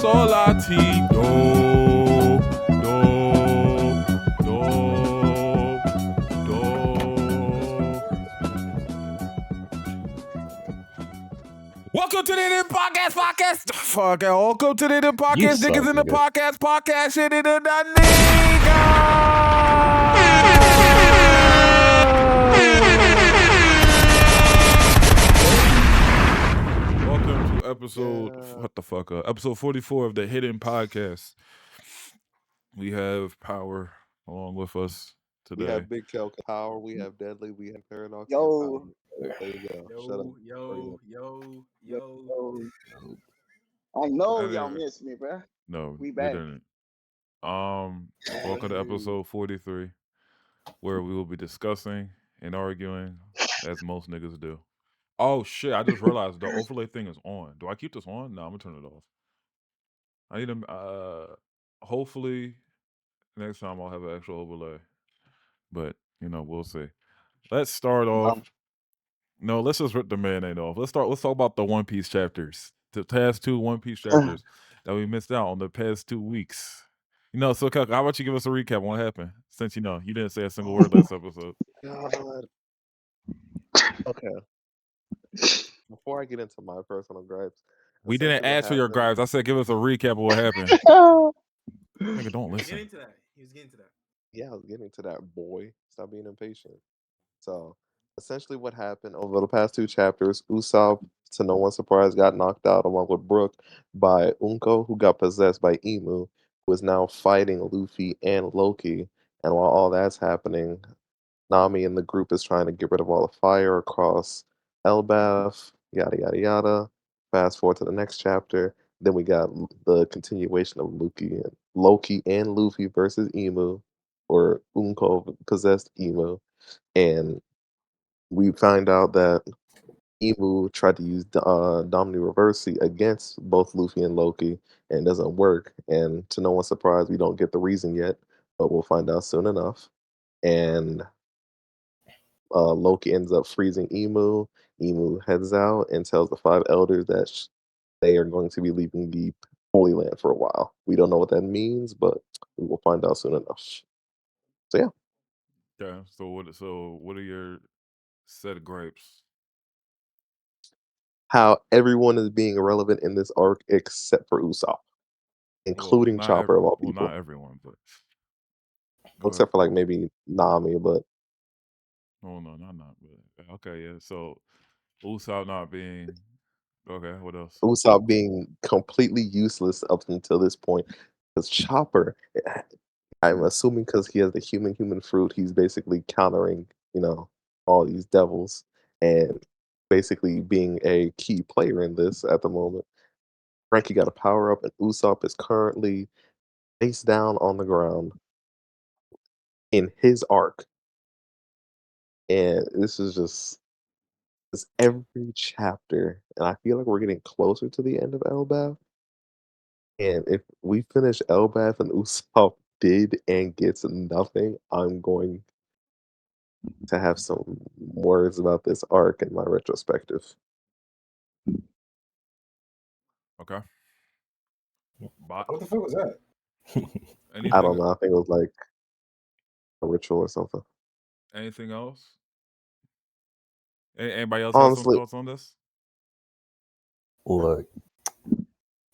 sol, la, ti, do, do, do. Welcome to the Hidden Podcast. Fuck, welcome to the Hidden Podcast. Niggas in the podcast. Shit in the nigga. Welcome to episode 44 of the Hidden Podcast. We have Power along with us today. We have Big Kel Power, we have Deadly, we have Paradox. Yo. There you go. Shut up. Yo. I know y'all missed me, bro. No, we back. didn't. Welcome to episode 43, where we will be discussing and arguing as most niggas do. Oh shit! I just realized the overlay thing is on. Do I keep this on? No, I'm gonna turn it off. I need to. Hopefully, next time I'll have an actual overlay, but we'll see. Let's start off. No, let's just rip the Mayonnaise off. Let's talk about the One Piece chapters. The past 2 One Piece chapters that we missed out on the past 2 weeks. So how about you give us a recap on what happened? Since you didn't say a single word last episode. God. Okay. Before I get into my personal gripes, we didn't ask for your gripes. I said give us a recap of what happened. Nigga, don't listen. He was getting to that. Yeah, I was getting to that, boy. Stop being impatient. So, essentially what happened over the past 2 chapters, Usopp, to no one's surprise, got knocked out along with Brook by Unko, who got possessed by Imu, who is now fighting Luffy and Loki. And while all that's happening, Nami and the group is trying to get rid of all the fire across Elbaf, yada yada yada. Fast forward to the next chapter, then we got the continuation of Loki and Luffy versus Imu, or Unko possessed Imu, and we find out that Imu tried to use Domini Reversi against both Luffy and Loki, and it doesn't work. And to no one's surprise, we don't get the reason yet, but we'll find out soon enough. And Loki ends up freezing Imu. Imu heads out and tells the 5 elders that they are going to be leaving the Holy Land for a while. We don't know what that means, but we will find out soon enough. So yeah. Yeah. So what are your set of gripes? How everyone is being irrelevant in this arc except for Usopp, including Chopper of all people. Well, not everyone, but except for like maybe Nami, but oh no, not. But okay, yeah. So Usopp not being okay. What else? Usopp being completely useless up until this point, because Chopper, I'm assuming because he has the human fruit, he's basically countering all these devils and basically being a key player in this at the moment. Frankie got a power up, and Usopp is currently face down on the ground in his arc. And this is just every chapter, and I feel like we're getting closer to the end of Elbaf. And if we finish Elbaf and Usopp did and gets nothing, I'm going to have some words about this arc in my retrospective. Okay. What the fuck was that? I don't know. I think it was like a ritual or something. Anything else? Anybody else have some thoughts on this? Look,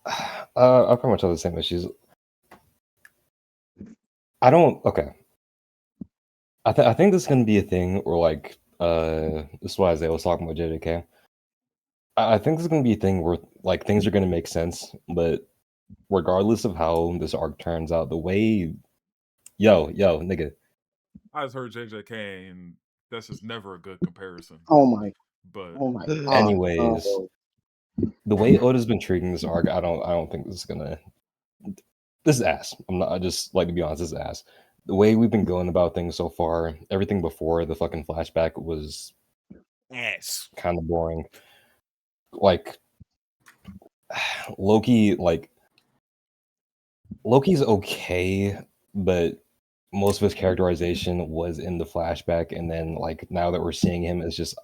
I pretty much have the same issues. I think this is going to be a thing where, like, this is why Isaiah was talking about JJK. I think this is going to be a thing where, like, things are going to make sense, but regardless of how this arc turns out, the way... Yo, nigga. I just heard JJK, and that's just never a good comparison. Oh my God. Anyways, the way Oda's been treating this arc, I don't think this is gonna... This is ass. I just like to be honest, this is ass. The way we've been going about things so far, everything before the fucking flashback was ass. Kind of boring. Like, Loki's okay, but most of his characterization was in the flashback, and then like now that we're seeing him, it's just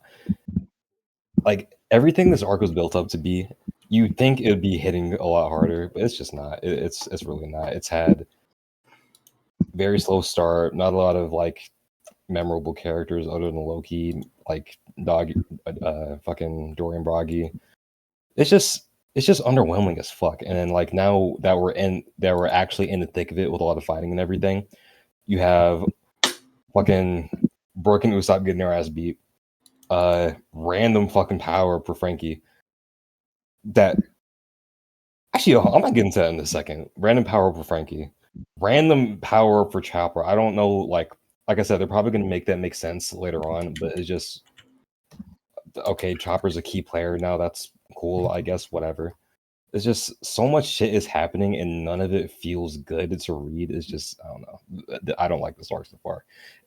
like everything this arc was built up to be you think it'd be hitting a lot harder, but it's just not. It's really not. It's had very slow start, not a lot of like memorable characters other than Loki, like fucking Dorian Bragi. It's just underwhelming as fuck. And then like now that we're actually in the thick of it with a lot of fighting and everything, you have fucking Brooke and Usopp getting their ass beat. Random fucking power for Frankie. That actually, I'm not getting to that in a second. Random power for Frankie. Random power for Chopper. I don't know, like I said, they're probably gonna make that make sense later on, but it's just okay, Chopper's a key player now, that's cool, I guess, whatever. It's just so much shit is happening and none of it feels good to read. It's just, I don't know. I don't like this arc so far.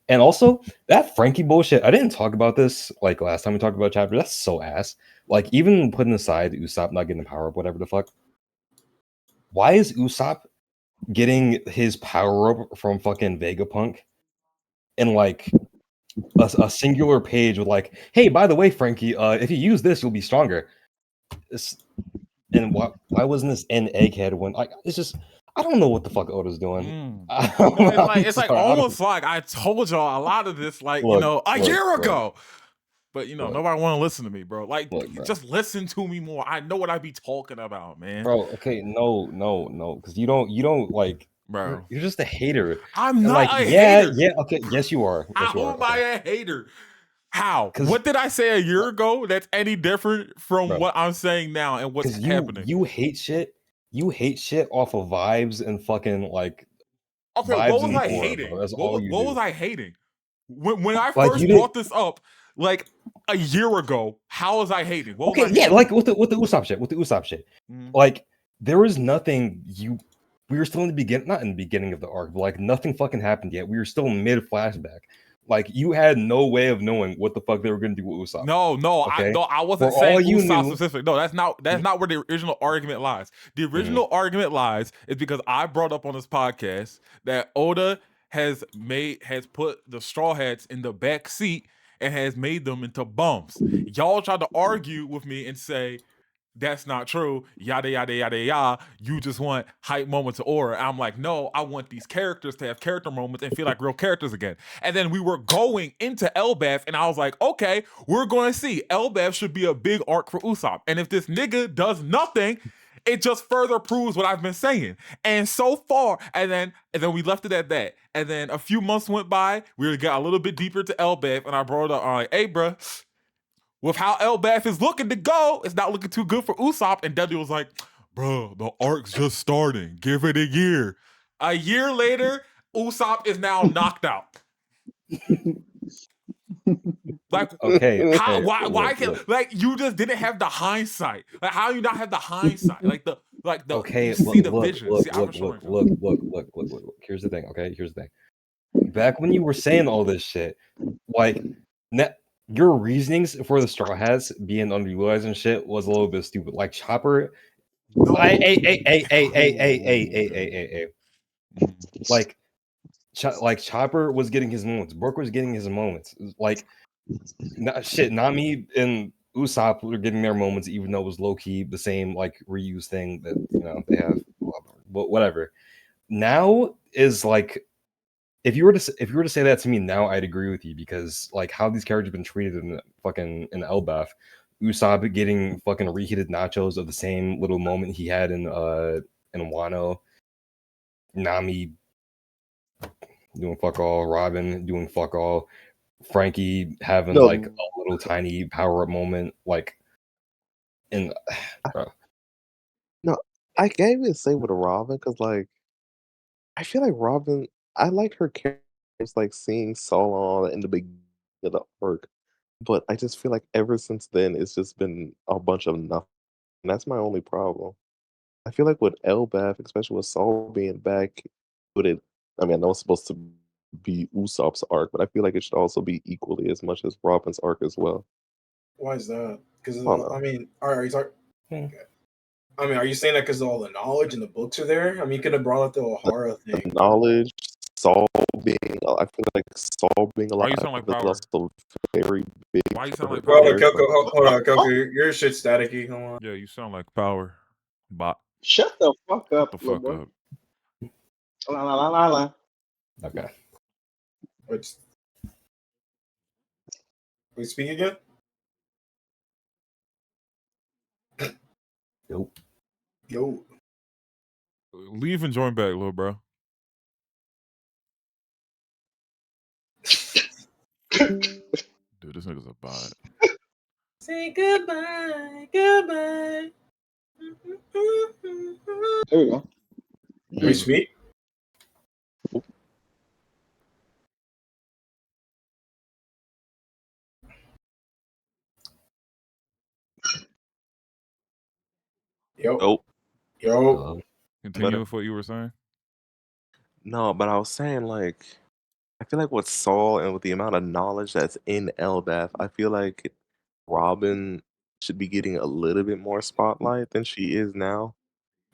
And also, that Frankie bullshit, I didn't talk about this like last time we talked about Chapter. That's so ass. Like, even putting aside Usopp not getting the power up, whatever the fuck. Why is Usopp getting his power up from fucking Vegapunk in like a singular page with like, hey, by the way, Frankie, if you use this, you'll be stronger. And why wasn't this in Egghead when like it's just I don't know what the fuck Oda's doing. It's like almost like I told y'all a lot of this like a year ago. But nobody want to listen to me, bro. Like, bro. Just listen to me more. I know what I be talking about, man. Bro, okay, no, because you don't like, bro. You're just a hater. I'm not like, a hater. Yeah, okay, yes you are. Yes, How am I a hater? How? What did I say a year ago that's any different from what I'm saying now and what's happening? You hate shit. You hate shit off of vibes and fucking like. Okay, what was I hating? That's all you do. What was I hating? When I first brought this up, like a year ago, how was I hating? What was I hating? Like with the Usopp shit. Like there was nothing we were still in the beginning, not in the beginning of the arc, but like nothing fucking happened yet. We were still mid flashback. Like you had no way of knowing what the fuck they were gonna do with Usopp. No, okay? I wasn't saying Usopp specific. No, that's not where the original argument lies. The original argument lies is because I brought up on this podcast that Oda has put the Straw Hats in the back seat and has made them into bums. Y'all tried to argue with me and say that's not true, yada yada yada yada. You just want hype moments of aura. I'm like, no, I want these characters to have character moments and feel like real characters again. And then we were going into Elbaf, and I was like, okay, we're going to see. Elbaf should be a big arc for Usopp. And if this nigga does nothing, it just further proves what I've been saying. And so far, and then we left it at that. And then a few months went by, we got a little bit deeper to Elbaf, and I brought it up. I'm like, hey, bro, with how Elbaf is looking to go, it's not looking too good for Usopp. And Dudley was like, bro, the arc's just starting. Give it a year. A year later, Usopp is now knocked out. Like, okay, why can't like you just didn't have the hindsight? Like, how you not have the hindsight? Like the okay, see the vision. Look. Here's the thing. Okay, here's the thing. Back when you were saying all this shit, like your reasonings for the Straw Hats being underutilized and shit was a little bit stupid. Like Chopper, like Chopper was getting his moments. Brooke was getting his moments. Like Nami and Usopp were getting their moments, even though it was low key the same like reuse thing that they have. But whatever. Now is like. If you were to say that to me now, I'd agree with you because like how these characters have been treated in Elbaf, Usopp getting fucking reheated nachos of the same little moment he had in Wano, Nami doing fuck all, Robin doing fuck all, Frankie having like a little tiny power up moment, like in. No, I can't even say with Robin because like I feel like Robin. I like her character. It's like seeing Solon in the beginning of the arc, but I just feel like ever since then it's just been a bunch of nothing. And that's my only problem. I feel like with Elbaf, especially with Saul being back, I mean, I know it's supposed to be Usopp's arc, but I feel like it should also be equally as much as Robin's arc as well. Why is that? Because I mean, are you talking? Okay. I mean, are you saying that because all the knowledge and the books are there? I mean, you could have brought up the Ohara thing. Knowledge, Saul being, I feel like Saul being Why you alive sound like is Power? also very big. Why you sound like Hold Power? on, Coco. Hold on, Coco. Your shit's staticky. Hold on. Yeah, you sound like Power. Bot. Shut the fuck Shut up, the little fuck boy. up. La la la la la. Okay. We speak again? Yo. Leave and join back, little bro. Dude, this nigga's a bot. Say goodbye, goodbye. There we go. We speak? Yo. Yo. Continue with what you were saying. No, but I was saying, like, I feel like with Saul and with the amount of knowledge that's in Elbaf, I feel like Robin should be getting a little bit more spotlight than she is now.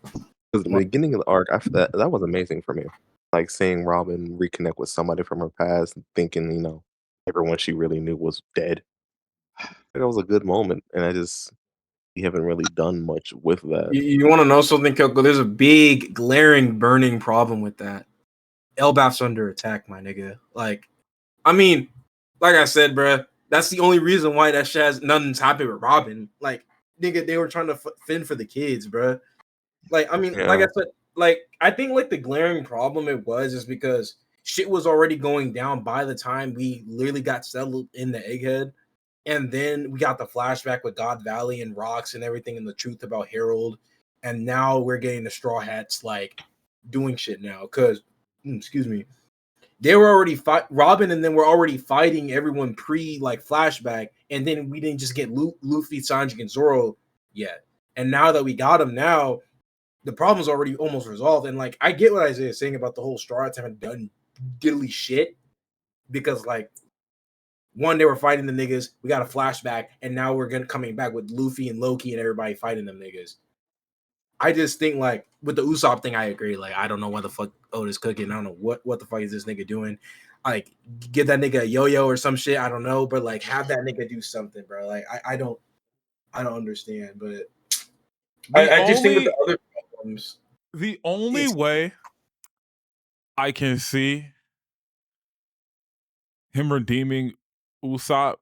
Because the beginning of the arc, I feel that was amazing for me. Like seeing Robin reconnect with somebody from her past, thinking, everyone she really knew was dead. That was a good moment, and we haven't really done much with that. You want to know something, Coco? There's a big, glaring, burning problem with that. Elbaf's under attack, my nigga. Like I said, bruh, that's the only reason why that shit has nothing's happened with Robin. Like, nigga, they were trying to fend for the kids, bruh. Like, like I said, I think like the glaring problem it was is because shit was already going down by the time we literally got settled in the Egghead. And then we got the flashback with God Valley and Rocks and everything and the truth about Harold. And now we're getting the Straw Hats doing shit now. Because, excuse me, they were already Robin and then we're already fighting everyone flashback. And then we didn't just get Luffy, Sanji, and Zoro yet. And now that we got them now, the problem's already almost resolved. And I get what Isaiah is saying about the whole Straw Hats haven't done diddly shit. Because one, they were fighting the niggas. We got a flashback, and now we're coming back with Luffy and Loki and everybody fighting them niggas. I just think with the Usopp thing, I agree. I don't know what the fuck Oda's cooking. I don't know what the fuck is this nigga doing. Give that nigga a yo-yo or some shit. I don't know, but have that nigga do something, bro. I don't understand. But I just think with the other problems, the only way I can see him redeeming Usopp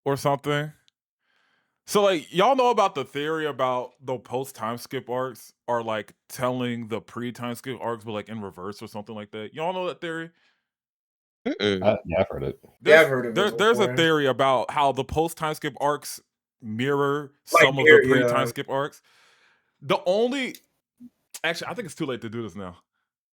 or something. So y'all know about the theory about the post time skip arcs are telling the pre time skip arcs but in reverse or something like that. Y'all know that theory? Yeah, I've heard it. I've heard of it. There's a theory about how the post time skip arcs mirror some of the pre time skip arcs. Actually, I think it's too late to do this now.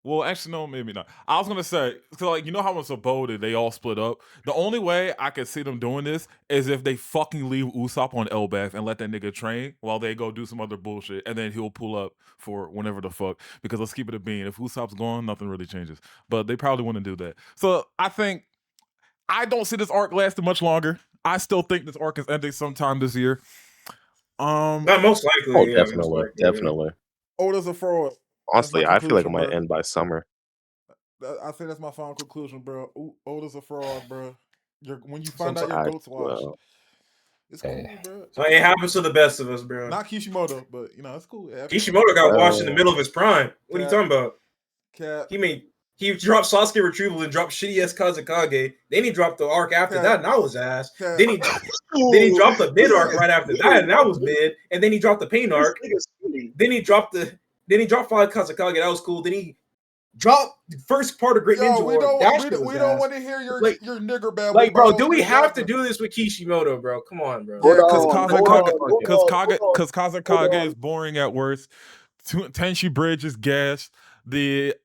Well, actually, no, maybe not. I was gonna say, because you know how in Saboda they all split up. The only way I could see them doing this is if they fucking leave Usopp on Elbaf and let that nigga train while they go do some other bullshit, and then he'll pull up for whenever the fuck. Because let's keep it a bean. If Usopp's gone, nothing really changes. But they probably wouldn't do that. So I don't see this arc lasting much longer. I still think this arc is ending sometime this year. Not most likely. Oh, Yeah, definitely. Oda's a fraud. Honestly, I feel like it might end by summer. I think that's my final conclusion, bro. Oda's a fraud, bro. When you find out your goat's washed, it's cool, bro. So it happens to the best of us, bro. Not Kishimoto, but it's cool. Kishimoto got washed in the middle of his prime. What are you talking about? He dropped Sasuke Retrieval and dropped shitty ass Kazekage. Then he dropped the arc after that, and that was ass. Then he dropped the mid arc right after that, and that was mid. And then he dropped the pain arc. Then he dropped Five Kazekage. That was cool. Then he dropped the first part of Great Ninja War. We don't want to hear your nigger babble. Bro, do we have to do this with Kishimoto, bro? Come on, bro. Yeah, because Kazekage is boring at worst. Tenshi Bridge is gas. The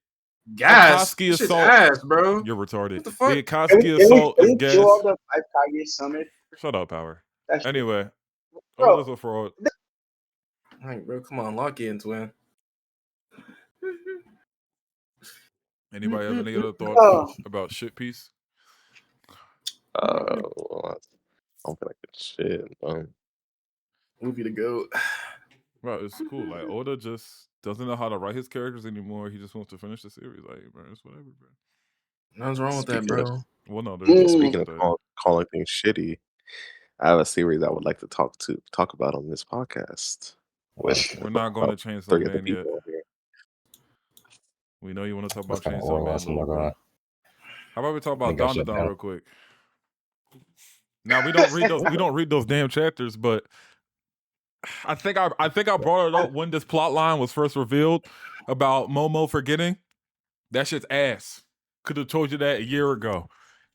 Akatsuki assault, ass, bro. You're retarded. What the fuck? The Akatsuki assault is gas. The 5 Summit. Shut up, Power. Anyway, Bro. a fraud. All right, bro, come on, lock in, twin. Anybody have any other thoughts about shit piece? I don't feel like it's shit. Movie to go. Bro, it's cool. Oda just doesn't know how to write his characters anymore. He just wants to finish the series. Bro, it's whatever, bro. Nothing's wrong with that, Speaking of bro. Well, no, there's nothing speaking wrong of with that. calling things shitty, I have a series I would like to talk about on this podcast with We're not going to Chainsaw 3 other Man yet. people here. We know you want to talk That's about kind of Chainsaw Man, I'm not little gonna. bro. How about we talk about think I shut Dandadan down. real quick? Now we don't read those. We don't read those damn chapters, but I think I brought it up when this plot line was first revealed about Momo forgetting. That shit's ass. Could have told you that a year ago.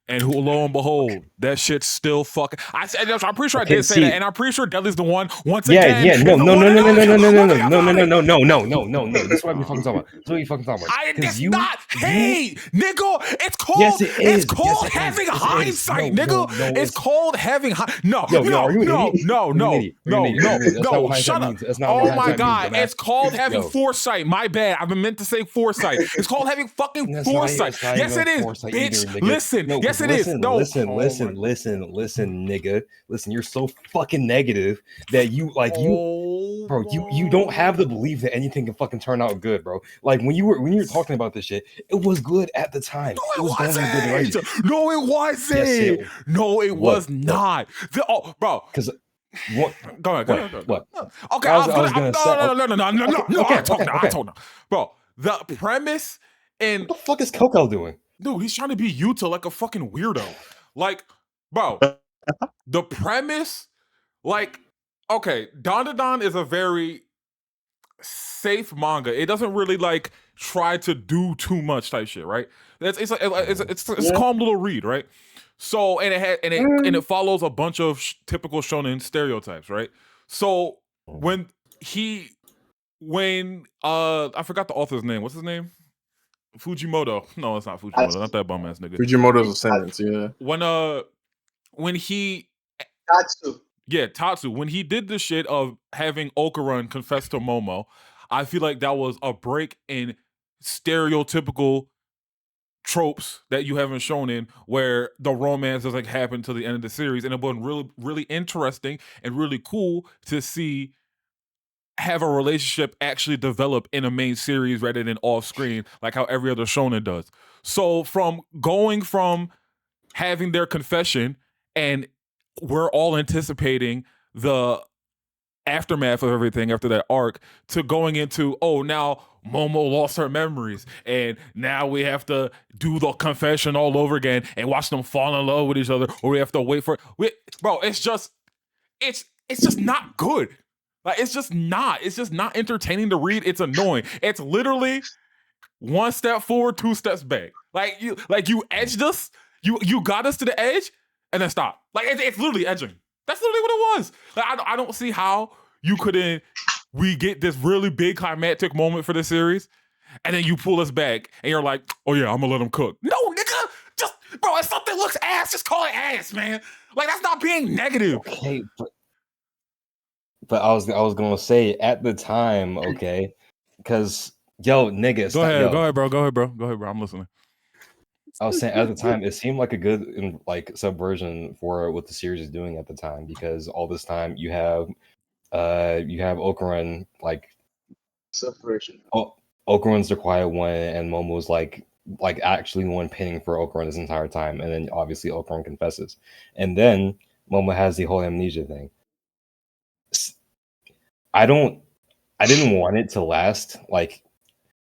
And who, lo and behold, that shit's still fucking. I'm pretty sure I Okay, did say see- that, and I'm pretty sure Dudley's the one. Once Yeah, again, yeah, is no, the no, one no, no, that- no, no, no, no, no, one no, thing no, about no, it- no, no, no, no, no, no. This is what we fucking talking about. This is what we fucking talking about. It's you, not hate, nigga. It's called. Yes, it is. It's called Yes, it is. having Yes, it is. hindsight, No, nigga. no, It's it's- called having. No, Yo, no, are you an no, idiot? no, Are you an no, idiot? Are you no, an idiot? Are you an idiot? That's not no. what hindsight Shut up. means. That's not what Oh my hindsight means, god, dumbass. it's called having Yo. foresight. My bad. I've been meant to say foresight. It's called having fucking That's not foresight. even- Yes, it is, foresight bitch. either, nigga. Listen. No, Yes, it listen, is. No. listen, Oh listen, my- listen, nigga. Listen, you're so fucking negative that you Oh, bro, you don't have the belief that anything can fucking turn out good, bro. Like when you were talking about this shit, it was good at the time. No, it was going in a good direction. No, it wasn't. Yes, it- No, it was What? not. Bro. Because what? Go ahead. What? Okay, I was gonna say- no. Okay, I told okay. no. Bro, the premise and What the fuck is Coco doing? dude, he's trying to be Yuta like a fucking weirdo. Like, bro, the premise, like, okay, Dandadan is a very safe manga. It doesn't really like try to do too much type shit, right? It's a calm little read, right? So and it follows a bunch of typical shonen stereotypes, right? So when I forgot the author's name. What's his name? Fujimoto. No, it's not Fujimoto. Not that bum ass nigga. Fujimoto's a sentence, yeah. When he Tatsu. yeah, Tatsu, when he did the shit of having Okuran confess to Momo, I feel like that was a break in stereotypical tropes that you haven't shown in where the romance doesn't happen till the end of the series. And it was really, really interesting and really cool to see have a relationship actually develop in a main series rather than off screen, like how every other shonen does. So from going from having their confession and we're all anticipating the aftermath of everything after that arc to going into, oh, now Momo lost her memories and now we have to do the confession all over again and watch them fall in love with each other, or we have to wait for bro, it's just not good. Like it's just not entertaining to read. It's annoying. It's literally one step forward, two steps back. Like you edged us, you got us to the edge and then stop. Like it's literally edging. That's literally what it was. Like I don't see how you couldn't. We get this really big climactic moment for the series, and then you pull us back, and you're like, "Oh yeah, I'm gonna let them cook." No, nigga, just bro, if something looks ass, just call it ass, man. Like that's not being negative. Okay, but I was gonna say at the time, okay, because yo, nigga, Go ahead, bro. I'm listening. I was saying at the time, it seemed like a good like subversion for what the series is doing at the time, because all this time you have Okuran like Subversion. Okuran's the quiet one, and Momo's like actually the one pinning for Okuran this entire time, and then obviously Okuran confesses, and then Momo has the whole amnesia thing. I didn't want it to last. Like,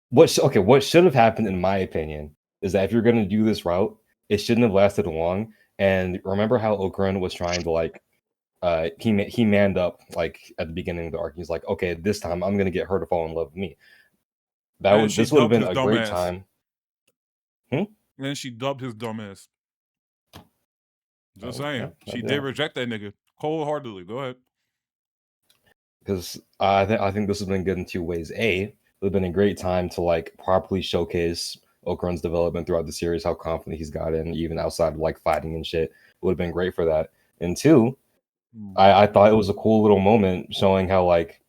what should have happened, in my opinion, is that if you're gonna do this route, it shouldn't have lasted long. And remember how Okuran was trying to like, he manned up like at the beginning of the arc. He's like, okay, this time I'm gonna get her to fall in love with me. This would have been a great time. And she dubbed his dumbass. Just saying, she did reject that nigga cold-heartedly. Go ahead. Because I think this has been good in two ways. A, it would have been a great time to like properly showcase Okuran's development throughout the series, how confident he's gotten, even outside of like fighting and shit. It would have been great for that. And two, I thought it was a cool little moment showing how like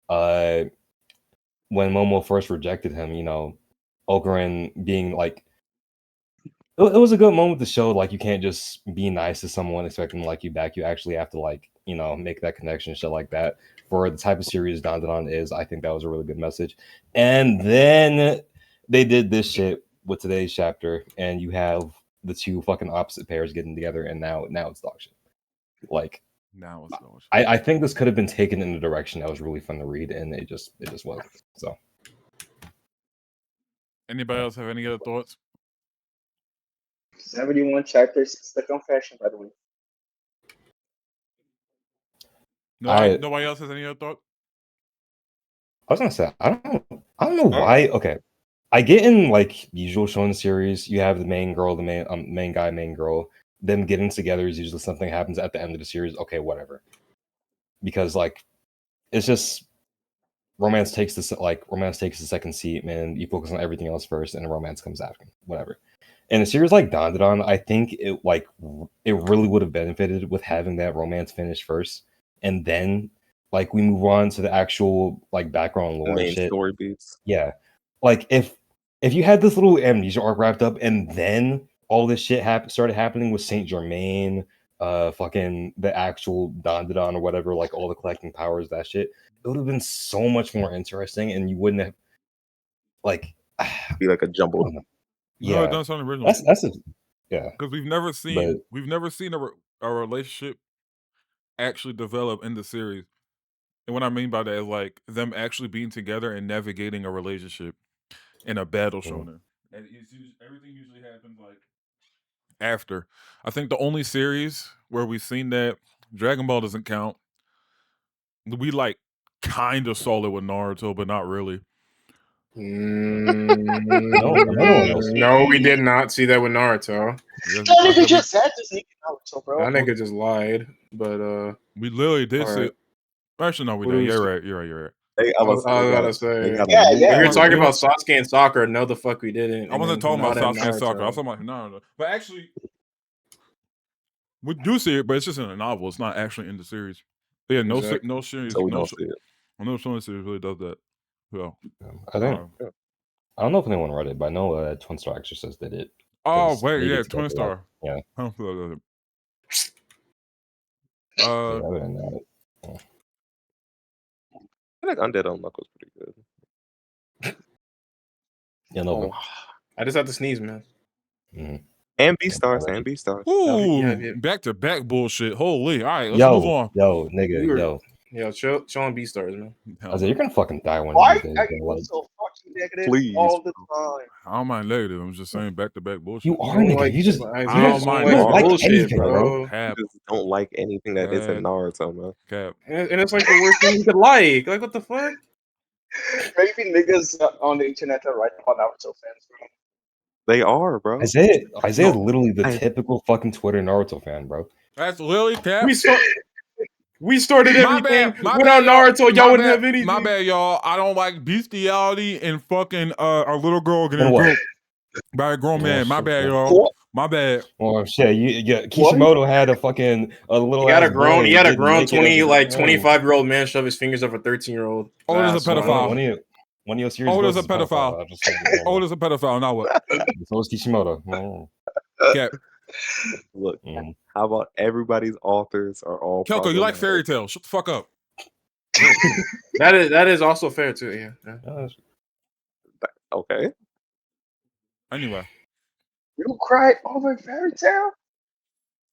when Momo first rejected him, you know, Okuran being like, it was a good moment to show like you can't just be nice to someone expecting to like you back. You actually have to like, you know, make that connection, shit like that. For the type of series Dandadan is, I think that was a really good message. And then they did this shit with today's chapter, and you have the two fucking opposite pairs getting together, and now it's dog shit. Like, Now it's going. I think this could have been taken in a direction that was really fun to read, and it just wasn't. So, Anybody else have any other thoughts? 71 chapters. It's the confession, by the way. No, nobody else has any other thoughts? I was gonna say I don't know why. Okay, I get in like usual shonen series, you have the main girl, the main guy, main girl. Them getting together is usually something happens at the end of the series. Okay, whatever. Because like it's just romance takes the second seat, man. You focus on everything else first, and the romance comes after. Whatever. In a series like Dandadan, I think it really would have benefited with having that romance finish first, and then like we move on to the actual like background lore Main and shit. story beats. Yeah, like if you had this little amnesia arc wrapped up, and then all this shit started happening with Saint Germain, fucking the actual Dandadan or whatever, like all the collecting powers, that shit, it would have been so much more interesting, and you wouldn't have like Be like a jumbled. No, yeah, it doesn't sound original. that's yeah, because we've never seen a relationship actually develop in the series. And what I mean by that is like them actually being together and navigating a relationship in a battle shonen. And everything usually happens like after. I think the only series where we've seen that, Dragon Ball doesn't count. We like kind of saw it with Naruto, but not really. No, we did not see that with Naruto. Yes, That nigga just had this nigga Naruto, bro. That nigga just lied. But we literally did see. right. Actually, no, we What didn't. was You're right. I was gotta say, they gotta Yeah, move yeah. we were on. talking about Sasuke and Soccer. No, the fuck we didn't. I wasn't talking about not in Sasuke and Sakura. I was Naruto. talking about Naruto. But actually, we do see it, but it's just in a novel. It's not actually in the series. But yeah, Exactly. no series, So we no don't see it. shonen series really does that. Well, I think I don't know if anyone read it, but I know Twin Star Exorcist did it. oh 'cause wait, they yeah, get Twin together, Star. yeah. I don't feel like that. Yeah, other than that, I think Undead Unluck was pretty good. yeah, no. I just had to sneeze, man. Mhm. And B stars, and B stars. Ooh, back to back bullshit. Holy, all right, let's move on. Yo, chill on B stars, man. I said you're gonna fucking die one Why of these are days. you Like, so fucking negative Please, all the time? I don't mind negative. I'm just saying back to back bullshit. you are negative. You just I don't mind you don't like bullshit, anything, bro. I Cap, just don't like anything that isn't Naruto, man. cap. And it's like the worst thing you could like. Like, what the fuck? Maybe niggas on the internet are writing about Naruto fans, bro. They are, bro. Isaiah is literally the typical fucking Twitter Naruto fan, bro. That's Lily Cap. We started everything. My Without bad, Naruto, y'all wouldn't bad, have anything. My bad, y'all. I don't like bestiality and fucking a little girl getting And what? groped by a grown man. My shit, bad, man. y'all. My bad. Oh shit! Kishimoto had a fucking little. He had a boy grown getting naked 25-year-old man shove his fingers up a 13-year-old. Oh, there's a pedophile. One of your series. Oh, there's goes a is pedophile. Oh, there's a pedophile. Now what? So is Kishimoto. Oh. Cap. Look, how about everybody's authors are all Kelko, you like problematic. fairy tales? Shut the fuck up. That is also fair too. Yeah. Okay. Anyway, You cry over fairy tale?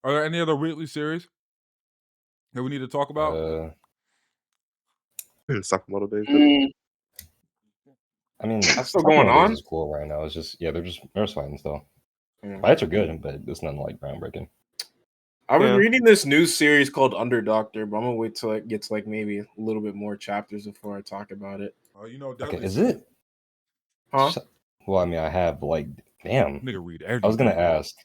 are there any other weekly series that we need to talk about? Sakamoto Days. I mean, that's still going on. Is cool right now. It's just they're just fighting still. Fights are good, but it's nothing like groundbreaking. I've been reading this new series called Under Doctor, but I'm gonna wait till it gets like maybe a little bit more chapters before I talk about it. Okay, is it? Huh? Well, I mean, I have like, damn. Nigga, read everything. I was gonna ask,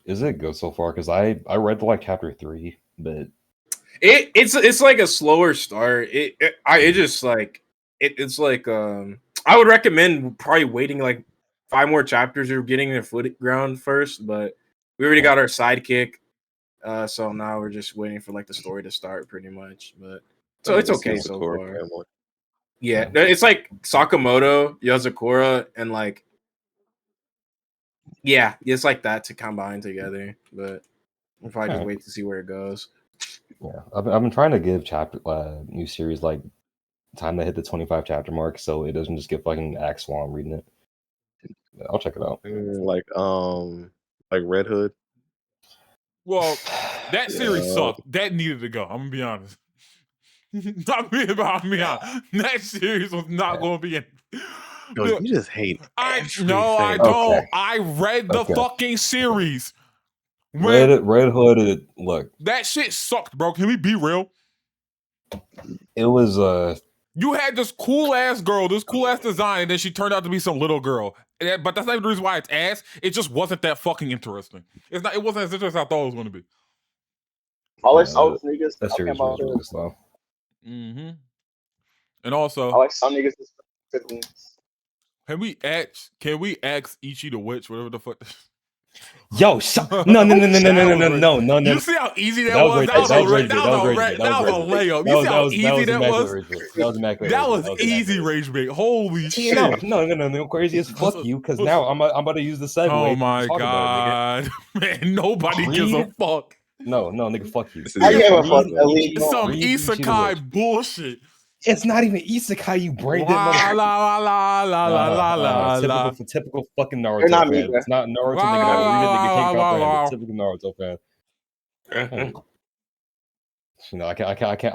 is it good so far? Because I read like chapter 3, but it's like a slower start. It's like I would recommend probably waiting like 5 more chapters or getting their foot ground first, but we already got our sidekick, so now we're just waiting for like the story to start pretty much. But so it's okay so far. Yeah, it's like Sakamoto, Yazakura, and like it's like that to combine together. But we'll probably just wait to see where it goes. Yeah, I've been trying to give new series like time to hit the 25 chapter mark, so it doesn't just get fucking axed while I'm reading it. I'll check it out. Like Red Hood. Well, that series Yeah. sucked. That needed to go. I'm gonna be honest. Not me about me. That series was not going to be in. Yo, you just hate everything. No, I Okay. don't. I read the Okay. fucking series. Red Hood. Look, That shit sucked, bro. Can we be real? it was You had this cool ass girl, this cool ass design, and then she turned out to be some little girl. But that's not even the reason why it's ass. It just wasn't that fucking interesting. It's not. It wasn't as interesting as I thought it was going to be. All I Yeah, saw was niggas that talking series about was really slow. Mm-hmm. And also, I like some niggas. can we ask Ichi the witch, whatever the fuck? Yo, no. You see how easy that That was was? rage bait. That was rage bait. That was a layup. You see how easy that was? That was immaculate. That was easy rage bait. Holy shit! No. Crazy as fuck you, because now I'm about to use the segue. Oh to my talk about it, god, man! Nobody gives a fuck. No, nigga, fuck you. I give a fuck. Some isekai bullshit. It's not even isekai, you brain dead La motherfucker. la la la la la la. Typical fucking Naruto You're not fan. me, It's not Naruto, nigga. That read it, nigga can't comprehend it. Typical Naruto fan. No, I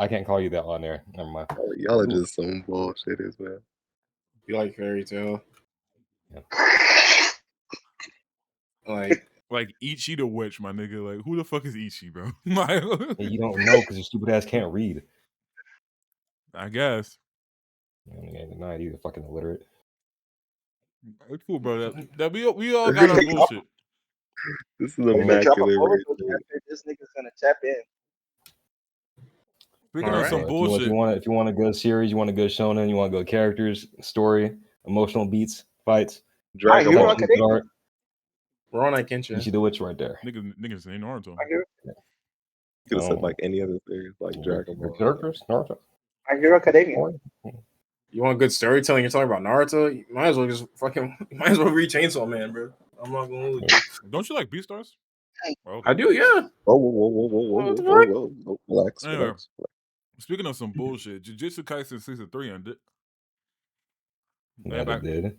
can't call you that on there. Never mind. Oh, y'all are just some bullshitters, man. You like fairy tale? Yeah. Like Ichi the witch, my nigga. Like, who the fuck is Ichi, bro? You don't know because your stupid ass can't read. I guess. Yeah, no, you're fucking illiterate. It's cool, bro. That we all got our bullshit. This is immaculate. This nigga's gonna tap in. Speaking of some bullshit, if you want a good series, you want a good shonen, you want good characters, story, emotional beats, fights. Dragon Ball. We're on Kenshin. You see the witch right there. Niggas ain't Naruto. You could have said like any other series, like Dragon Ball. Characters, Naruto. My Hero Academia. You want good storytelling? You're talking about Naruto. You might as well just read Chainsaw Man, bro. I'm not gonna hold you. Don't you like Beastars? I do, yeah. Whoa. Relax. Anyway, speaking of some bullshit, Jujutsu Kaisen Season 3 ended. Yeah, it did.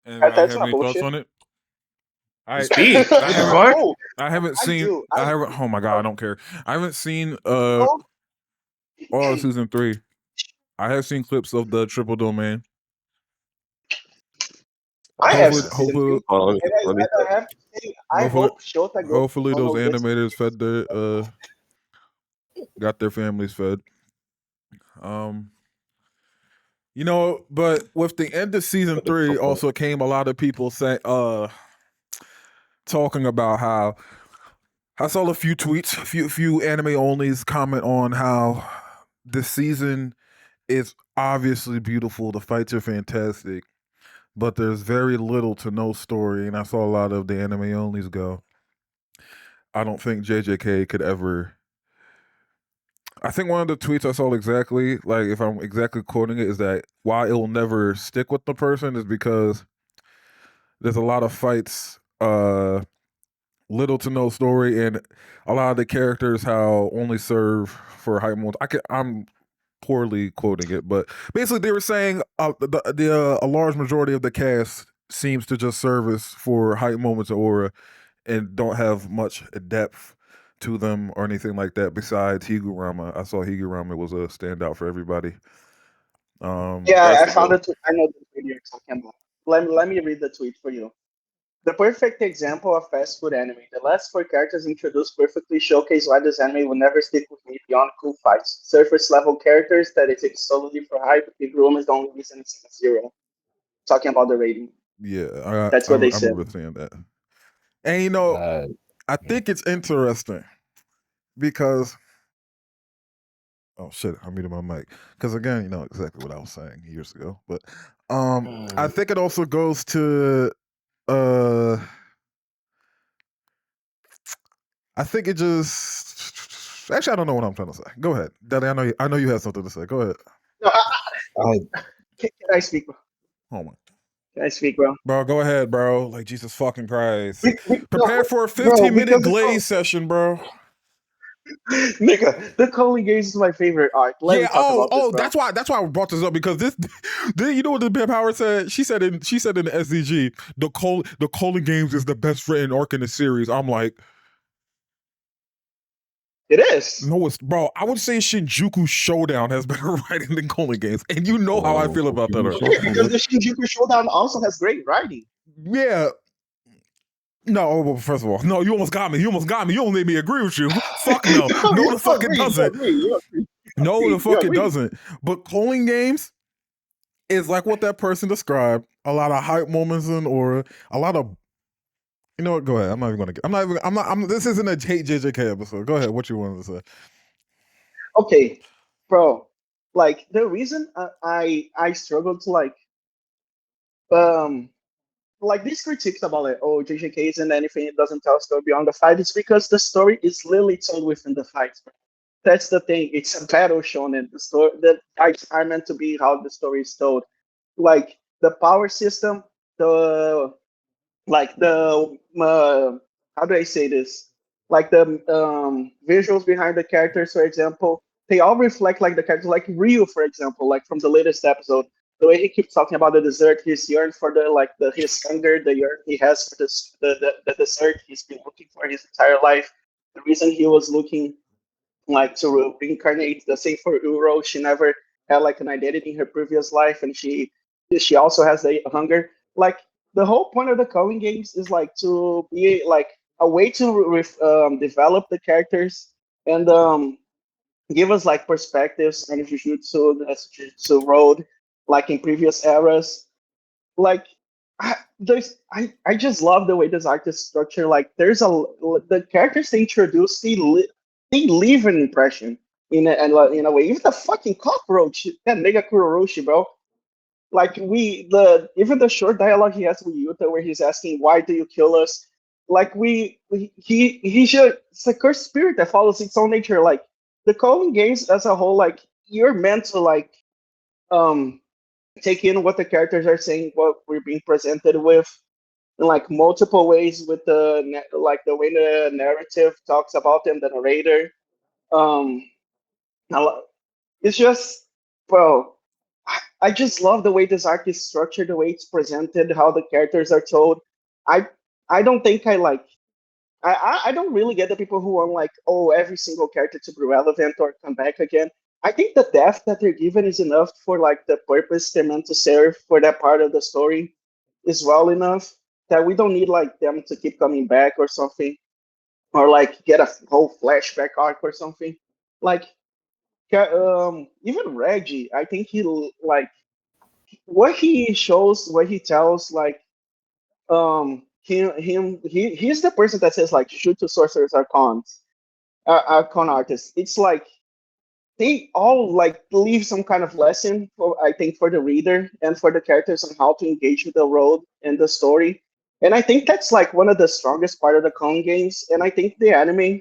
And I have any thoughts on it? I haven't seen. Oh my god, I don't care. I haven't seen all of Season 3. I have seen clips of the Triple Domain. Hopefully those animators fed their got their families fed. You know, but with the end of Season 3 also came a lot of people say talking about how I saw a few tweets, a few anime onlys comment on how this season is obviously beautiful. The fights are fantastic, but there's very little to no story. And I saw a lot of the anime onlys go, I don't think JJK could ever. I think one of the tweets I saw exactly, like if I'm exactly quoting it, is that why it will never stick with the person is because there's a lot of fights, little to no story, and a lot of the characters how only serve for hype moments. I'm poorly quoting it, but basically they were saying a large majority of the cast seems to just service for hype moments of aura and don't have much depth to them or anything like that besides Higurama. I saw Higurama was a standout for everybody. I found it. I know the tweet you're talking about. Let me read the tweet for you. The perfect example of fast food anime. The last 4 characters introduced perfectly showcase why this anime will never stick with me beyond cool fights. Surface level characters that is solely for hype. Higurama is the only reason it's 0. Talking about the rating. Yeah, that's what they said. I remember saying that. And you know, I think it's interesting because oh shit, I muted my mic. Because again, you know exactly what I was saying years ago. But I think it also goes to I think it just actually I don't know what I'm trying to say. Go ahead. Daddy, I know you have something to say. Go ahead. No, can I speak, bro? Oh my. Can I speak, bro? Bro, go ahead, bro. Like Jesus fucking Christ. Prepare for a 15-minute glaze session, bro. Nigga, the Calling Games is my favorite arc. Let me talk about this, bro. That's why I brought this up, because this you know what the Big Power said? She said in the SDG, the Calling Games is the best written arc in the series. I'm like, it is. No, it's bro. I would say Shinjuku Showdown has better writing than Calling Games, and you know how I feel about that. Because the Shinjuku Showdown also has great writing. Yeah. No, well, first of all, no, you almost got me. You almost don't made me agree with you. Fuck no. No, the fuck it doesn't. No, the fuck it doesn't. But Calling Games is like what that person described. A lot of hype moments or a lot of, you know what? Go ahead. This isn't a hate JJK episode. Go ahead. What you wanted to say? Okay, bro. Like the reason I struggle to like these critiques about JJK isn't anything, it doesn't tell a story beyond the fight, it's because the story is literally told within the fights, bro. That's the thing. It's a battle shonen. The story, the fights are meant to be how the story is told. Like the power system, the how do I say this? Like the visuals behind the characters, for example, they all reflect like the characters, like Ryu, for example, like from the latest episode. The way he keeps talking about the dessert, his yearn for his hunger, the yearn he has for the dessert he's been looking for his entire life. The reason he was looking like to reincarnate, the same for Uro. She never had like an identity in her previous life, and she also has the hunger. Like the whole point of the Calling Games is like to be like a way to develop the characters and give us like perspectives on the Jujutsu road, like in previous eras. Like I just love the way this arc is structured. Like the characters they introduce, they leave an impression in a way. Even the fucking cockroach, that nigga Kuroroshi, bro. Like even the short dialogue he has with Yuta where he's asking why do you kill us? Like he should, it's a cursed spirit that follows its own nature. Like the Calling Games as a whole, like you're meant to um take in what the characters are saying, what we're being presented with in like multiple ways with like the way the narrative talks about them, the narrator. Um, it's just, bro, I just love the way this arc is structured, the way it's presented, how the characters are told. I I don't think I don't really get the people who want like, oh, every single character to be relevant or come back again. I think the depth that they're given is enough for like the purpose they're meant to serve for that part of the story is well enough that we don't need like them to keep coming back or something, or like get a whole flashback arc or something. Like even Reggie, I think like what he shows, what he tells, like he's the person that says like Jujutsu sorcerers are con artists. It's like they all like leave some kind of lesson for, I think, for the reader and for the characters on how to engage with the road and the story. And I think that's like one of the strongest part of the con games. And I think the anime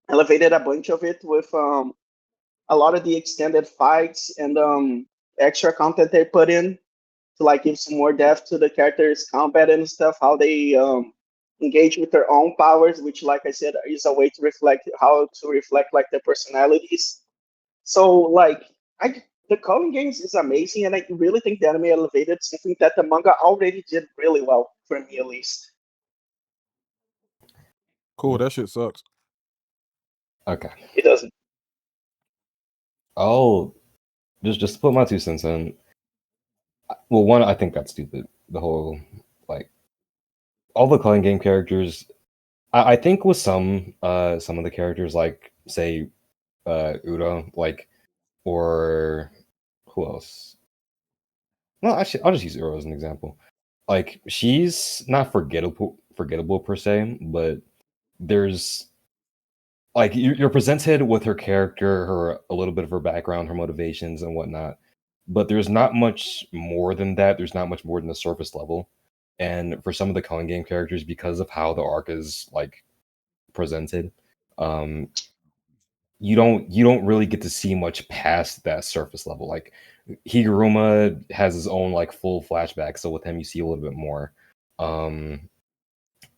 elevated a bunch of it with a lot of the extended fights and extra content they put in to like give some more depth to the characters' combat and stuff, how they engage with their own powers, which, like I said, is a way to reflect like their personalities. So like the Calling Games is amazing, and I really think the anime elevated something that the manga already did really well, for me at least. Cool, that shit sucks. Okay. It doesn't. I'll just put my 2 cents in. Well, one, I think that's stupid. The whole like all the Calling Game characters. I think with some of the characters, like say Udo, like, or who else? Well, actually, I'll just use Uro as an example. Like, she's not forgettable per se, but there's like you're presented with her character, her a little bit of her background, her motivations and whatnot, but there's not much more than that. There's not much more than the surface level. And for some of the Calling Game characters, because of how the arc is like presented, um, you don't really get to see much past that surface level. Like Higuruma has his own like full flashback, so with him you see a little bit more. Um,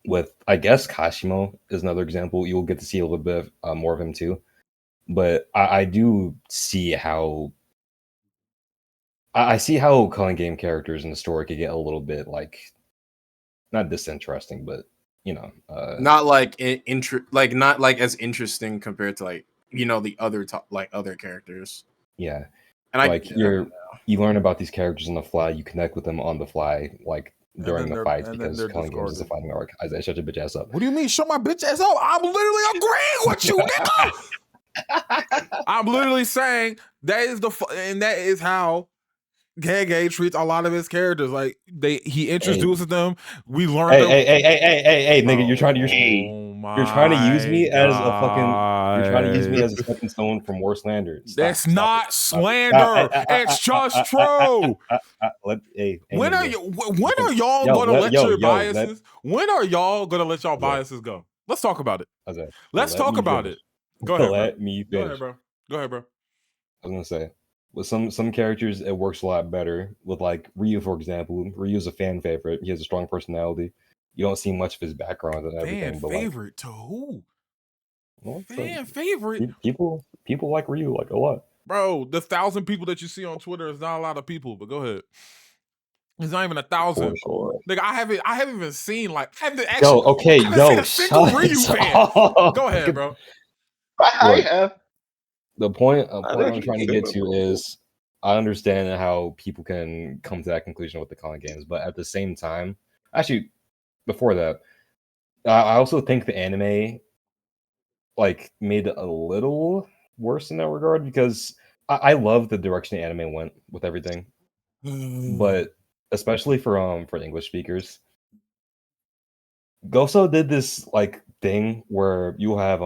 with, I guess, Kashimo is another example. You'll get to see a little bit more of him too. But I do see how I see how culling game characters in the story could get a little bit like not disinteresting, but you know, not like not like as interesting compared to like the other other characters. Yeah, and like you learn about these characters on the fly, you connect with them on the fly, like during the fights, because culling games is a fighting arc. I shut your bitch ass up. What do you mean? Shut my bitch ass up! I'm literally agreeing with you, nigga. I'm literally saying that is how Gege treats a lot of his characters. Like he introduces them. We learn. Hey, nigga, you're trying to use me as a God. you're trying to use me as a stepping stone for more slander. That's not slander. It's just true. When are y'all gonna let your biases? When are y'all gonna let y'all biases go? Let's talk about it. Let's talk about it. Go ahead. Let me finish. Go ahead, bro. I was gonna say, with some characters, it works a lot better. With like Ryu, for example, Ryu's a fan favorite. He has a strong personality. You don't see much of his background and everything. Fan favorite to who? Well, fan favorite. People like Ryu like a lot. Bro, the 1,000 people that you see on Twitter is not a lot of people. But go ahead. It's not even 1,000. For sure. Like I haven't even seen like I haven't actually seen a single Ryu fan. Go ahead, bro. I have. The point I'm trying to get to is I understand how people can come to that conclusion with the culling games, but at the same time, actually, before that, I also think the anime like made it a little worse in that regard because I love the direction the anime went with everything, but especially for English speakers, Goso did this like thing where you have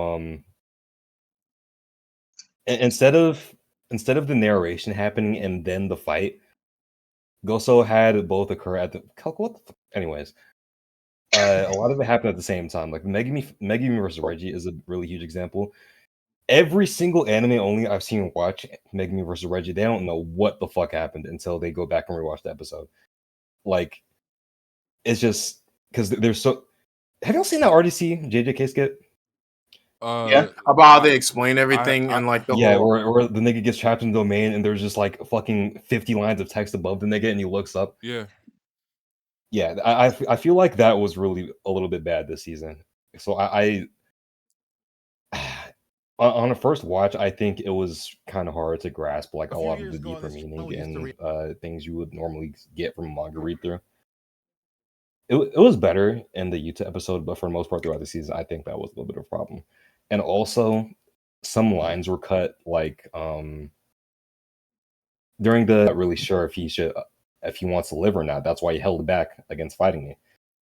instead of the narration happening and then the fight, Goso had both occur at the anyways. A lot of it happened at the same time. Like Megumi vs. Reggie is a really huge example. Every single anime only I've seen watch Megumi vs. Reggie, they don't know what the fuck happened until they go back and rewatch the episode. Like, it's just because there's so. Have y'all seen that RDC JJK skit? Yeah, about how they explain everything and like the whole... or the nigga gets trapped in the domain and there's just like fucking 50 lines of text above the nigga and he looks up. Yeah, I feel like that was really a little bit bad this season. So I on a first watch, I think it was kind of hard to grasp like a lot of the deeper meaning and things you would normally get from a manga read through. It was better in the Yuta episode, but for the most part throughout the season, I think that was a little bit of a problem. And also, some lines were cut like during the not really sure if he wants to live or not. That's why he held back against fighting me.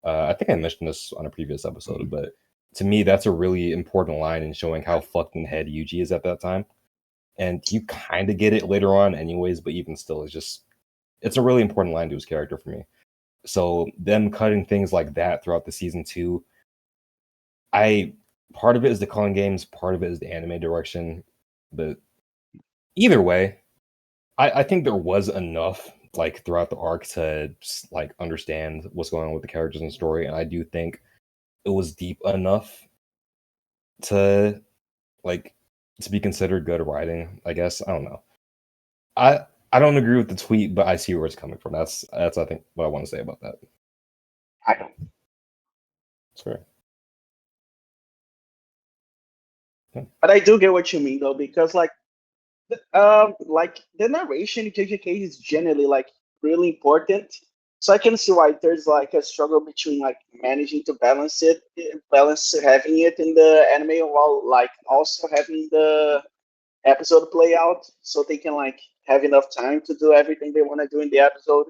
I think I mentioned this on a previous episode, but to me, that's a really important line in showing how fucking head Yuji is at that time. And you kind of get it later on, anyways. But even still, it's a really important line to his character for me. So them cutting things like that throughout the season 2, part of it is the culling games, part of it is the anime direction. But either way, I think there was enough like throughout the arc to like understand what's going on with the characters and the story, and I do think it was deep enough to be considered good writing. I guess I don't know. I don't agree with the tweet, but I see where it's coming from. That's I think what I want to say about that. I don't. That's fair. Yeah. But I do get what you mean though, because like the narration in JJK is generally like really important. So I can see why there's like a struggle between like managing to balance having it in the anime while like also having the episode play out, so they can like have enough time to do everything they want to do in the episode.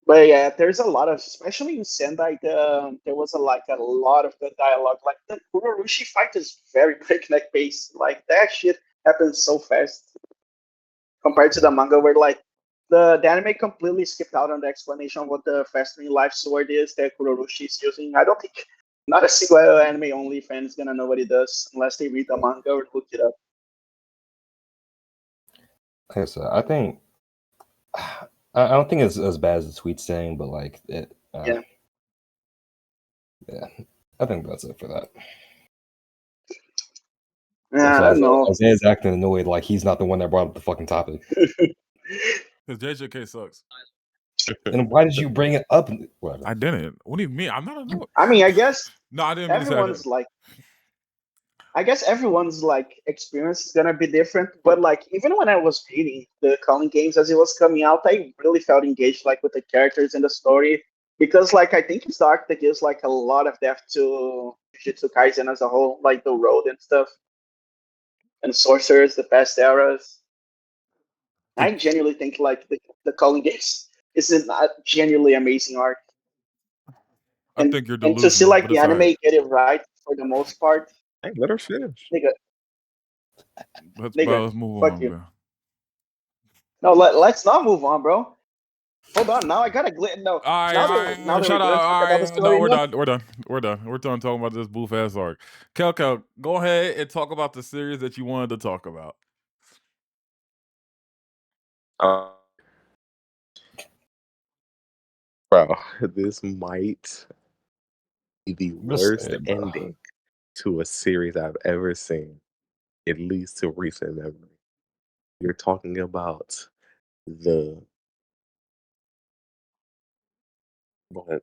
But yeah, there's a lot of, especially in Sendai, there was a lot of good dialogue. Like the Kurorushi fight is very breakneck pace. Like that shit happens so fast compared to the manga, where like the anime completely skipped out on the explanation of what the fast-moving life sword is that Kurorushi is using. I don't think not a single anime only fan is gonna know what it does unless they read the manga or look it up. Okay, so I think I don't think it's as bad as the tweet's saying, but like it. Yeah. Yeah, I think that's it for that. Yeah, I don't know. Isaiah's acting in a way like he's not the one that brought up the fucking topic. Because JJK sucks. And why did you bring it up? Whatever. I didn't. What do you mean? I'm not a no. I mean, I guess No, I didn't mean to say I everyone's didn't. like, I guess everyone's like experience is gonna be different. But like, even when I was reading the Calling games as it was coming out, I really felt engaged like with the characters and the story because like I think it's the arc that gives like a lot of depth to Jujutsu Kaisen as a whole, like the road and stuff, and sorcerers, the past eras. I genuinely think like the Calling games is a genuinely amazing arc. I think you're And to see delusional, like but the it's all anime right. get it right for the most part, Hey, let her finish. nigga, nigga, Let's move fuck on, you. bro. No, let's not move on, bro. Hold on, now I gotta No, All right, now all that right, we're shut gonna up. talk All about the right, no, story we're enough. done. We're done. We're done talking about this boof ass arc. Kel, go ahead and talk about the series that you wanted to talk about. Bro, this might be the Just worst say it, bro. ending to a series I've ever seen, at least to recent memory. You're talking about the. But,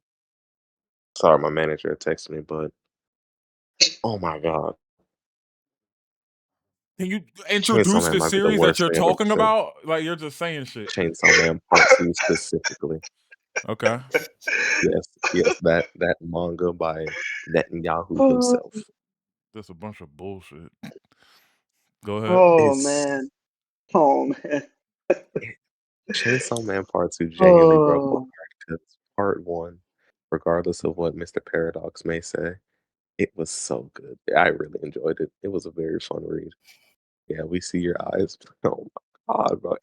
sorry, my manager texted me, but oh my god, Can you Chainsaw introduce Man the might be the series that worst you're thing I've ever talking seen. about? Like you're just saying shit. Chainsaw Man Part 2 specifically. Okay. Yes, that manga by Netanyahu himself. That's a bunch of bullshit. Go ahead. Oh It's man. Oh man. Chainsaw Man Part 2 genuinely broke my Oh. heart because Part 1, regardless of what Mr. Paradox may say, it was so good. I really enjoyed it. It was a very fun read. Yeah, we see your eyes. Oh my god, bro.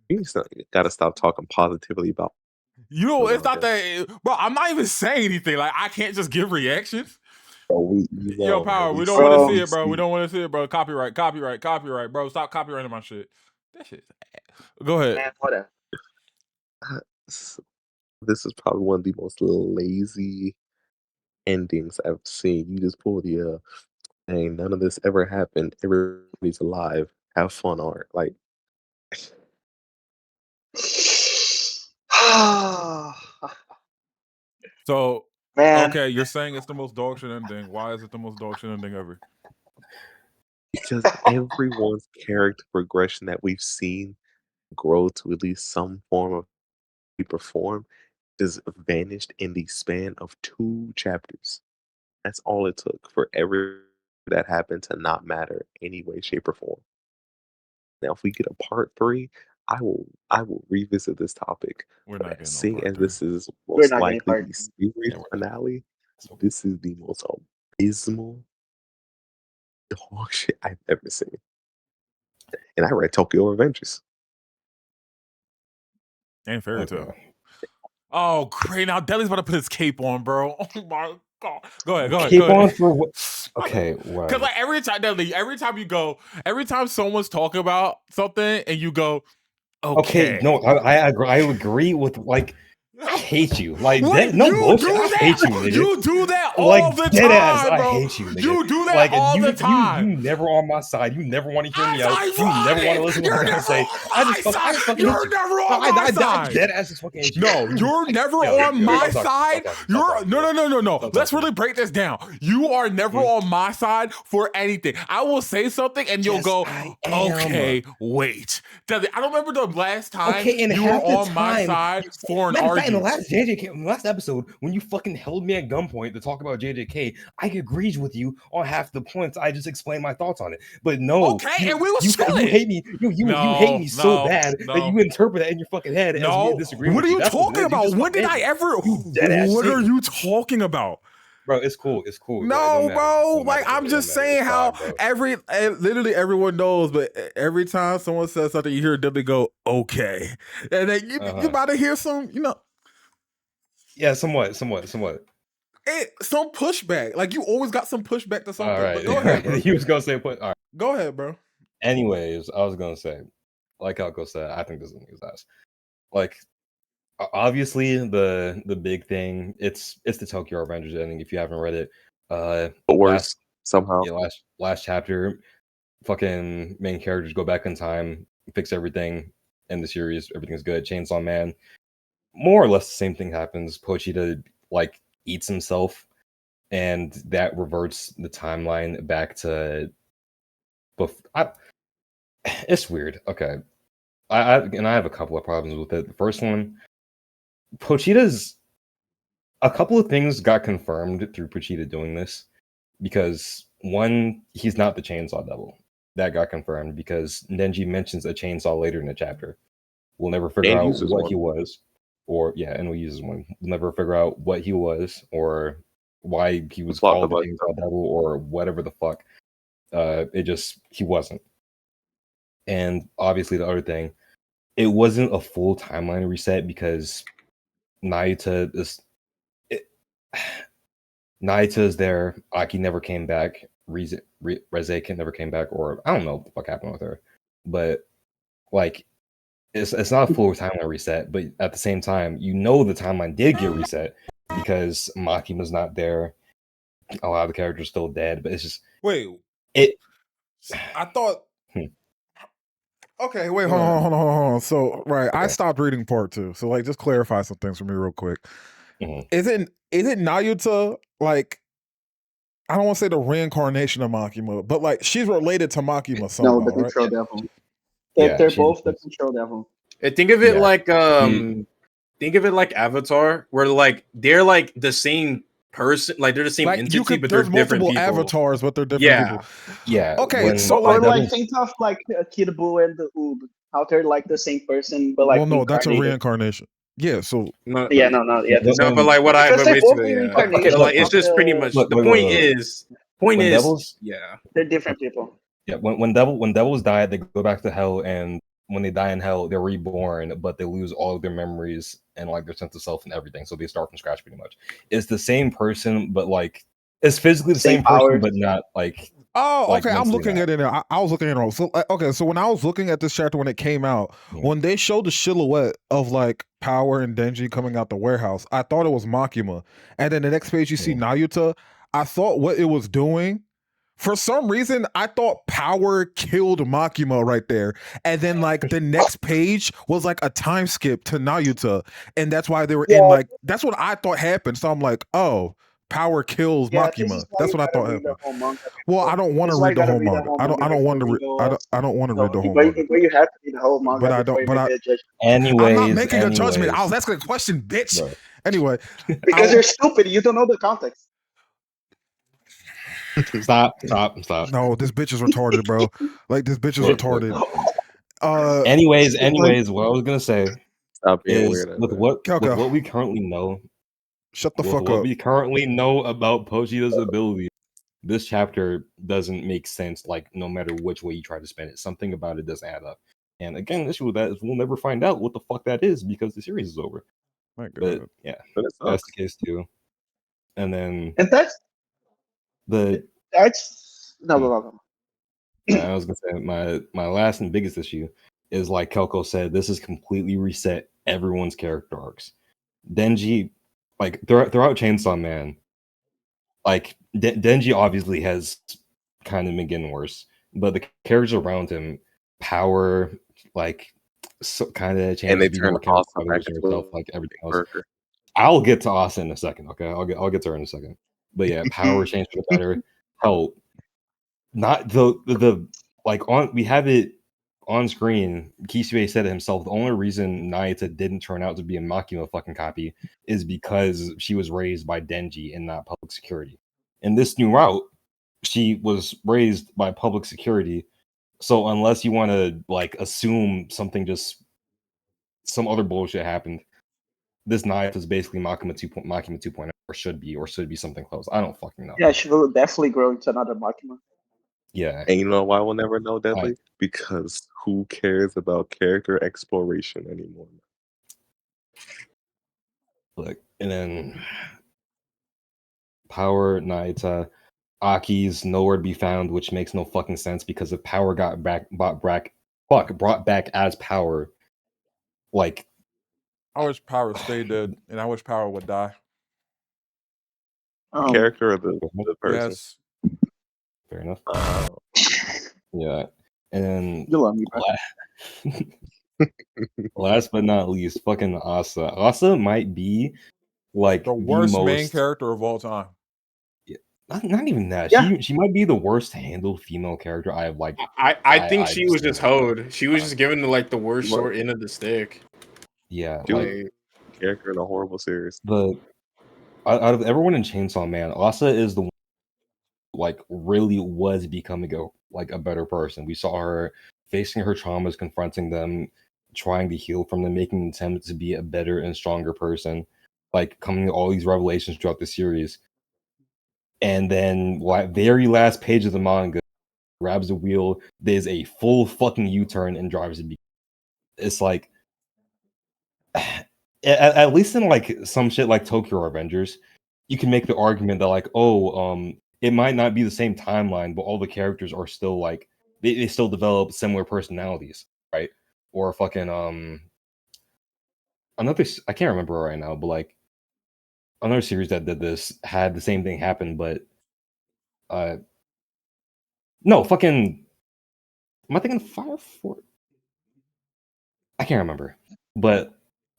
You gotta stop talking positively about You know, the it's not manga. that, bro. I'm not even saying anything. Like I can't just give reactions. Bro, Yo, Power, we don't see, want to Bro. see it, bro. We don't want to see it, bro. Copyright, bro. Stop copyrighting my shit. That shit. Go ahead. Man, whatever. This is probably one of the most lazy endings I've seen. You just pull the dang, none of this ever happened. Everybody's alive. Have fun art. Like So, Man. okay, you're saying it's the most dog shit ending. Why is it the most dog shit ending ever? because everyone's character progression that we've seen grow to at least some form of perform just vanished in the span of 2 chapters. That's all it took for every that happened to not matter any way, shape, or form. Now, if we get a part 3, I will revisit this topic. We're But not getting no seeing part as 3. this is We're most not getting likely part the series Yeah, finale, this is the most abysmal dog shit I've ever seen. And I read Tokyo Revengers. And Fairy Tail. Okay. Oh, great. Now Deli's about to put his cape on, bro. Oh my god. Go ahead. Keep on for what? Okay, Because wow. like every time you go, every time someone's talking about something and you go, okay. No, I agree. I agree with like. I hate you. Like What? that. No You bullshit. do I that? hate you, nigga. You do that Like all the dead ass. time, I bro. hate you, nigga. You do that Like all the you time. never on my side. You never want to hear me out. I You never want to listen to what I You're gotta never say. on I my just side. fucking hate You're you. never on my I side. dead ass just fucking hate you. No, you're never Yo, on my stop side. talking, You're no. Stop Let's talking. really break this down. You are never on my side for anything. I will say something and you'll Yes, go, I am. okay, wait. Dudley, I don't remember the last time Okay, and you were half the on my time, side for an matter of fact, in the argument. last episode, when you fucking held me at gunpoint to talk about JJK, I agreed with you on half the points. I just explained my thoughts on it. But no, Okay, and we was you chilling. hate me. You hate me so bad that you interpret that in your fucking head as me disagreeing what with are you That's what it talking is. about? When did I ever? What are you talking about? Bro, it's cool. It's cool. No, bro. It Like I'm just saying how literally everyone knows, but every time someone says something, you hear Dudley go, "Okay," and then you about to hear some, Yeah, somewhat. some pushback. Like you always got some pushback to something. All right. But go ahead, bro. He was gonna say put. All right. Go ahead, bro. Anyways, I was gonna say, like Alco said, I think this is his ass. Like, obviously the big thing, it's the Tokyo Revengers ending. If you haven't read it, But worse somehow. last chapter, fucking main characters go back in time, fix everything in the series. Everything's good. Chainsaw Man, more or less the same thing happens. Pochita like eats himself, and that reverts the timeline back to. It's weird. Okay, I have a couple of problems with it. The first one, Pochita's. A couple of things got confirmed through Pochita doing this, because one, he's not the Chainsaw Devil. That got confirmed because Denji mentions a chainsaw later in the chapter. We'll never figure And out uses what one. he was, and we uses one. We'll never figure out what he was or why he was Plot called the device. Chainsaw Devil or whatever the fuck. He wasn't. And obviously the other thing, it wasn't a full timeline reset because Naruto is Naita's there. Aki never came back. Rezeki never came back, or I don't know what the fuck happened with her. But like, it's not a full timeline reset. But at the same time, the timeline did get reset because Makima's not there. A lot of the characters are still dead. But it's just I thought. Okay, wait, hold on. So, right, I stopped reading part 2. So, like, just clarify some things for me real quick. Isn't Nayuta like? I don't want to say the reincarnation of Makima, but like she's related to Makima somehow, No, the right? Control Devil. Yeah, They're she both the is. Control Devil. Think of it Yeah. like think of it like Avatar, where like they're like the same person, like they're the same Like entity, but there's they're different multiple people. avatars, but they're different Yeah. people. Yeah. Okay, so Or like, like think of like Kid Buu and the Oob, how they're like the same person, but like well, no, that's a reincarnated. reincarnation. Yeah, so No, Yeah, but like what I because but they're both basically, reincarnations. okay, like it's of just pretty the- much Look, the wait, point wait, wait. is When Devils, they're different people. yeah, when Devils die, they go back to hell, and when they die in hell, they're reborn, but they lose all of their memories and like their sense of self and everything. So they start from scratch pretty much. It's the same person, but like it's physically the same person, powers. but not like. oh, Like, okay. I'm mentally looking not. at it now. I was looking at it wrong. So, okay. So when I was looking at this chapter when it came out, when they showed the silhouette of like Power and Denji coming out the warehouse, I thought it was Makima. And then the next page you see Nayuta. I thought what it was doing. For some reason, I thought Power killed Makima right there. And then like the next page was like a time skip to Nayuta. And that's why they were in like, that's what I thought happened. So I'm like, oh, Power kills Makima. That's what I thought happened. Well, I don't want to read the whole manga. I don't want to read. I don't want to read the whole manga. But you have to read the whole manga. But I don't. But Anyways, I'm not making a judgment. I was asking a question, bitch. Bro. Anyway, because you're stupid. You don't know the context. Stop. No, this bitch is retarded, bro. Like this bitch is retarded. Anyways, what I was gonna say Stop being is weird. with what we currently know. Shut the fuck what up. we currently know about Pochita's ability, this chapter doesn't make sense. Like no matter which way you try to spin it, something about it doesn't add up. And again, the issue with that is we'll never find out what the fuck that is because the series is over. My God. But yeah, that's the case too. And then that's no. I was gonna say my last and biggest issue is like Kelko said, this is completely reset everyone's character arcs. Denji, like throughout Chainsaw Man, like Denji obviously has kind of been getting worse, but the characters around him, Power, like kind of and they changes turn more awesome herself, like everything else. I'll get to Asa in a second, okay? I'll get to her in a second. But yeah, Power changed for the better. Hell, not the like on we have it on screen. Kisue said it himself. The only reason Nayuta didn't turn out to be a Makima fucking copy is because she was raised by Denji and not public security. In this new route, she was raised by public security. So unless you want to like assume some other bullshit happened, this Nayuta is basically Makima 2.0 or should be something close. I don't fucking know. Yeah, she will definitely grow into another Makima. Yeah. And you know why we'll never know, Deadly? Because who cares about character exploration anymore? Look, and then Power, Naita, Aki's nowhere to be found, which makes no fucking sense because if Power brought back as Power, like I wish Power stayed dead, and I wish Power would die. Character or the person? Yes. Fair enough. Uh, Yeah. And You love me, bro. last but not least, fucking Asa. Asa might be like The worst main most character of all time. not even that. Yeah. She might be the worst handled female character I have like I think she was seen. just hoed. She was just given the worst short end of the stick. Yeah, She was like character in a horrible series. the out of everyone in Chainsaw Man, Asa is the one who, like really was becoming a better person. We saw her facing her traumas, confronting them, trying to heal from them, making an attempt to be a better and stronger person, like coming to all these revelations throughout the series. And then very last page of the manga, grabs the wheel, there's a full fucking U-turn and drives it. It's like at least in like some shit like Tokyo Avengers, you can make the argument that like, it might not be the same timeline, but all the characters are still like they still develop similar personalities, right? Or fucking another I can't remember right now, but like another series that did this had the same thing happen, but no fucking am I thinking Fire Force? I can't remember, but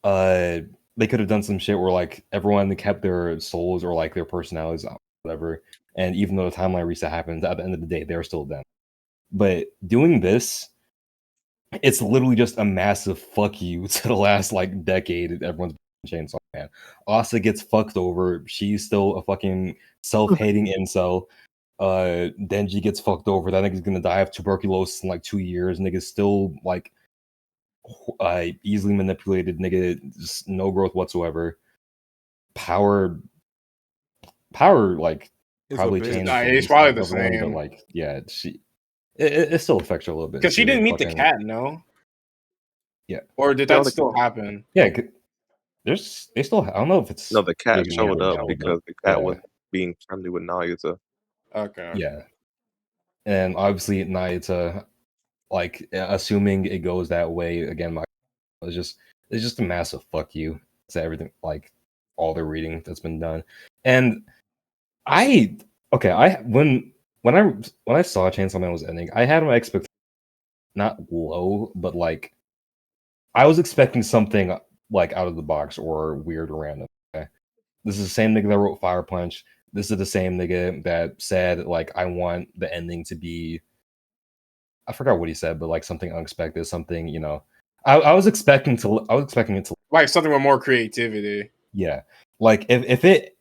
they could have done some shit where like everyone kept their souls or like their personalities, whatever. And even though the timeline reset happens, at the end of the day, they're still them. But doing this, it's literally just a massive fuck you to the last like decade. Everyone's Chainsaw Man. Asa gets fucked over. She's still a fucking self-hating incel. Denji gets fucked over. That nigga's gonna die of tuberculosis in like 2 years. Nigga's still like easily manipulated, nigga, just no growth whatsoever. Power, like It's probably a bitch. changed Nah, the it's least probably out the of everyone, but same. like, yeah, it still affects her a little bit Because she too, didn't meet the fucking- cat, no? Yeah. Or did Yeah, that the still cat. happen? Yeah, they still. I don't know if it's No, the cat big showed now, up but because the cat yeah. was being friendly with Nayuta. Okay. Yeah, and obviously Nayuta, like assuming it goes that way again, it's just a massive fuck you to everything, like all the reading that's been done. And when I saw Chainsaw Man was ending, I had my expectations not low, but like I was expecting something like out of the box or weird or random. Okay? This is the same nigga that wrote Fire Punch. This is the same nigga that said like I want the ending to be, I forgot what he said, but like something unexpected, something, you know. I was expecting it to Like something with more creativity. yeah. Like if it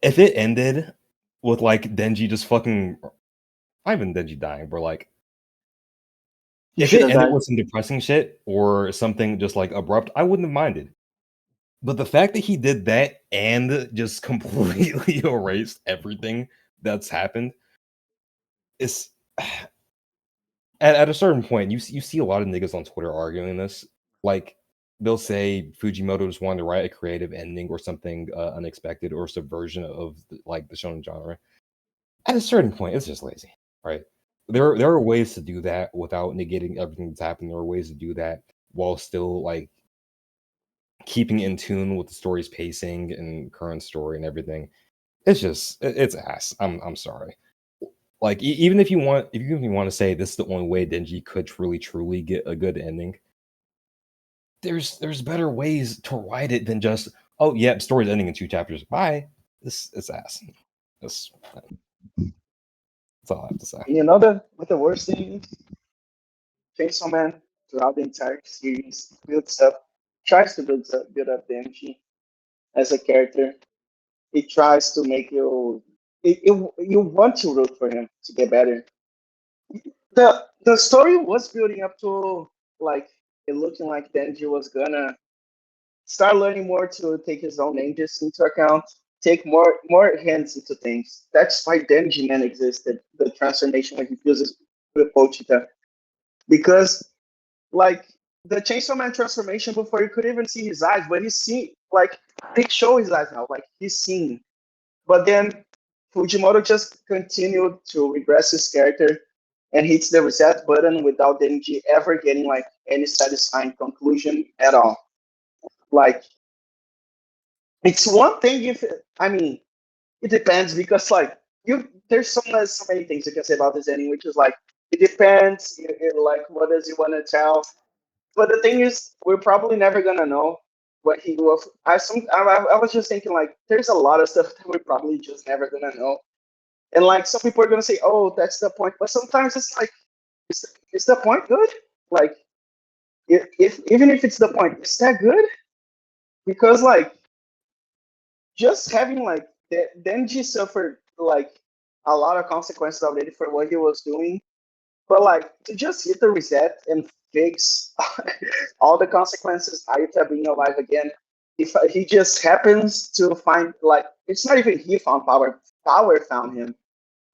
ended with like Denji just fucking, not even Denji dying, but like He if should it have ended died. with some depressing shit or something just like abrupt, I wouldn't have minded. But the fact that he did that and just completely erased everything that's happened is at a certain point, you see a lot of niggas on Twitter arguing this. Like they'll say Fujimoto just wanted to write a creative ending or something unexpected or subversion of like the shonen genre. At a certain point, it's just lazy, right? There are ways to do that without negating everything that's happened. There are ways to do that while still like keeping in tune with the story's pacing and current story and everything. It's just it's ass. I'm sorry. Like even if you want to say this is the only way Denji could truly get a good ending, there's better ways to write it than just, oh yeah, story's ending in 2 chapters. Bye. This it's ass. That's all I have to say. You know what the worst thing is? Chainsaw Man throughout the entire series tries to build up Denji as a character. It tries to make you want to root for him to get better. The story was building up to like it looking like Denji was gonna start learning more to take his own ages into account, take more hands into things. That's why Denji Man existed, the transformation when he fuses with Pochita. Because like the Chainsaw Man transformation before you could even see his eyes, but he's seen like they show his eyes now, like he's seen. But then Fujimoto just continued to regress his character and hits the reset button without Denji ever getting like any satisfying conclusion at all. Like, it's one thing if it depends because like there's so many things you can say about this ending, which is like it depends. Like, what does he want to tell? But the thing is, we're probably never gonna know what he will. I was just thinking like, there's a lot of stuff that we're probably just never gonna know. And like, some people are gonna say, "Oh, that's the point," but sometimes it's like, is the point good? Like, if even if it's the point, is that good? Because like, just having like Denji suffered like a lot of consequences already for what he was doing, but like to just hit the reset and fix all the consequences, Ayuta being alive again. If he just happens to find, like, it's not even he found power, power found him.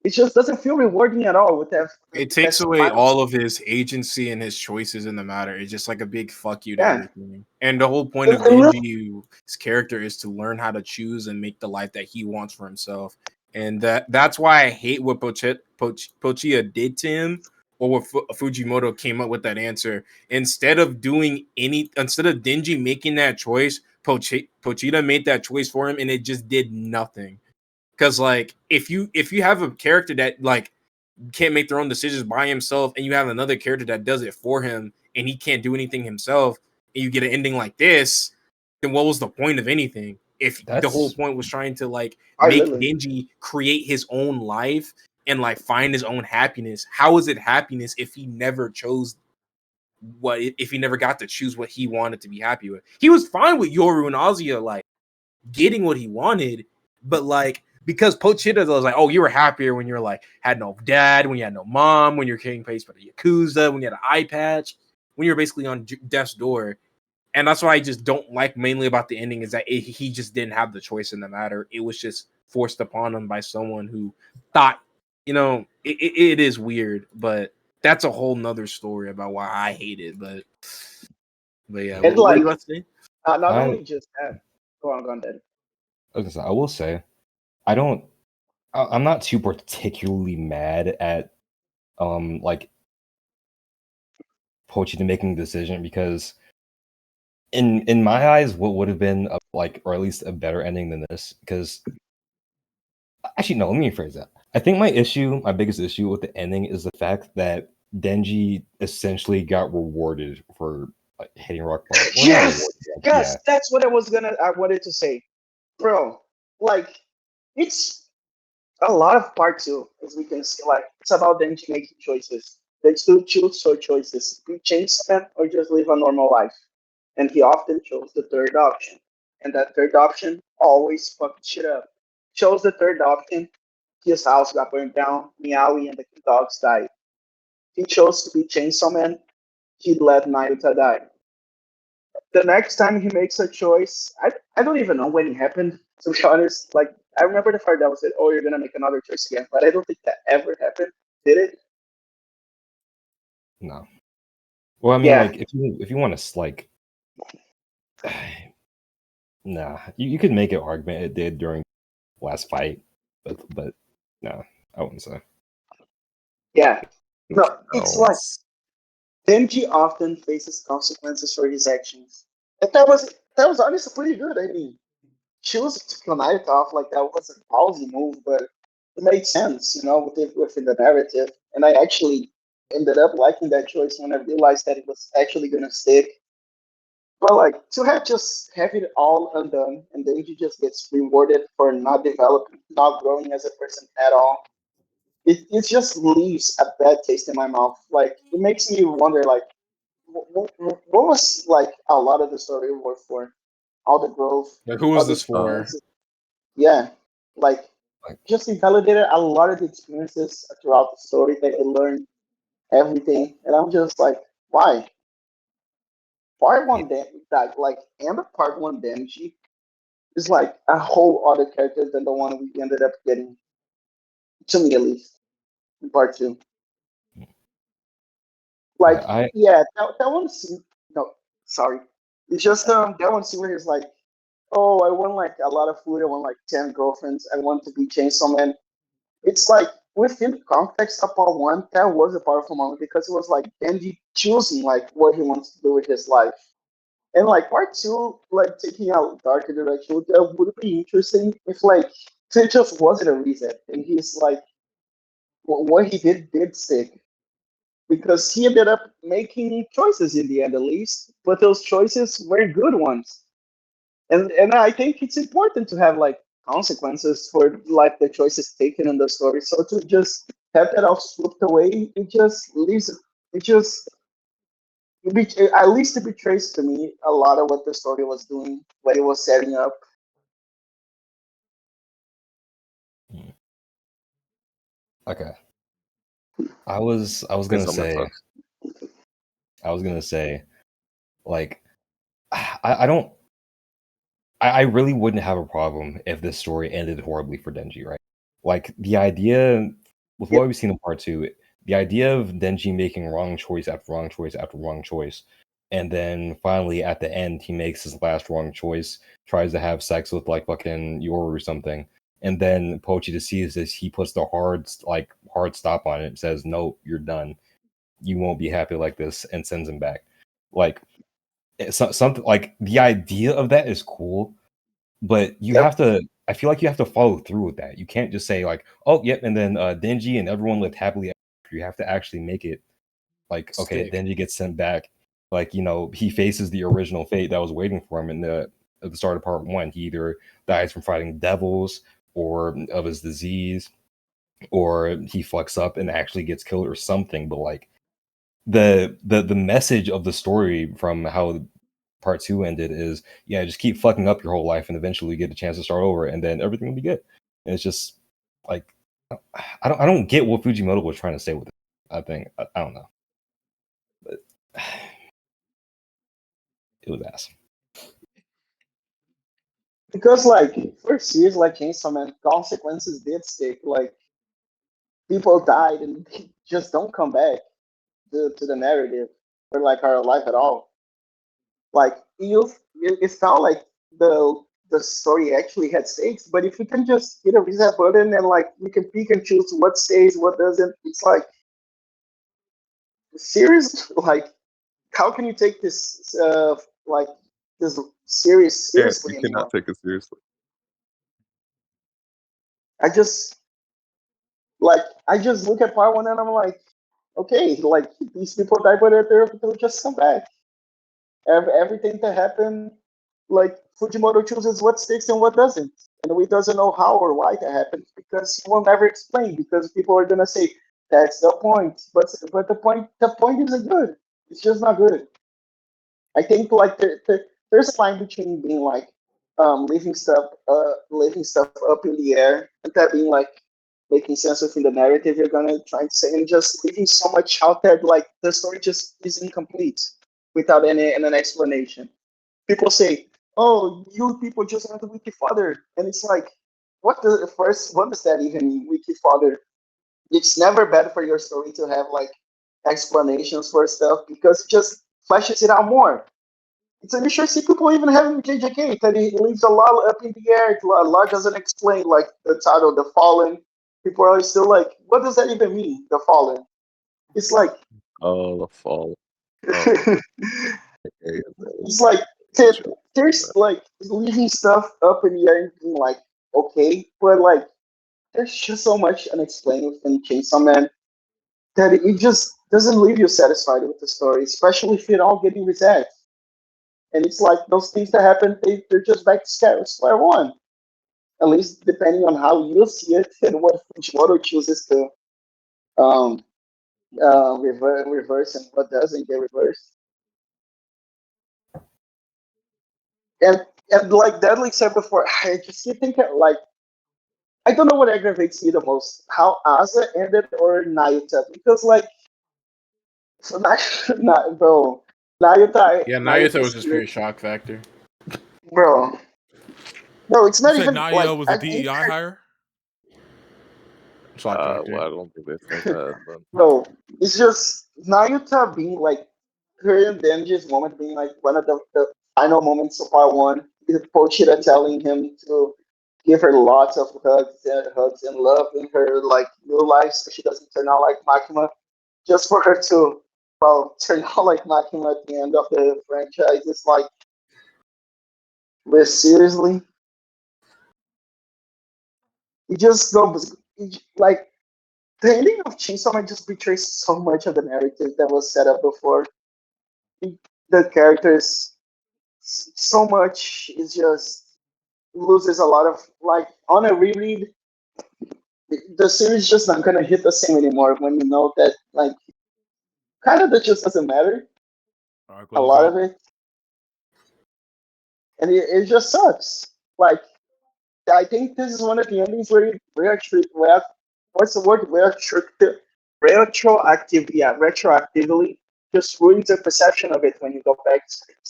It just doesn't feel rewarding at all with that. It takes away all of his agency and his choices in the matter. It's just like a big fuck you to everything. And the whole point of Denji's character is to learn how to choose and make the life that he wants for himself. And that's why I hate what Pochia did to him, or what Fujimoto came up with that answer. Instead of Denji making that choice, Pochita made that choice for him, and it just did nothing. Because like, if you have a character that like can't make their own decisions by himself, and you have another character that does it for him, and he can't do anything himself, and you get an ending like this, then what was the point of anything? If the whole point was trying to like make Denji create his own life and like find his own happiness, how is it happiness if he never chose if he never got to choose what he wanted to be happy with? He was fine with Yoru and Azia like getting what he wanted, but like, because Pochita was like, oh, you were happier when you were like had no dad, when you had no mom, when you're carrying pace for the Yakuza, when you had an eye patch, when you're basically on death's door. And that's what I just don't like mainly about the ending, is that he just didn't have the choice in the matter. It was just forced upon him by someone who thought, it is weird, but that's a whole nother story about why I hate it. But yeah, and what like, do you want to say? not only just that. Go on, Daddy. Okay, so I will say, I'm not too particularly mad at like Pochita making the decision, because in my eyes, what would have been or at least a better ending than this, because actually no, let me rephrase that. I think my biggest issue with the ending is the fact that Denji essentially got rewarded for hitting rock bottom. Yes, that's what I wanted to say, bro. Like, it's a lot of part two, as we can see. Like, it's about Denji making choices. They still choose for choices: be changeman or just live a normal life. And he often chose the third option, and that third option always fucked shit up. Chose the third option, his house got burned down, Meowie and the dogs died. He chose to be Chainsaw Man, he let Naruto die. The next time he makes a choice, I don't even know when it happened, to be honest. Like, I remember the part that was it, oh, you're gonna make another choice again, but I don't think that ever happened. Did it? No. Well, I mean, like, if you want to like, nah, you could make an argument it did during last fight, but no, I wouldn't say. Yeah, no, it's like Denji often faces consequences for his actions. And that was honestly pretty good. I mean, choosing to kill Naruto off like that was a ballsy move, but it made sense, within the narrative. And I actually ended up liking that choice when I realized that it was actually gonna stick. But like, to have it all undone, and then he just gets rewarded for not developing, not growing as a person at all. It just leaves a bad taste in my mouth. Like, it makes me wonder, like, what was like a lot of the story worth for? All the growth. Like, who was this for? Yeah, like, just invalidated a lot of the experiences throughout the story that you learn everything, and I'm just like, why? Part one, that like end of part one, Denji is like a whole other character than the one we ended up getting. To me, at least, in part two. Like, that one scene. No, sorry. It's just that one scene where he's like, "Oh, I want like a lot of food. I want like 10 girlfriends. I want to be Chainsaw Man." It's like within the context of part one, that was a powerful moment because it was like Denji choosing like what he wants to do with his life. And like part two, like taking a darker direction, would be interesting if like it just wasn't a reset and he's like what he did stick because he ended up making choices in the end at least, but those choices were good ones. And I think it's important to have like consequences for like the choices taken in the story. So to just have that all slipped away, it just leaves it just at least it betrays to me a lot of what the story was doing, what it was setting up. Okay. I was gonna say like I don't I really wouldn't have a problem if this story ended horribly for Denji, right? Like the idea with what we've seen in part two, the idea of Denji making wrong choice after wrong choice after wrong choice, and then finally at the end he makes his last wrong choice, tries to have sex with like fucking Yoru or something, and then Pochi sees this, he puts the hard stop on it, says, "No, you're done. You won't be happy like this," and sends him back. Like something like the idea of that is cool, but you have to. I feel like you have to follow through with that. You can't just say like, "Oh, yep," and then Denji and everyone lived happily ever after. You have to actually make it like, okay, Denji gets sent back. Like, he faces the original fate that was waiting for him at the start of part one. He either dies from fighting devils or of his disease, or he fucks up and actually gets killed or something. But like the message of the story from how part two ended is, yeah, just keep fucking up your whole life and eventually you get a chance to start over and then everything will be good. And it's just like I don't get what Fujimoto was trying to say with it. I think I don't know. But it was ass. Because like for series like Chainsaw Man, consequences did stick. Like people died and they just don't come back to the narrative or like our life at all. Like it felt like the story actually had stakes, but if we can just hit a reset button and like we can pick and choose what stays, what doesn't, it's like serious. Like how can you take this like this series Yeah, seriously you cannot anymore? take it seriously. I just I just look at part one and I'm like, okay, like these people died, but they'll just come back. Everything that happened, like Fujimoto chooses what sticks and what doesn't, and we doesn't know how or why that happened because he will never explain because people are gonna say that's the point, but the point isn't good. It's just not good. I think like there's a line between being like leaving stuff up in the air and that being like making sense within the narrative you're gonna try to say and just leaving so much out there like the story just is incomplete without an explanation. People say, "Oh, you people just want a wiki father," and it's like, what does that even mean, wiki father? It's never bad for your story to have like explanations for stuff because it just fleshes it out more. It's an issue I see people even having JJK that he leaves a lot up in the air. A lot doesn't explain, like the title, The Fallen. People are still like, what does that even mean, The Fallen? It's like, Oh, the fall. it's like there's like leaving stuff up in the air and being like, okay, but like there's just so much unexplained within Chainsaw Man that it just doesn't leave you satisfied with the story, especially if you're all getting reset. And it's like those things that happen, they're just back to square one. At least depending on how you see it and what Fujimoto chooses to um, reverse and what doesn't get reversed. And like Deadly said before, I just you think that, like I don't know what aggravates me the most, how Asa ended or Nayuta, because like so not bro, Yeah, Nayuta was Nayuta's just here, pure shock factor. bro. No, it's You not said even like Naya was a I think DEI hire? Shock factor. Well, I don't think they said that, but bro, it's just Nayuta being like her and Denji's moment being like one of the final moments of part one. With Pochita telling him to give her lots of hugs and love in her like real life, so she doesn't turn out like Makima. Just for her to turn out like Makima at the end of the franchise, it's like, but seriously, it just goes like the ending of Chainsaw Man just betrays so much of the narrative that was set up before. The characters so much is just loses a lot of like on a reread. The series just not gonna hit the same anymore when you know that like kind of that just doesn't matter. All right, A close lot out. of it, and it just sucks. Like I think this is one of the endings where what's the word retroactively just ruins the perception of it when you go back to it.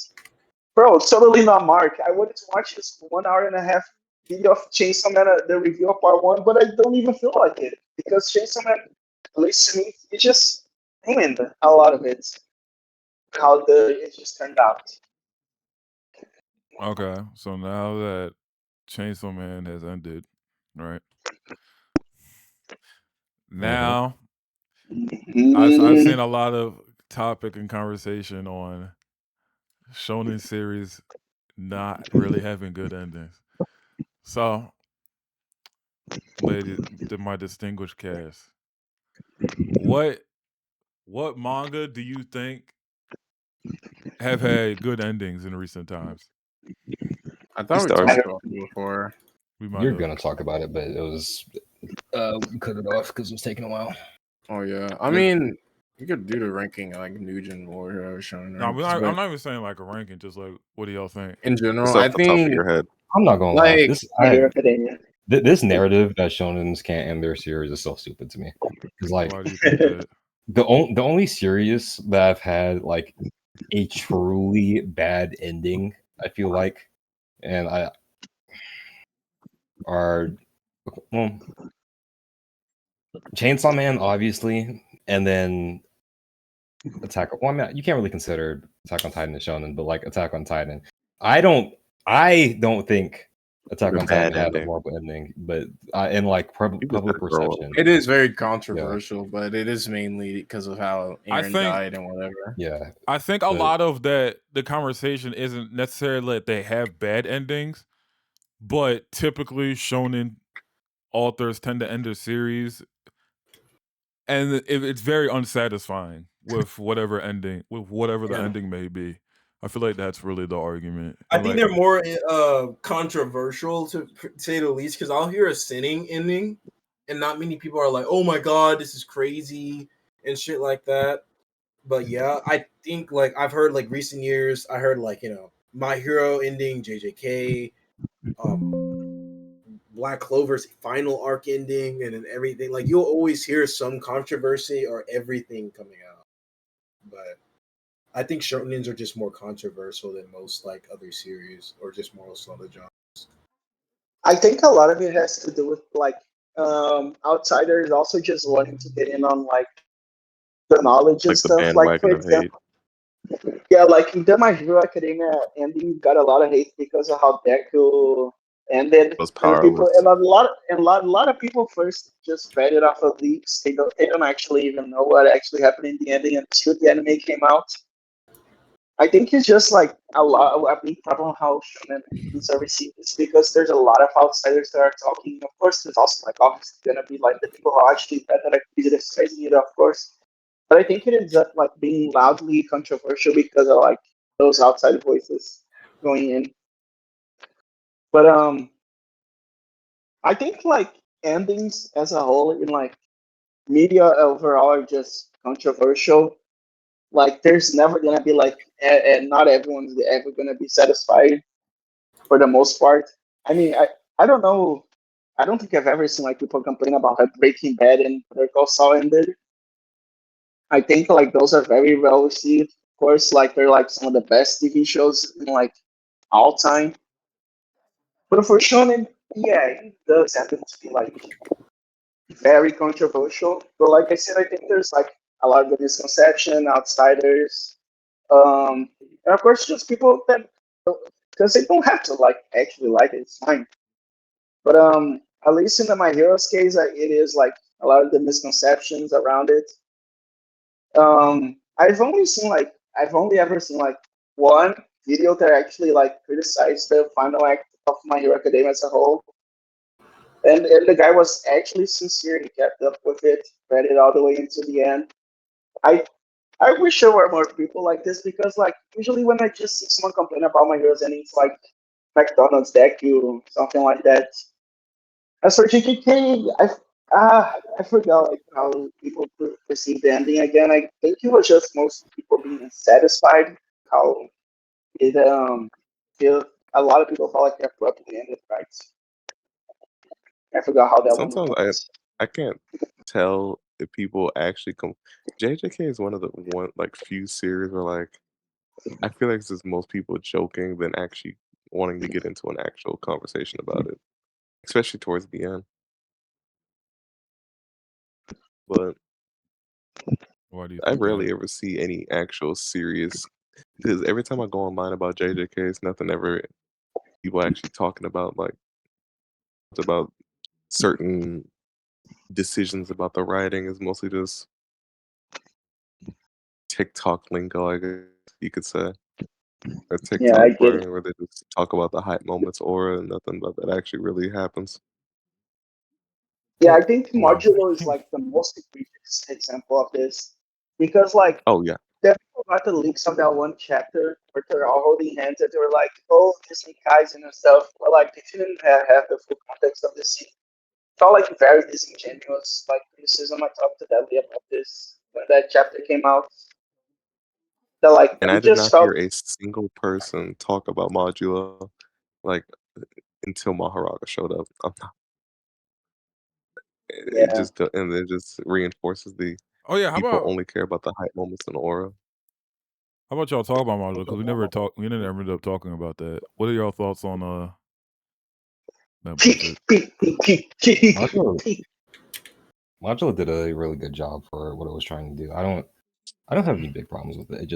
Bro, it's totally not Mark. I wanted to watch this 1 hour and a half video of Chainsaw Man, the review of part one, but I don't even feel like it because Chainsaw Man, at least to me, it just ruined a lot of it. How it just turned out. Okay, so now that Chainsaw Man has ended, right? Now I've seen a lot of topic and conversation on shonen series not really having good endings. So, ladies, to my distinguished cast, what manga do you think have had good endings in recent times? I thought we Stars. talked about it before. We might You're have. gonna talk about it, but it was we cut it off because it was taking a while. Oh yeah, I mean, you could do the ranking like Nugent or whoever shown No, ranks, I'm but not even saying like a ranking. Just like, what do y'all think? in Just general, off I the top of think your head. I'm not gonna lie. like My Hero Academia. This narrative that shonens can't end their series is so stupid to me. Because like Why do you think that? the only series that I've had like a truly bad ending, I feel like, and I are well, Chainsaw Man, obviously, and then Attack. Well, I mean, you can't really consider Attack on Titan a shonen, but like Attack on Titan, I don't think Attack The on Titan bad had a ending. horrible ending, but in like You just public gotta grow up. perception, it is very controversial, but it is mainly because of how I Aaron think- died and whatever. yeah. I think a But- lot of the conversation isn't necessarily that they have bad endings, but typically shonen authors tend to end their series, and it's very unsatisfying with whatever the ending may be. I feel like that's really the argument. I And think like, they're more controversial to say the least because I'll hear a sinning ending, and not many people are like, "Oh my god, this is crazy" and shit like that. But yeah, I think like I've heard like recent years, I heard like My Hero ending, JJK, Black Clover's final arc ending, and then everything. Like you'll always hear some controversy or everything coming out. But I think shonens are just more controversial than most like other series or just more so the genre. I think a lot of it has to do with like outsiders also just wanting to get in on like the knowledge and Like the stuff. Like for bandwagon of hate. example, yeah, like the My Hero Academia ending got a lot of hate because of how Deku ended. Was And people powerless. and a lot of people first just read it off of leaks. They don't actually even know what actually happened in the ending until the anime came out. I think it's just like a big problem how shonen is received is because there's a lot of outsiders that are talking. Of course, there's also like obviously gonna be like the people who are actually bad that are criticizing it, of course. But I think it ends up like being loudly controversial because of like those outside voices going in. But I think like endings as a whole in like media overall are just controversial. Like there's never gonna be like and not everyone's ever gonna be satisfied for the most part. I mean, I don't know. I don't think I've ever seen like people complain about how Breaking Bad and Better Call Saul ended. I think like those are very well received. Of course, like they're like some of the best TV shows in like all time. But for shonen, yeah, it does happen to be like very controversial. But like I said, I think there's like a lot of misconception, outsiders, and of course just people that because they don't have to like actually like it. It's fine. But at least in the My Hero's case, it is like a lot of the misconceptions around it. I've only ever seen like one video that actually like criticized the final act of My Hero Academia as a whole, and the guy was actually sincere. He kept up with it, read it all the way into the end. I I wish there were more people like this because like usually when I just see someone complain about My Heroes and it's like McDonald's deck you something like that. As for GKK, I forgot like how people perceive the ending again. I think it was just most people being satisfied how it feel a lot of people felt like it abruptly ended, right? I forgot how that one Sometimes went. I can't tell if people actually come. JJK is one of the few series where like I feel like it's just most people joking than actually wanting to get into an actual conversation about it, especially towards the end. But Why do you I think that? rarely ever see any actual serious because every time I go online about JJK, it's nothing ever people actually talking about like about certain decisions about the writing is mostly just TikTok lingo, I guess you could say. Or Yeah, I TikTok get it. burn where they just talk about the hype moments aura and nothing about that actually really happens. Yeah, Well, I think yeah. Modulo is like the most egregious example of this because like Oh yeah. the people got the leaks of that one chapter where they're all holding hands and they were like, "Oh, Disney Kaisen and stuff," but like they didn't have the full context of the scene. It felt like very disingenuous, like criticism. I talked to Debbie about this when that chapter came out. That like And I it did just not hear felt a single person talk about Modula like until Maharaga showed up. It yeah. just and it just reinforces the Oh yeah. people only care about the hype moments and aura. How about y'all talk about Modulo? Because we never ended up talking about that. What are y'all thoughts on that bullshit? Modulo, Modulo did a really good job for what it was trying to do. I don't have any big problems with it.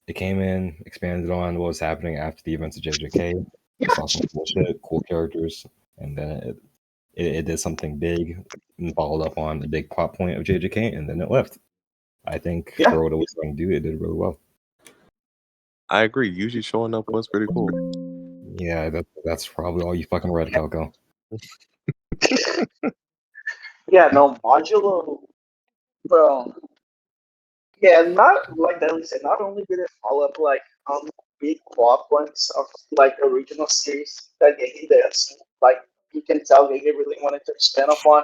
It came in, expanded on what was happening after the events of JJK. We saw some cool shit, cool characters, and then it did something big and followed up on the big plot point of JJK, and then it left. I think Yeah. for what it was trying to do, it did really well. I agree. Yuji showing up was pretty cool. Yeah, that's probably all you fucking read, Calco. Yeah, no, Modulo, bro. Yeah, not like Deli said. Not only did it follow up like big plot points of like original series that Gege does, like you can tell Gege really wanted to expand upon,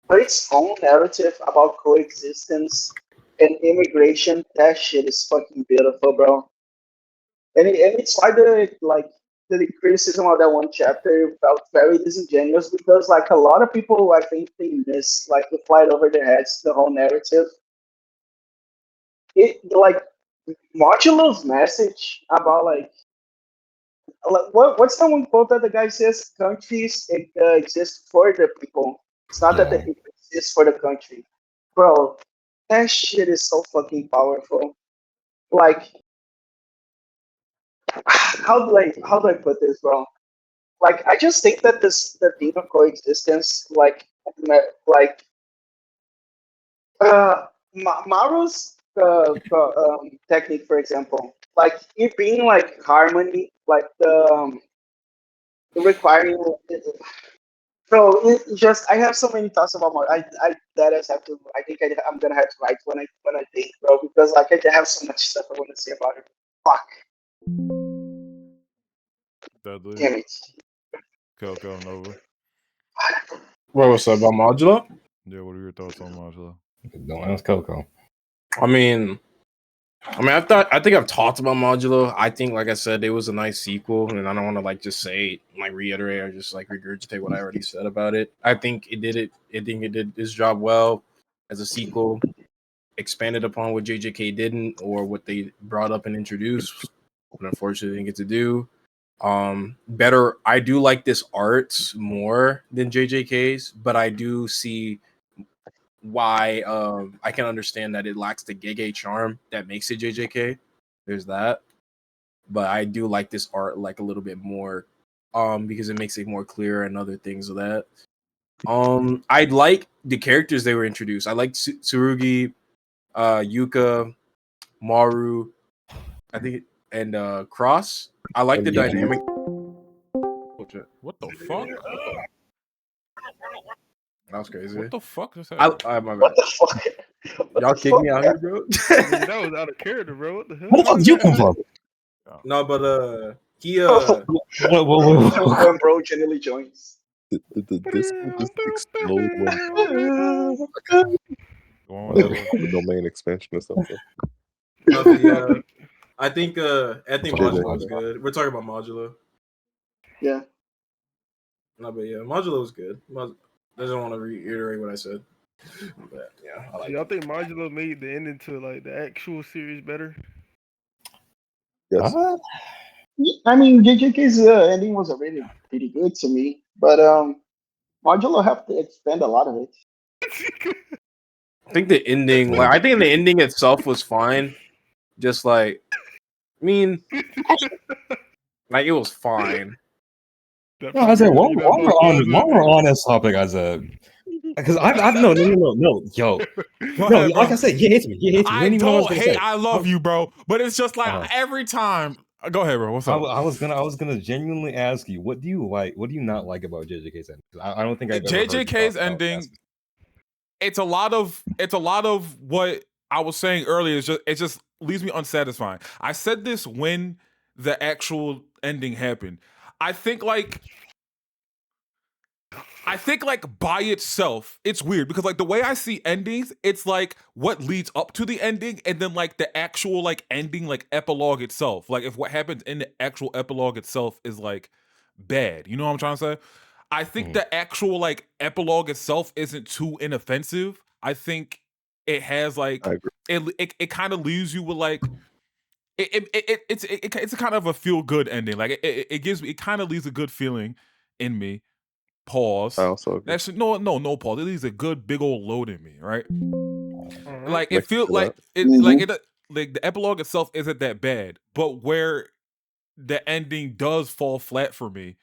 but its own narrative about coexistence and immigration. That shit is fucking beautiful, bro. And it's why the criticism of that one chapter felt very disingenuous because like a lot of people I think they miss like the flight over their heads the whole narrative. It like Modulo's message about what's the one quote that the guy says? Countries exist for the people. It's not that the Yeah, people exist for the country, bro. That shit is so fucking powerful. Like, how do I put this, bro? Like, I just think that the theme of coexistence, like Maru's technique, for example, like it being like harmony, like the requiring. So it just I have so many thoughts about Maru. I that is have to. I think I'm gonna have to write when I think, bro, because like I have so much stuff I want to say about it. Fuck, Dudley, damn it. Kelko, Nova. What's up about Modulo? Yeah, what are your thoughts on Modulo? don't ask Coco. I mean, I think I've talked about Modulo. I think, like I said, it was a nice sequel, and I don't want to like just say, like reiterate or just like regurgitate what I already said about it. I think it did it. I think it did its job well as a sequel. Expanded upon what JJK didn't or what they brought up and introduced, but unfortunately didn't get to do. Better. I do like this art more than JJK's, but I do see why I can understand that it lacks the Gege charm that makes it JJK. There's that. But I do like this art like a little bit more because it makes it more clear and other things of that. I like the characters they were introduced. I like Tsurugi, Yuka, Maru, I think, and Cross. I like the dynamic. What the fuck? That was crazy. What the fuck just happened? My bad. What the fuck? Y'all kicked me out here, bro. That was out of character, bro. What the hell? Where the fuck did you come from? No, but he When bro generally joins. This will just explode when Go on, Ella. the domain expansion or something. I think Modulo was good. We're talking about Modulo. Yeah. No, but yeah, Modulo was good. I just want to reiterate what I said. But yeah, I like Y'all think Modulo made the ending to like the actual series better? Yes. I mean, JJK's ending was already pretty good to me, but Modulo have to expand a lot of it. I think the ending, I think the ending itself was fine. Just like, I mean, like it was fine. No, I said while we're on this topic, because I've no, yo, no, like I said, he hates me. I don't hate. I love you, bro. But it's just like every time. Go ahead, bro. What's up? I was gonna genuinely ask you, what do you like? What do you not like about JJK's ending? I don't think I've ever heard JJK's ending. It's a lot of what I was saying earlier. It just leaves me unsatisfying. I said this when the actual ending happened. I think by itself, it's weird because like the way I see endings, it's like what leads up to the ending and then like the actual like ending, like epilogue itself. Like if what happens in the actual epilogue itself is like bad, you know what I'm trying to say? I think the actual like epilogue itself isn't too inoffensive. I think it has like it kind of leaves you with like it's a kind of a feel good ending. Like it kind of leaves a good feeling in me. Pause. I also agree. Actually, no pause. It leaves a good big old load in me, right? Like it feels like like the epilogue itself isn't that bad, but where the ending does fall flat for me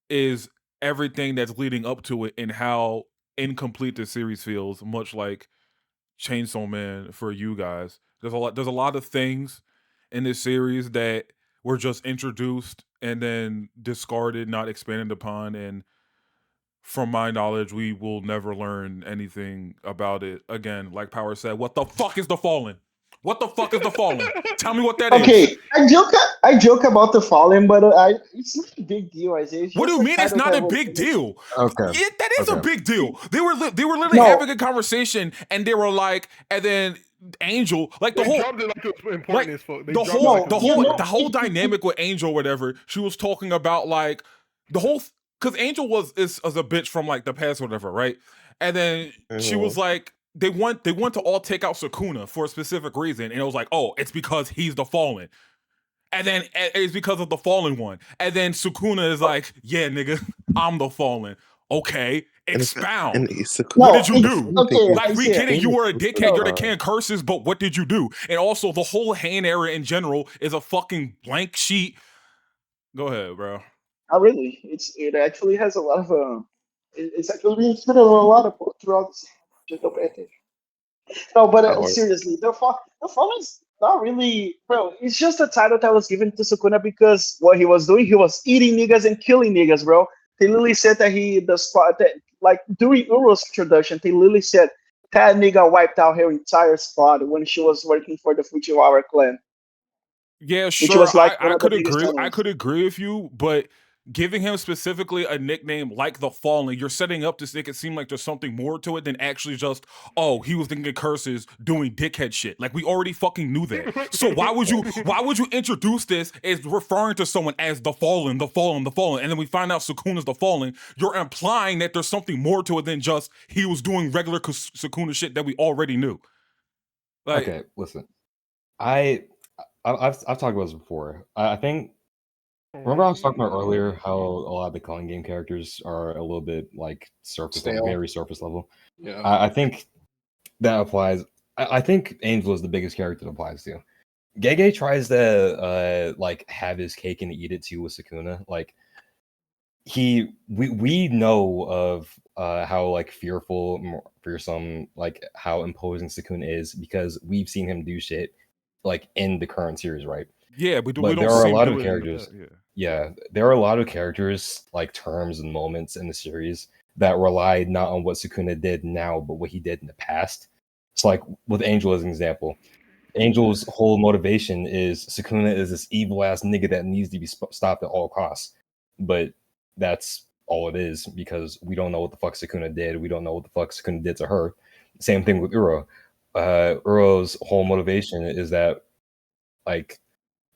is everything that's leading up to it and how incomplete the series feels, much like Chainsaw Man for you guys. There's a lot of things in this series that were just introduced and then discarded, not expanded upon, and from my knowledge, we will never learn anything about it again. Like Power said, what the fuck is the Fallen? What the fuck is the Fallen? Tell me what that is. Okay, I joke about the Fallen, but it's not a big deal. What do you mean it's not a big deal? Okay, that is a big deal. They were literally having a conversation, and they were like, and then Angel, like the whole, the whole dynamic with Angel, or whatever. She was talking about like the whole. Because Angel is a bitch from like the past or whatever, right? And then she was like, they want to all take out Sukuna for a specific reason, and it was like, oh, it's because he's the Fallen, and then it's because of the Fallen one, and then Sukuna is like, yeah, nigga, I'm the Fallen. Okay, expound. What did you do? Okay, like we get it, you were a dickhead, you're the king of curses, but what did you do? And also, the whole hand area in general is a fucking blank sheet. Go ahead, bro. Not really. It actually has a lot of it's actually being split a lot of throughout the season. Just don't pay attention. No, but seriously, the Fallen is not really, bro. It's just a title that was given to Sukuna because what he was doing, he was eating niggas and killing niggas, bro. They literally said that like during Uro's introduction, they literally said that nigga wiped out her entire squad when she was working for the Fujiwara clan. Yeah, sure. I could agree. I could agree with you, but giving him specifically a nickname like the Fallen, you're setting up to make it seem like there's something more to it than actually just, oh, he was thinking curses doing dickhead shit. Like we already fucking knew that. So why would you introduce this as referring to someone as the Fallen, the Fallen, the Fallen, and then we find out Sukuna's the Fallen? You're implying that there's something more to it than just he was doing regular Sukuna shit that we already knew. Like, okay, listen, I've talked about this before. I think. Remember I was talking about earlier how a lot of the calling game characters are a little bit like surface level, very surface level. Yeah, I think that applies. I think Angel is the biggest character that applies to. Gege tries to like have his cake and eat it too with Sukuna. Like we know of how like fearsome, like how imposing Sukuna is because we've seen him do shit like in the current series, right? Yeah, we But don't there are a see him lot do of it in the characters. yeah. Yeah, there are a lot of characters, like terms and moments in the series that relied not on what Sukuna did now, but what he did in the past. It's like with Angel as an example. Angel's whole motivation is Sukuna is this evil ass nigga that needs to be stopped at all costs. But that's all it is because we don't know what the fuck Sukuna did. We don't know what the fuck Sukuna did to her. Same thing with Uro. Uro's whole motivation is that, like,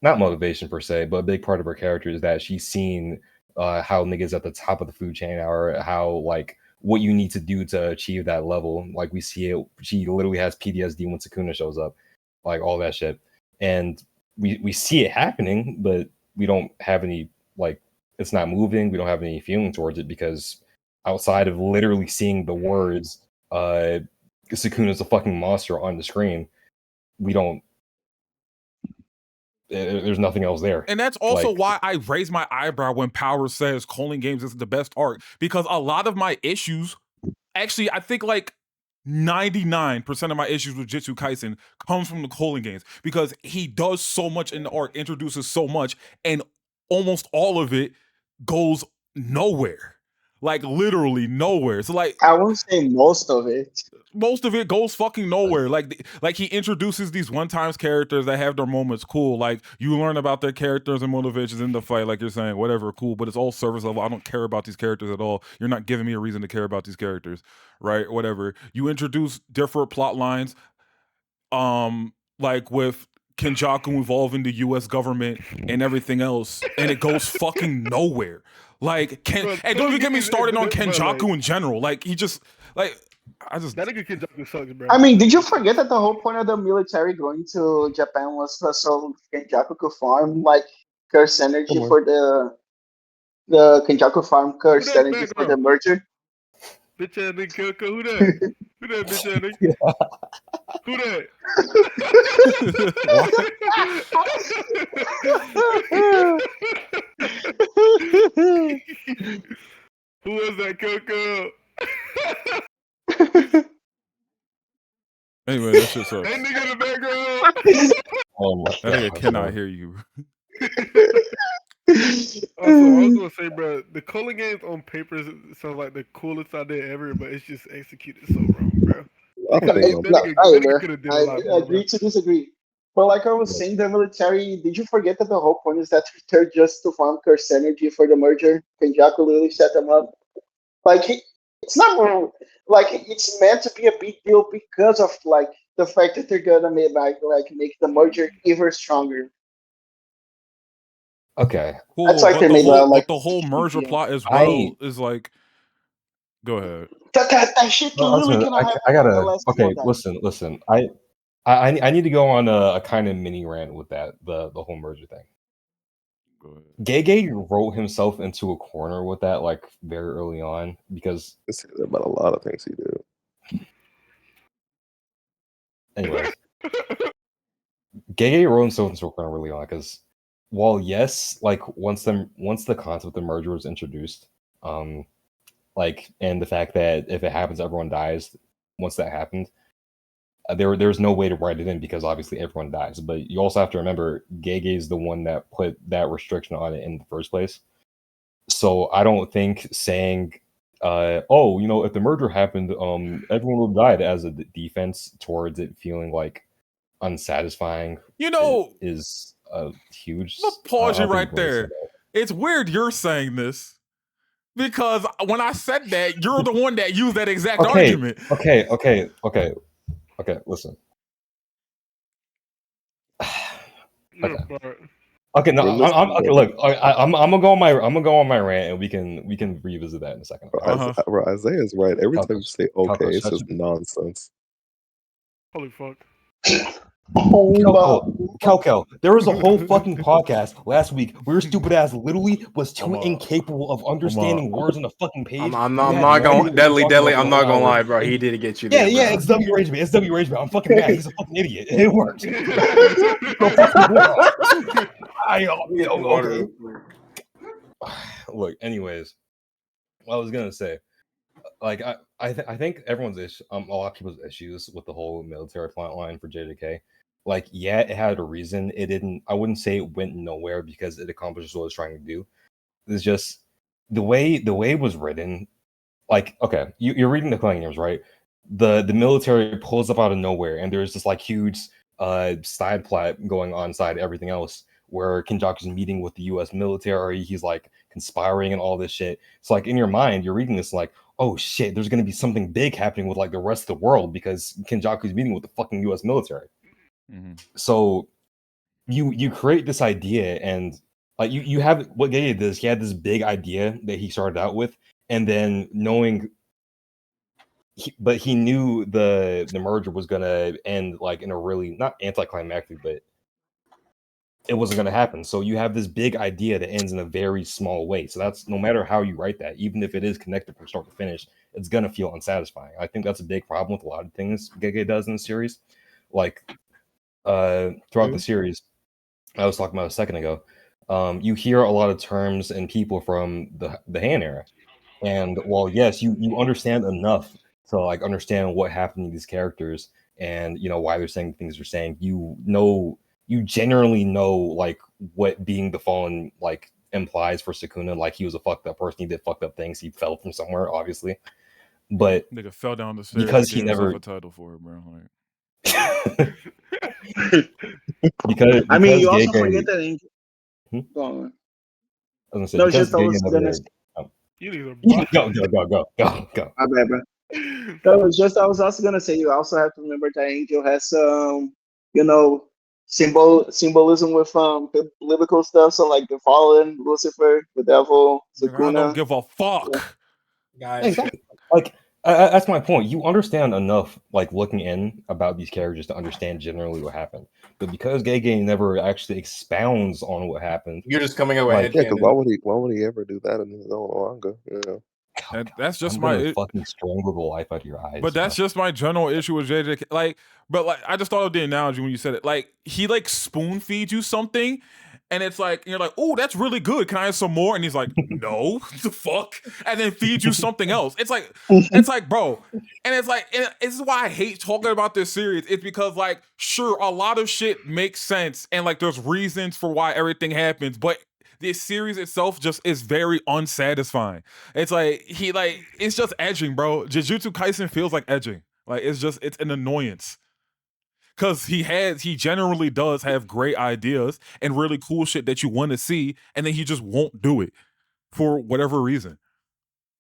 not motivation per se, but a big part of her character is that she's seen how niggas at the top of the food chain are, how like what you need to do to achieve that level. Like we see it, she literally has PTSD when Sukuna shows up, like all that shit, and we see it happening, but we don't have any like it's not moving. We don't have any feeling towards it because outside of literally seeing the words Sukuna's a fucking monster on the screen, we don't. There's nothing else there. And that's also why I raise my eyebrow when Power says Calling Games is the best arc, because a lot of my issues, actually, I think like 99% of my issues with Jujutsu Kaisen comes from the Calling Games, because he does so much in the arc, introduces so much, and almost all of it goes nowhere. Like literally nowhere. So like I won't say most of it. Most of it goes fucking nowhere. Like he introduces these one-time characters that have their moments, cool. Like you learn about their characters and motivations in the fight, like you're saying, whatever, cool. But it's all surface level. I don't care about these characters at all. You're not giving me a reason to care about these characters, right? Whatever. You introduce different plot lines, like with Kenjaku involving the U.S. government and everything else, and it goes fucking nowhere. Like, and don't even get me started on Kenjaku in general. Like he just like. That nigga Kenjaku sucks, bro. I mean, did you forget that the whole point of the military going to Japan was so Kenjaku could farm like curse energy for the Kenjaku farm curse energy for the merger? Bitch ass nigga Kyoko, who that? Who that bitch ass nigga? Who that? Who was that, Coco? Anyway, that shit sucks. That nigga in the background. Oh my that nigga cannot hear you. Also, I was gonna say, bro, the Calling Games on paper sounds like the coolest idea ever, but it's just executed so wrong, bro. I agree to disagree. But like I was saying, the military, did you forget that the whole point is that they're just to farm curse energy for the merger? Kenjaku literally set them up. Like, it's not like it's meant to be a big deal because of like the fact that they're gonna make the merger even stronger. Okay. Cool, that's like but, they but the whole merger plot as well is like. Go ahead. That shit can really happen. I gotta. Okay, listen. I need to go on a kind of mini rant with that the whole merger thing. Go ahead. Gege wrote himself into a corner with that like very early on because it's about a lot of things he did. Anyways, Gege wrote himself into a corner early on because while yes, like once the concept of the merger was introduced, like and the fact that if it happens, everyone dies. Once that happened, there's no way to write it in because obviously everyone dies. But you also have to remember Gege is the one that put that restriction on it in the first place. So I don't think saying, oh, you know, if the merger happened, everyone would have died as a defense towards it feeling like unsatisfying. You know, is a huge. Let's pause you right there. It's weird you're saying this. Because when I said that, you're the one that used that exact argument. Okay, listen. Okay, no, okay. Look, I'm gonna go on my rant, and we can revisit that in a second. Bro, Isaiah's right. Every time you say okay, it's just nonsense. Holy fuck. Kel, there was a whole fucking podcast last week where your stupid ass literally was too incapable of understanding words on the fucking page. I'm not going deadly. I'm not gonna lie, bro. He did get you there. Yeah, it's W Rage Man. It's W Rage Man. I'm fucking mad. He's a fucking idiot. It works. Okay. Look, anyways, what I was gonna say, like I think everyone's a lot of people's issues with the whole military plot line for JJK. Like, yeah, it had a reason. It didn't. I wouldn't say it went nowhere because it accomplished what it was trying to do. It's just the way it was written. Like, okay, you're reading the Clan Games, right? The military pulls up out of nowhere, and there's this like huge side plot going on inside everything else, where Kenjaku's meeting with the U.S. military. He's like conspiring and all this shit. It's like in your mind, you're reading this like, oh shit, there's gonna be something big happening with like the rest of the world because Kenjaku's meeting with the fucking U.S. military. Mm-hmm. So you create this idea, and like you have what Gege did is he had this big idea that he started out with, and then knowing but he knew the merger was gonna end like in a really not anticlimactic, but it wasn't gonna happen. So you have this big idea that ends in a very small way. So that's no matter how you write that, even if it is connected from start to finish, it's gonna feel unsatisfying. I think that's a big problem with a lot of things Gege does in the series. Like throughout the series, I was talking about a second ago, you hear a lot of terms and people from the Han era. And while yes, you understand enough to like understand what happened to these characters and you know why they're saying things they're saying, you generally know like what being the fallen like implies for Sukuna. Like he was a fucked up person, he did fucked up things, he fell from somewhere, obviously. But Nigga fell down the stairs because and he gave himself never a title for it, bro. Like, because I mean, you also Gege, forget that Angel. Hmm? Go on. I was gonna say No, because just I was Gege gonna never say. You niggas are go. My bad, bro. No, it's just I was also gonna say you also have to remember that Angel has some, you know, symbolism with biblical stuff. So like the fallen, Lucifer, the devil, nigga, I don't Sukuna. give a fuck. Yeah. Guys, Exactly. Like that's my point. You understand enough, like looking in about these characters to understand generally what happened. But because Gege never actually expounds on what happened, you're just coming out with like, Yeah, because why headcanon. would he ever do that in his own manga? You know? And that's just I'm my gonna fucking strangle the life out of your eyes. but that's just my general issue with JJ. Like, but like, I just thought of the analogy when you said it. Like, he like spoon feeds you something, and it's like you're like, oh, that's really good. Can I have some more? And he's like, no, the fuck, and then feeds you something else. It's like, bro, and it's like, and this is why I hate talking about this series. It's because like, sure, a lot of shit makes sense, and like, there's reasons for why everything happens, but this series itself just is very unsatisfying. It's like it's just edging, bro. Jujutsu Kaisen feels like edging. Like it's an annoyance. Cause he generally does have great ideas and really cool shit that you want to see, and then he just won't do it for whatever reason.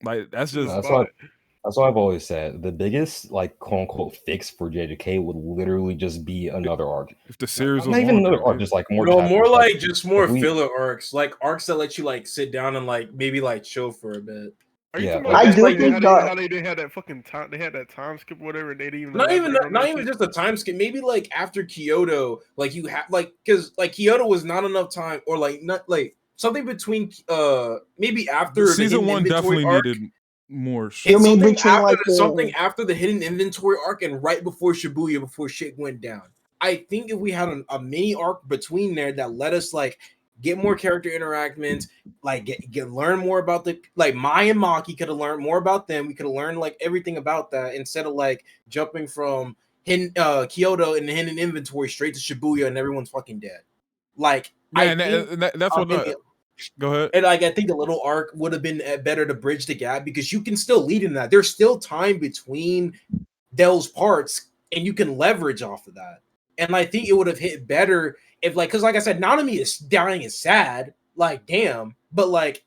Like that's just that's what I've always said. The biggest like quote unquote fix for JJK would literally just be another arc. if the series Not was even longer, another arc, dude. just like more. No, chapters. more like just more we- filler arcs, like arcs that let you like sit down and like maybe like chill for a bit. Are you Yeah, talking like- about I do like think that- how they had that fucking time? They had that time skip, or whatever. And they didn't even Not even elaborate on not that even shit? just a time skip. Maybe like after Kyoto, like you have like because like Kyoto was not enough time, or like not like something between maybe after the Season hidden one inventory definitely arc. needed more shit. You mean Something between after like something after the hidden inventory arc and right before Shibuya, before shit went down. I think if we had a mini arc between there that let us like get more character interactions, like get learn more about the like Mai and Maki could have learned more about them. We could have learned like everything about that instead of like jumping from Kyoto and the hidden inventory straight to Shibuya and everyone's fucking dead. Like Yeah, that's what. Go ahead. And like I think a little arc would have been better to bridge the gap because you can still lead in that. There's still time between those parts, and you can leverage off of that. And I think it would have hit better if, like, because like I said, Nanami is dying is sad. Like, damn, but like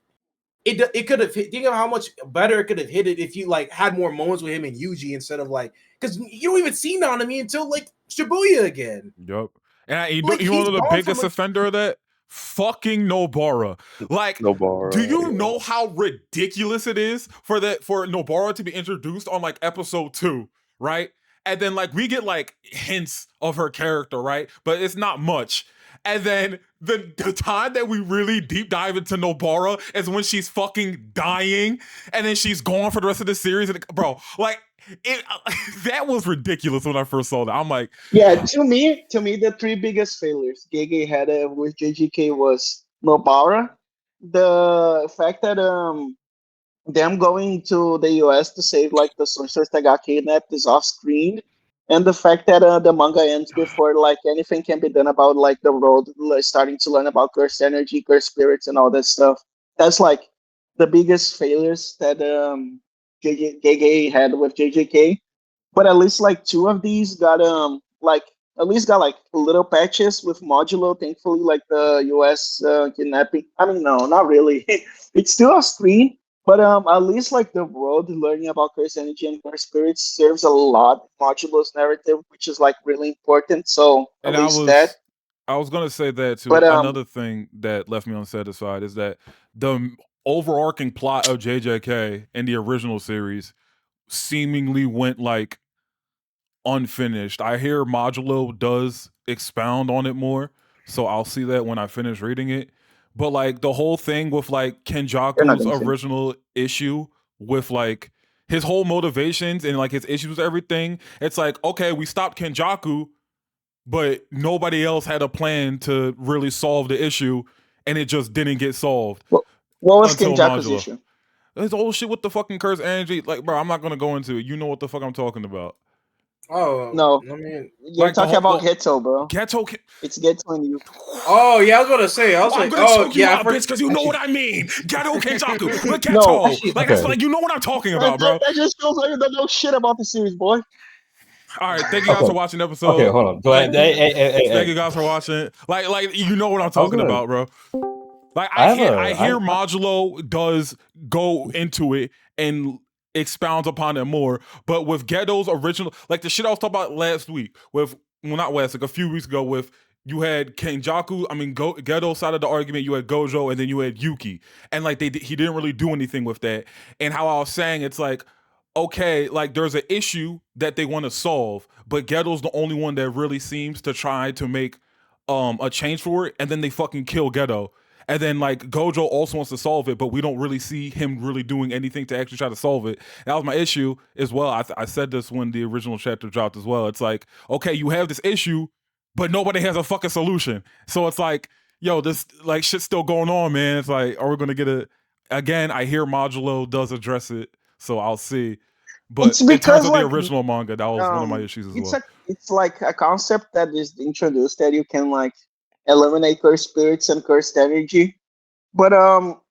it could have hit. Think of how much better it could have hit it if you like had more moments with him and Yuji instead of like because you don't even see Nanami until like Shibuya again. Yup. And you Like, know the he's biggest gone from, offender of that? Fucking Nobara. Like, Nobara, do you yeah. know how ridiculous it is for Nobara to be introduced on like episode 2, right? And then like we get like hints of her character, right? But it's not much. And then the time that we really deep dive into Nobara is when she's fucking dying, and then she's gone for the rest of the series. And bro, like that was ridiculous when I first saw that. I'm like, yeah, to me, the three biggest failures Gege had with JJK was Nobara, the fact that them going to the US to save like the sorcerers that got kidnapped is off screen, and the fact that the manga ends before like anything can be done about like the world starting to learn about cursed energy, cursed spirits, and all that stuff. That's like the biggest failures that JJ had with JJK. But at least like two of these got like at least got like little patches with Modulo. Thankfully, like the US kidnapping. I mean, no, not really. It's still off screen, but at least like the world learning about cursed energy and cursed spirits serves a lot in Modulo's narrative, which is like really important. So at And least that. I was gonna say that too. But Another thing that left me unsatisfied is that the overarching plot of JJK in the original series seemingly went like unfinished. I hear Modulo does expound on it more, so I'll see that when I finish reading it. But like the whole thing with like you're not Kenjaku's gonna see. original issue with like his whole motivations and like his issues with everything, it's like, okay, we stopped Kenjaku, but nobody else had a plan to really solve the issue, and it just didn't get solved What was until Kenjaku's Modulo. issue? This whole shit with the fucking cursed energy, like, bro, I'm not gonna go into it. You know what the fuck I'm talking about. Oh No, I mean, you're Like the talking whole about Geto, bro. Ghetto. It's Geto and you. oh yeah, I was gonna say. I was I'm like, gonna oh choke you yeah, out, bitch, because you know what I mean. Ghetto Kenjaku. Look, Ghetto. No, actually, Like, that's okay. like, you know what I'm talking about, bro. That just shows like you don't know shit about the series, boy. All right, thank you guys Okay. for watching the episode. Okay, hold on. Thank, Hey. thank you guys for watching. Like you know what I'm I was talking gonna. about, bro. Like I I hear Modulo does go into it and expounds upon it more, but with Ghetto's original, like the shit I was talking about last week, with well not last, like a few weeks ago, with you had Kenjaku, I mean Ghetto's side of the argument, you had Gojo, and then you had Yuki, and like he didn't really do anything with that. And how I was saying, it's like, okay, like there's an issue that they want to solve, but Ghetto's the only one that really seems to try to make a change for it, and then they fucking kill Ghetto. And then like Gojo also wants to solve it, but we don't really see him really doing anything to actually try to solve it. That was my issue as well. I said this when the original chapter dropped as well. It's like, okay, you have this issue, but nobody has a fucking solution. So it's like, yo, this like shit's still going on, man. It's like, are we gonna get a again? I hear Modulo does address it, so I'll see. But It's in terms because of the like original manga, that was one of my issues as well. it's like a concept that is introduced that you can like eliminate cursed spirits and cursed energy. But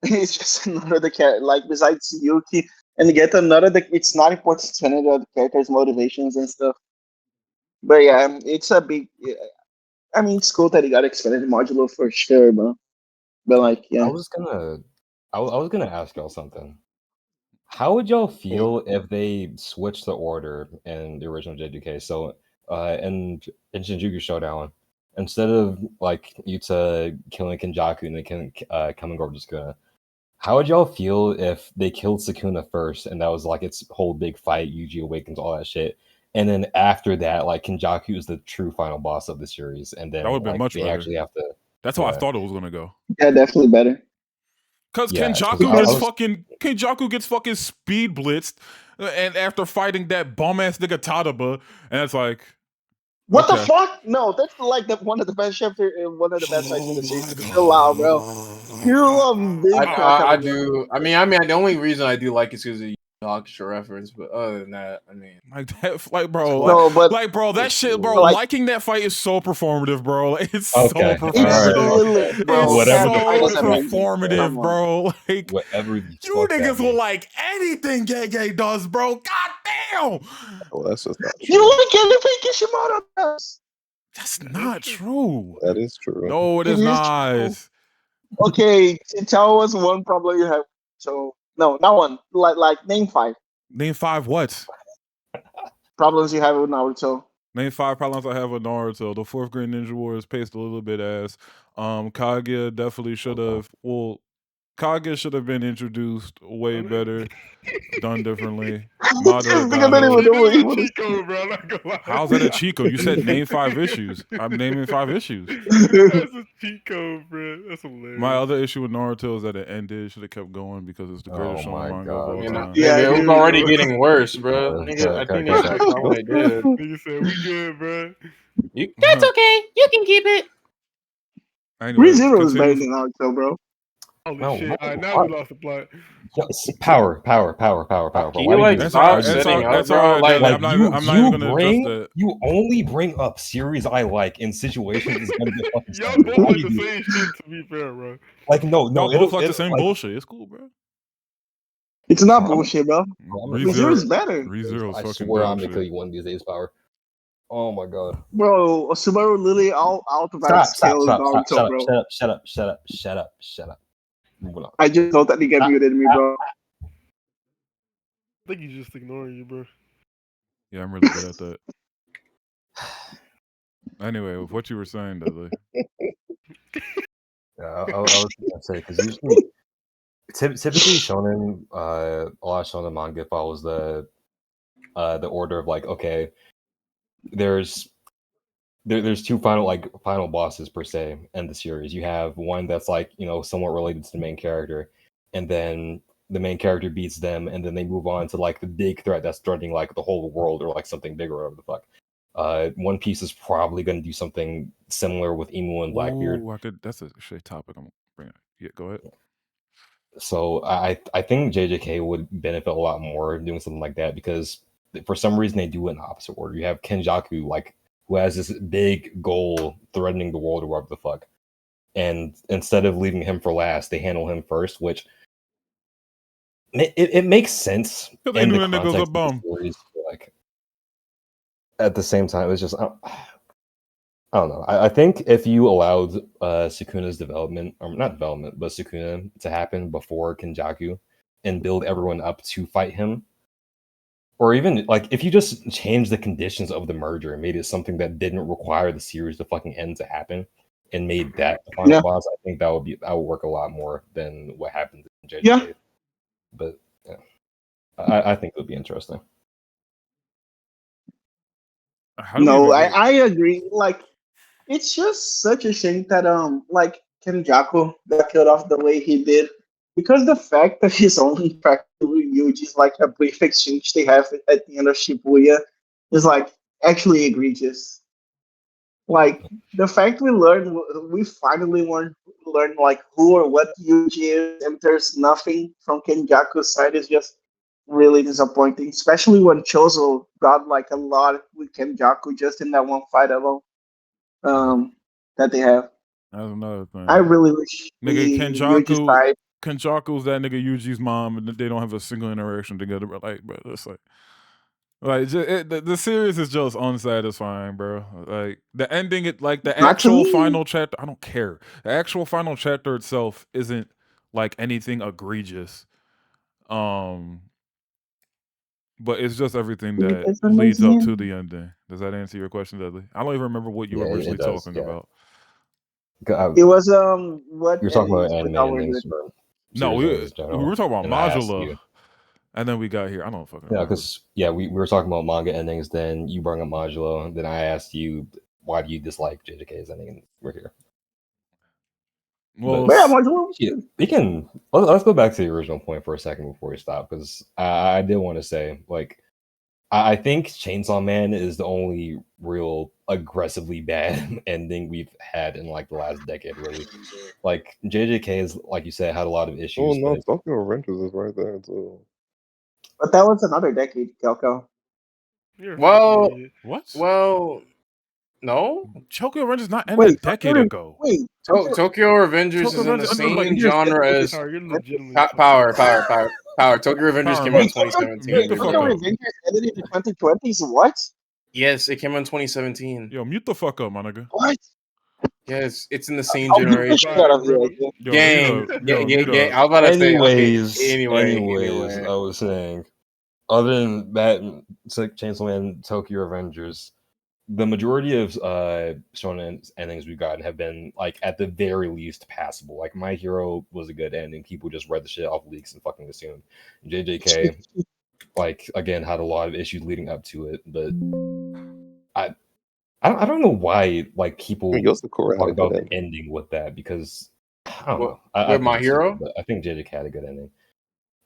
it's just another character. Like besides Yuki, and get another. It's not important to any of the characters' motivations and stuff. But yeah, it's a big. I mean, it's cool that he got expanded modulo for sure, bro. But like, I yeah, was gonna ask y'all something. How would y'all feel if they switched the order in the original JDK? So, in Shinjuku Showdown, instead of like Yuta killing Kenjaku and then coming over to Sukuna, how would y'all feel if they killed Sukuna first and that was like its whole big fight, Yuji awakens, all that shit, and then after that, like Kenjaku is the true final boss of the series, and then That would've been like much they better. actually have to. That's how I Yeah. thought it was gonna go. yeah, definitely better. Cause Yeah, Kenjaku gets fucking speed blitzed, and after fighting that bum ass nigga Tadaba, and it's like, What the okay. fuck? No, that's like one of the best chapter, one of the best fights in the series. Chill out, bro. You're a big I do. I mean, the only reason I do like it is because of the Hakusho reference, but other than that, I mean, Like that, like bro, No, but like bro, that shit, bro. like- Liking that fight is so performative, bro. It's Okay, so it's performative. really, bro. It's Whatever so the fuck that means, performative, Come on. bro. Like Whatever the you fuck that niggas will means. like anything Gege does, bro. God damn, Well, that's just not You true. like anything Kishimoto does? that's not true. That is true. No, it It is is not. true. Okay, tell us one problem you have. So no, not one. Like name 5 Name 5 what? problems you have with Naruto. Name 5 problems I have with Naruto. The 4th grade Ninja Warriors paced a little bit ass. Kaguya definitely should have. Well, Kaguya should have been introduced way better, done differently. This nigga don't even know what he was. Chico, bro. I'm not gonna lie. How's that a Chico? You said name 5 issues. I'm naming 5 issues. That's a Chico, bro. That's hilarious. My other issue with Naruto is that it ended. Should have kept going because it's the greatest Oh shonen my manga of all God. time. Yeah, it was dude. already getting worse, bro. Okay, Nigga, I okay, think okay. that's all I did. Nigga said we good, bro. That's okay. You can keep it. Anyway, ReZero is better continue. than Naruto, bro. Holy No, shit! what All right, the now fuck? we lost the plot. Power, bro. Can Why you do you like do this? stop That's setting all. up, That's all bro? right, Like, Dudley. Like I'm not even gonna address that. you only bring up series I like in situations it's gonna get fucking Y'all started. both Why like do you the do same shit. To be fair, bro. like no, Y'all both like the same like, bullshit. It's cool, bro. It's not I'm- bullshit, bro. I'm- ReZero is ReZero, better. ReZero is I fucking swear I'm dog gonna kill shit. you one of these days, Power. Oh my god. Bro, Subaru literally Stop, kills shut Naruto, up, bro. shut up. Moving on. I just thought that he get muted me, bro. I think he's just ignoring you, bro. Yeah, I'm really good at that. Anyway, with what you were saying, Dudley. Yeah, I was gonna say because usually, typically shonen, a lot of shonen manga follows the order of like, okay, there's there's two final bosses per se in the series. You have one that's like somewhat related to the main character, and then the main character beats them, and then they move on to like the big threat that's threatening like the whole world or like something bigger or whatever the fuck. One Piece is probably going to do something similar with Emu and Blackbeard. Ooh, that's a shit topic. I'm gonna bring it. Yeah, go ahead. So I think JJK would benefit a lot more doing something like that because for some reason they do it in opposite order. You have Kenjaku like who has this big goal threatening the world or whatever the fuck, and instead of leaving him for last, they handle him first, which it makes sense Because they in knew the that nigga was a context of the bum. series. But like at the same time, it's just I don't know. I think if you allowed Sukuna's development, or not development, but Sukuna to happen before Kenjaku and build everyone up to fight him, or even like if you just change the conditions of the merger and made it something that didn't require the series to fucking end to happen and made that the final boss, I think that would work a lot more than what happened in JJK. Yeah. But yeah, I think it would be interesting. How do we No, even I agree. Like, it's just such a shame that like Kenjaku got killed off the way he did, because the fact that he's only practically Yuji's like a brief exchange they have at the end of Shibuya is like actually egregious. Like the fact we finally learn like who or what Yuji is, and there's nothing from Kenjaku's side is just really disappointing. Especially when Chozo got like a lot with Kenjaku just in that one fight alone that they have. That's another thing. I really wish Nigga, Yuji's side. Kenjaku's that nigga Yuji's mom, and they don't have a single interaction together. But like, bro, it's like the series is just unsatisfying, bro. Like the ending, the actual final chapter. I don't care. The actual final chapter itself isn't like anything egregious. But it's just everything that leads up to the ending. Does that answer your question, Dudley? I don't even remember what you were originally talking about. It was what you're talking about endings anime endings. No, we were talking about Modulo, and then we got here. I don't fucking remember. Because we were talking about manga endings. Then you brought up Modulo, and then I asked you why do you dislike JJK's ending, and we're here. Well, we can let's go back to the original point for a second before we stop, because I did want to say like I think Chainsaw Man is the only real aggressively bad ending we've had in like the last decade, really. Like JJK's, like you said, had a lot of issues. Oh no, Tokyo Revengers is right there too. But that was another decade, Kelko. Well, what? Well, no. Tokyo Revengers not ended a decade ago. Wait, Tokyo Revengers is in the same genre as Power. Tokyo Revengers came out in 2017. Tokyo Revengers ended in the 2020s. What? Yes, it came out in 2017. Yo, mute the fuck up, my nigga. What? Yes, it's in the same generation. Gang. I was about to say. Anyways, I was saying, other than that, Chainsaw Man, Tokyo Revengers, the majority of shonen endings we've gotten have been like at the very least passable. Like My Hero was a good ending. People just read the shit off leaks and fucking assumed. JJK, like again, had a lot of issues leading up to it, but I don't know why like people talk about the ending with that, because I don't know. With My Hero, I think JJK had a good ending.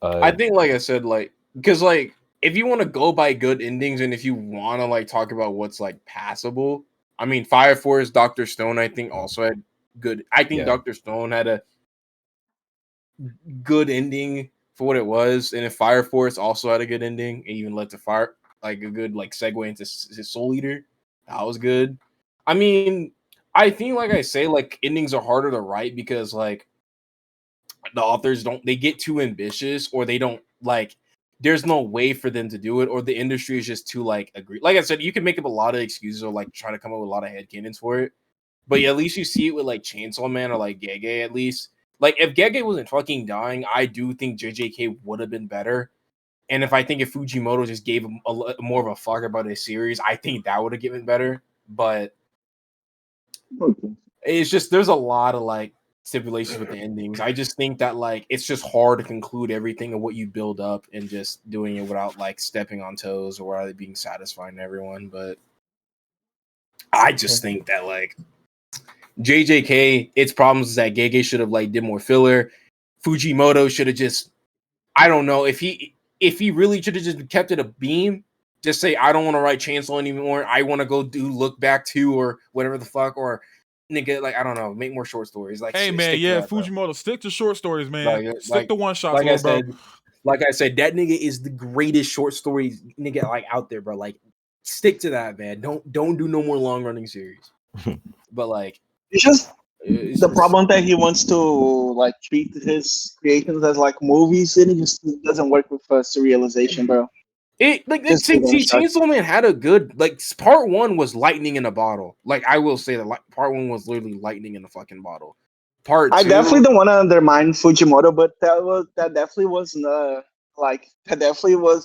I think, like I said, like because like if you want to go by good endings and if you want to like talk about what's like passable, I mean, Fire Force, Dr. Stone, I think also had good. I think Dr. Stone had a good ending for what it was, and if Fire Force also had a good ending and even led to Fire, like a good like segue into his Soul Eater, that was good. I mean, I think like I say, like endings are harder to write because like the authors they get too ambitious, or they don't like. There's no way for them to do it, or the industry is just too like agree. Like I said, you can make up a lot of excuses or like try to come up with a lot of headcanons for it. But at least you see it with like Chainsaw Man or like Gege at least. Like if Gege wasn't fucking dying, I do think JJK would have been better. And if Fujimoto just gave him more of a fuck about his series, I think that would have given better. But it's just there's a lot of like stipulations with the endings. I just think that like it's just hard to conclude everything of what you build up and just doing it without like stepping on toes or without it being satisfying to everyone. But I just think that like JJK, its problems is that Gege should have like did more filler. Fujimoto should have just, I don't know, if he really should have just kept it a beam, just say I don't want to write Chainsaw anymore. I want to go do Look Back 2 or whatever the fuck, or nigga, like I don't know, make more short stories. Like, hey man, yeah, Fujimoto, stick to short stories, man. Stick to one shots, like bro. Like I said, that nigga is the greatest short story nigga like out there, bro. Like, stick to that, man. Don't do no more long running series. But like, it's just the problem that he wants to like treat his creations as like movies, and it just doesn't work with serialization, bro. It like Chainsaw Man had a good like part 1 was lightning in a bottle. Like I will say that part 1 was literally lightning in a fucking bottle. Part 2, I definitely don't want to undermine Fujimoto, but that definitely was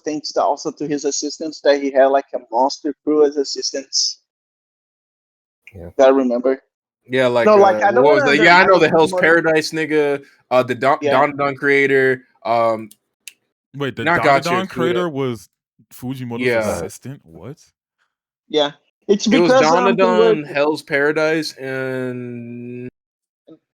thanks to also to his assistants that he had like a monster crew as assistants. Yeah, I remember. Yeah, like no, like I don't want to. I know the Hell's Paradise nigga, the Dandadan creator. Wait, the Dandadan creator was Fujimoto's assistant? What? Yeah, it's because it was Dandadan, Hell's Paradise, and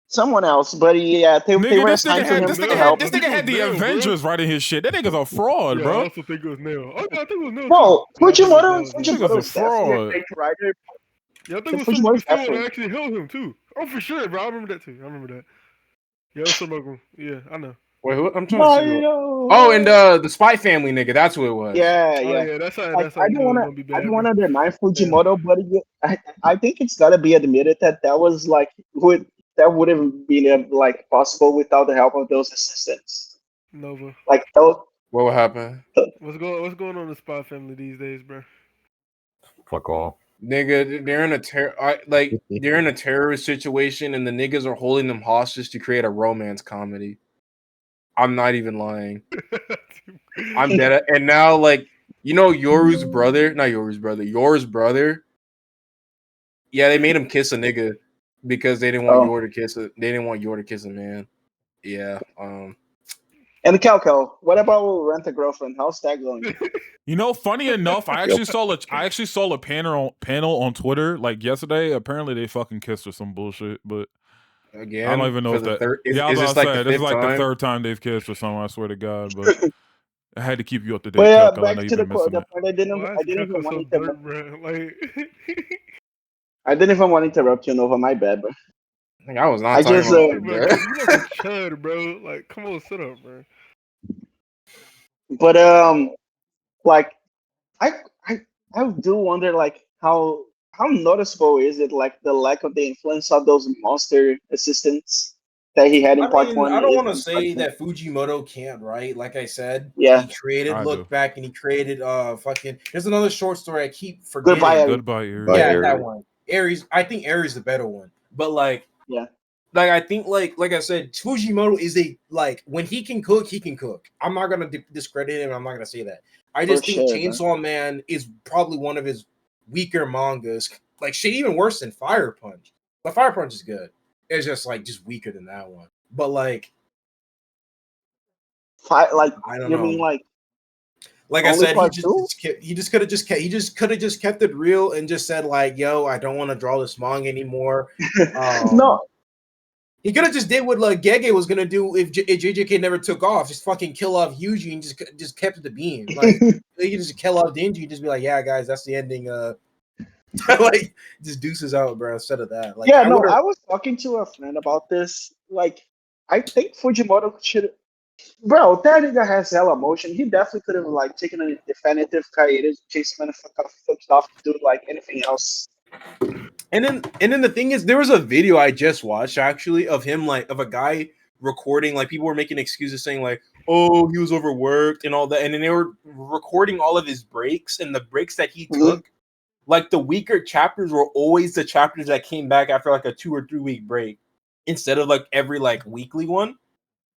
someone else, but yeah, they were assigned to him to help. This nigga had the Avengers writing his shit. That nigga's a fraud, bro. I also think it was Nail. I think it was Nail. No, Fujimoto is fraud. Writer. Yeah, I think it was someone that actually held him too. Oh, for sure, bro. I remember that too. Yeah, that's some of them. Yeah, I know. Wait, I'm trying to see. Oh, and the Spy Family nigga. That's who it was. Yeah. That's how. I don't want to deny Fujimoto, but I think it's gotta be admitted that was like that would have been like possible without the help of those assistants. Nova. Like those. What happened? What's going on in the Spy Family these days, bro? Fuck all. Nigga, they're in a terrorist situation, and the niggas are holding them hostage to create a romance comedy. I'm not even lying. I'm dead. And now, like, you know, Yoru's brother. Yeah, they made him kiss a nigga because they didn't want Yor to kiss it. They didn't want Yor to kiss a man. Yeah. And Calco, what about Rent a Girlfriend? How's that going? You know, funny enough, I actually saw a panel on Twitter like yesterday. Apparently, they fucking kissed or some bullshit. But again, I don't even know if that. This is like the third time they've kissed or something. I swear to God, but I had to keep you up to date. But back to the point. I didn't even want to I didn't even want to interrupt you, Nova. My bad, bro. I was not. Talking about bro. You like a chud, bro. Like, come on, sit up, bro. But like, I do wonder like how noticeable is it like the lack of the influence of those monster assistants that he had in part 1. I don't want to say that Fujimoto can't write. Like I said, yeah, he created Look Back, and he created fucking. There's another short story I keep forgetting. Goodbye, Aries. Yeah, that one. Aries. I think Aries is the better one. But like, yeah. Like I think, like I said, Fujimoto is when he can cook, he can cook. I'm not gonna discredit him. I'm not gonna say that. I just think Chainsaw Man is probably one of his weaker mangas. Like shit, even worse than Fire Punch. But Fire Punch is good. It's just weaker than that one. But like, I don't know. Mean like I said, he just could have just kept it real and just said like, "Yo, I don't want to draw this manga anymore." No. He could have just did what like Gege was gonna do if JJK never took off, just fucking kill off Yuji and just kept it the beam. Like he just kill off Denji and just be like, yeah, guys, that's the ending. Like just deuces out, bro. Instead of that, like I was talking to a friend about this. Like I think Fujimoto should. Bro, that nigga has hella emotion. He definitely could have like taken a definitive hiatus, chase him and fucked off to do like anything else. And then the thing is, there was a video I just watched actually of him of a guy recording, like people were making excuses saying like, oh, he was overworked and all that, and then they were recording all of his breaks, and the breaks that he took, like the weaker chapters were always the chapters that came back after like a 2 or 3 week break instead of like every like weekly one.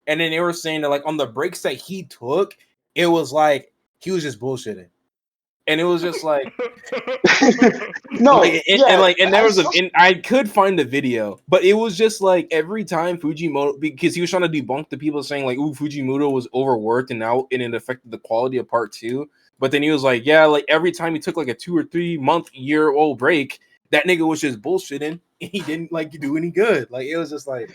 And then they were saying that like on the breaks that he took, it was like he was just bullshitting. And it was just like no, and there was I could find the video, but it was just like every time Fujimoto, because he was trying to debunk the people saying like, "Ooh, Fujimoto was overworked and now it affected the quality of part 2." But then he was like, "Yeah, like every time he took like a 2 or 3 month year old break, that nigga was just bullshitting. And he didn't like do any good. Like it was just like,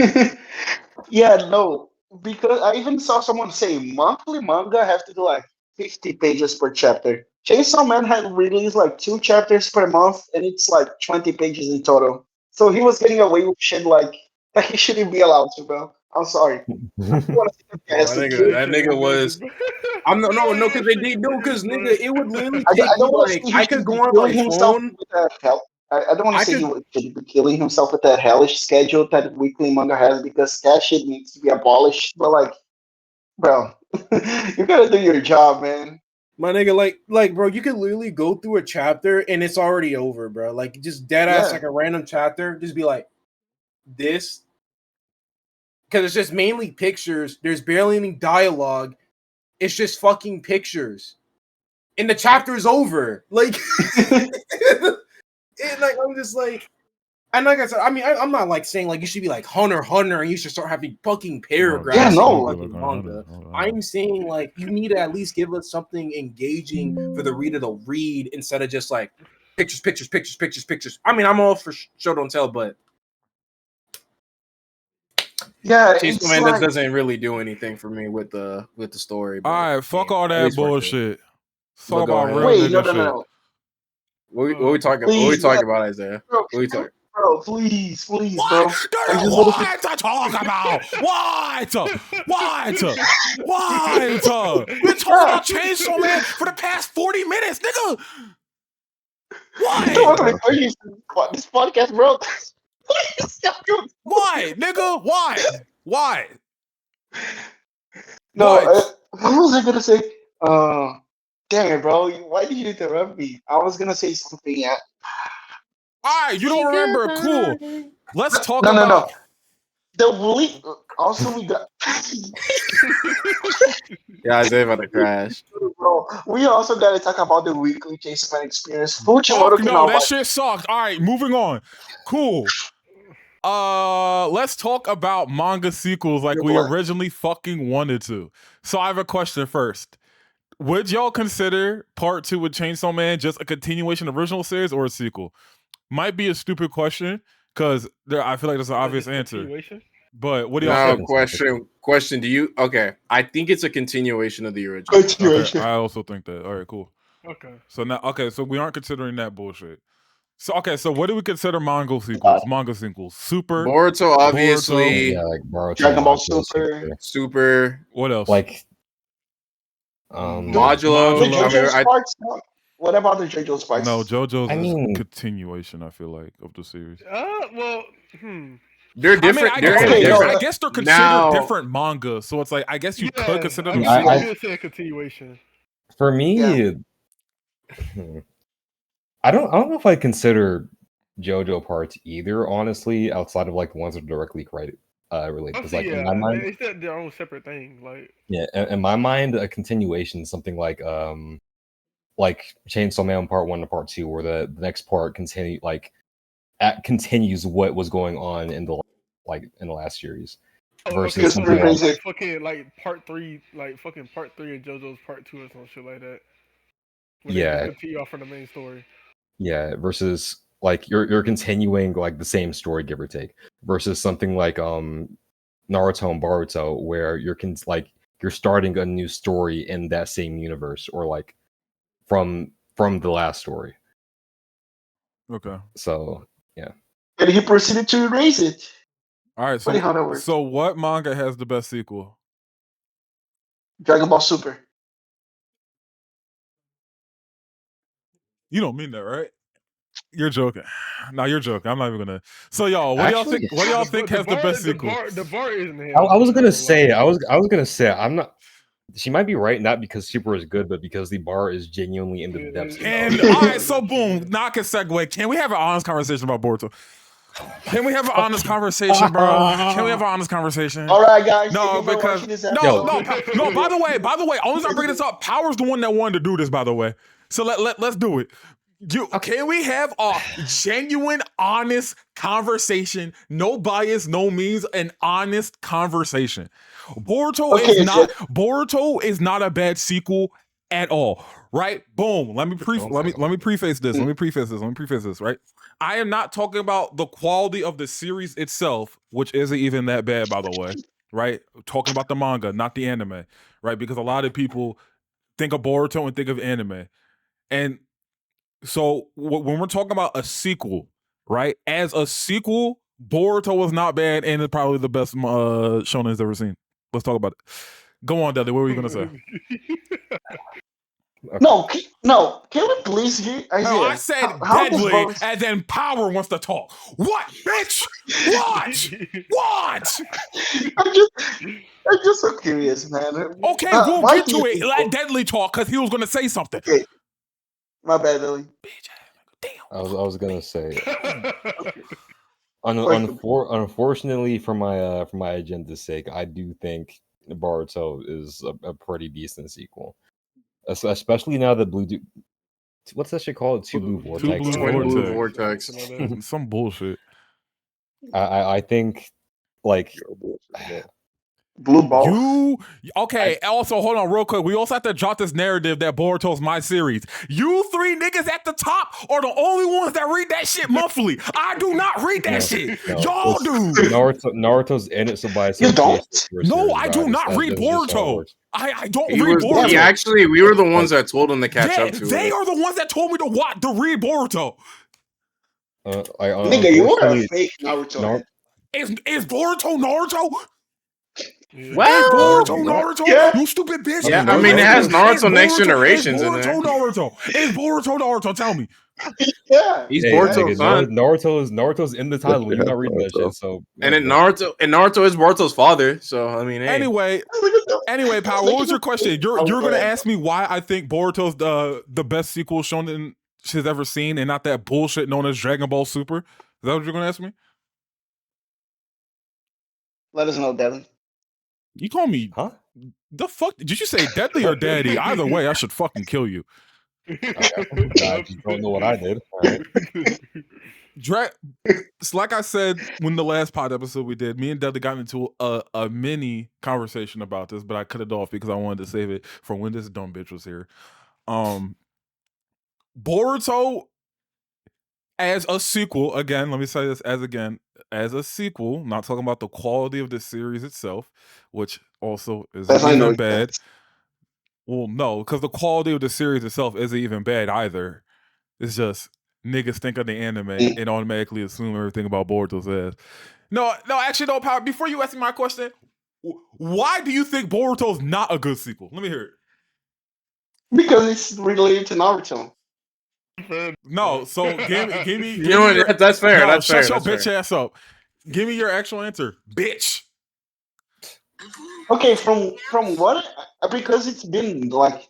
yeah, no, because I even saw someone say monthly manga have to do like 50 pages per chapter. Chainsaw Man had released like 2 chapters per month, and it's like 20 pages in total. So he was getting away with shit like that he shouldn't be allowed to, bro. I'm sorry. I don't want to see the guys that nigga was. I'm no, because they did because nigga, it would literally take I don't me want to like see I him could go on killing my himself phone. with that hell. I don't want to see he would be killing himself with that hellish schedule that weekly manga has, because that shit needs to be abolished. But like, bro, you gotta do your job, man. My nigga, like, bro, you could literally go through a chapter and it's already over, bro. Like, just dead ass, like a random chapter, just be like, this, because it's just mainly pictures. There's barely any dialogue. It's just fucking pictures, and the chapter is over. Like, and like I'm just like. And like I said, I mean, I'm not like saying like you should be like Hunter and you should start having fucking paragraphs in your fucking manga. I'm saying like you need to at least give us something engaging for the reader to read instead of just like pictures. I mean, I'm all for show don't tell, but yeah, Chainsaw Man doesn't really do anything for me with the story. All right, fuck all that bullshit. Talk about real Wait, nigga no. What we talking? What we talking about, Isaiah? What we talking? Bro, please, bro. What to talk about? What? We're talking about Chainsaw Man for the past 40 minutes, nigga. What? This podcast, bro. Why, nigga? Why? No, what was I gonna say? Damn it, bro. Why did you interrupt me? I was gonna say something. Yeah. All right, you don't remember? Cool. Let's talk about. No. The week. Also, we got. Yeah, Isaiah about to crash. Bro, we also got to talk about the weekly Chainsaw Man experience. Fujimoto that shit sucked. All right, moving on. Cool. Let's talk about manga sequels like we originally fucking wanted to. So I have a question first. Would y'all consider part 2 with Chainsaw Man just a continuation of the original series or a sequel? Might be a stupid question because I feel like there's an obvious answer. But what do y'all think? Question. Do you? Okay, I think it's a continuation of the original. Okay, I also think that. All right, cool. Okay. So we aren't considering that bullshit. So what do we consider manga sequels? Super Boruto, obviously. Yeah, like Boruto, Dragon Ball Super. What else? Like Modulo. What about the JoJo's Spice? No, JoJo's is a continuation, I feel like, of the series. They're different. I guess they're considered different manga, so it's like I guess you could consider them. I say a continuation. For me, I don't know if I consider JoJo parts either. Honestly, outside of like the ones that are directly related. Because like in my mind, it's their own separate thing. Like in my mind, a continuation is something like Chainsaw Man Part 1 to Part 2, where the next part continues what was going on in the last series. Versus fucking like part 3 of JoJo's Part 2 or some shit like that. They continue off from the main story. Yeah, versus like you're continuing like the same story, give or take. Versus something like Naruto and Boruto, where you're starting a new story in that same universe, or like from the last story. Okay. So yeah. And he proceeded to erase it. All right, Funny how that works. so what manga has the best sequel? Dragon Ball Super. You don't mean that, right? You're joking. No, you're joking. I'm not even gonna. So y'all, what do y'all Actually, think? What do y'all think has the best sequel? The bar isn't here. I was gonna say, I was gonna say, I'm not. She might be right, not because Super is good, but because the bar is genuinely into the depths. And all right, so boom, knock a segue. Can we have an honest conversation about Boruto? Can we have an honest conversation, bro? Can we have an honest conversation? All right, guys. No, thank you for because watching this no. episode. By the way, only I'm bringing this up. Power's the one that wanted to do this, by the way. So let's do it. Can we have a genuine, honest conversation? No bias, no means, an honest conversation. Boruto is not a bad sequel at all, right? Boom. Let me preface this. Right? I am not talking about the quality of the series itself, which isn't even that bad, by the way. Right? Talking about the manga, not the anime, right? Because a lot of people think of Boruto and think of anime, and so when we're talking about a sequel, right? As a sequel, Boruto was not bad, and it's probably the best shonen's ever seen. Let's talk about it. Go on, Dudley. What were you gonna say? No, can we please hear? No, I said deadly, and then Power wants to talk. What, bitch? What? I'm just so curious, man. Okay, we'll get to it. Let Deadly talk because he was gonna say something. Okay. My bad, Lily. Damn. I was gonna say, unfortunately for my agenda's sake, I do think Boruto is a pretty decent sequel, especially now that what's that shit called? Two Blue Vortex. Some bullshit. I think like. Blue ball. Okay, also hold on real quick. We also have to drop this narrative that Boruto's my series. You three niggas at the top are the only ones that read that shit monthly. I do not read that shit. Y'all do. Naruto's in it, so by you don't. No, I do not read Boruto. I don't read Boruto. Actually, we were the ones that told him to catch up to they it. are the ones that told me to read Boruto. Nigga, you are a fake Naruto. Is Boruto Naruto? Well, Naruto, yeah. You stupid bitch. Yeah, I mean, it has Naruto Next Generations in there. Is Boruto Naruto? Tell me. Yeah, he's Boruto's son. Naruto's in the title. You're not reading that shit. So, and Naruto is Boruto's father. So I mean, hey. Anyway, Power. What was your question? You're gonna ask me why I think Boruto's the best sequel shonen she's ever seen, and not that bullshit known as Dragon Ball Super. Is that what you're gonna ask me? Let us know, Devin. You call me, huh? The fuck? Did you say Deadly or Daddy? Either way, I should fucking kill you. I just don't know what I did. Right. Like I said when the last pod episode we did, me and Deadly got into a mini conversation about this, but I cut it off because I wanted to save it for when this dumb bitch was here. Boruto as a sequel, again, let me say this as a sequel, not talking about the quality of the series itself, which also isn't even bad. Well, no, because the quality of the series itself isn't even bad either. It's just niggas think of the anime and automatically assume everything about Boruto's ass. No, actually, no, Power. Before you ask me my question, why do you think Boruto's not a good sequel? Let me hear it. Because it's related to Naruto. No, so give me. You know what? That's fair. That's fair. Shut your bitch ass up. Give me your actual answer, bitch. Okay, from what? Because it's been like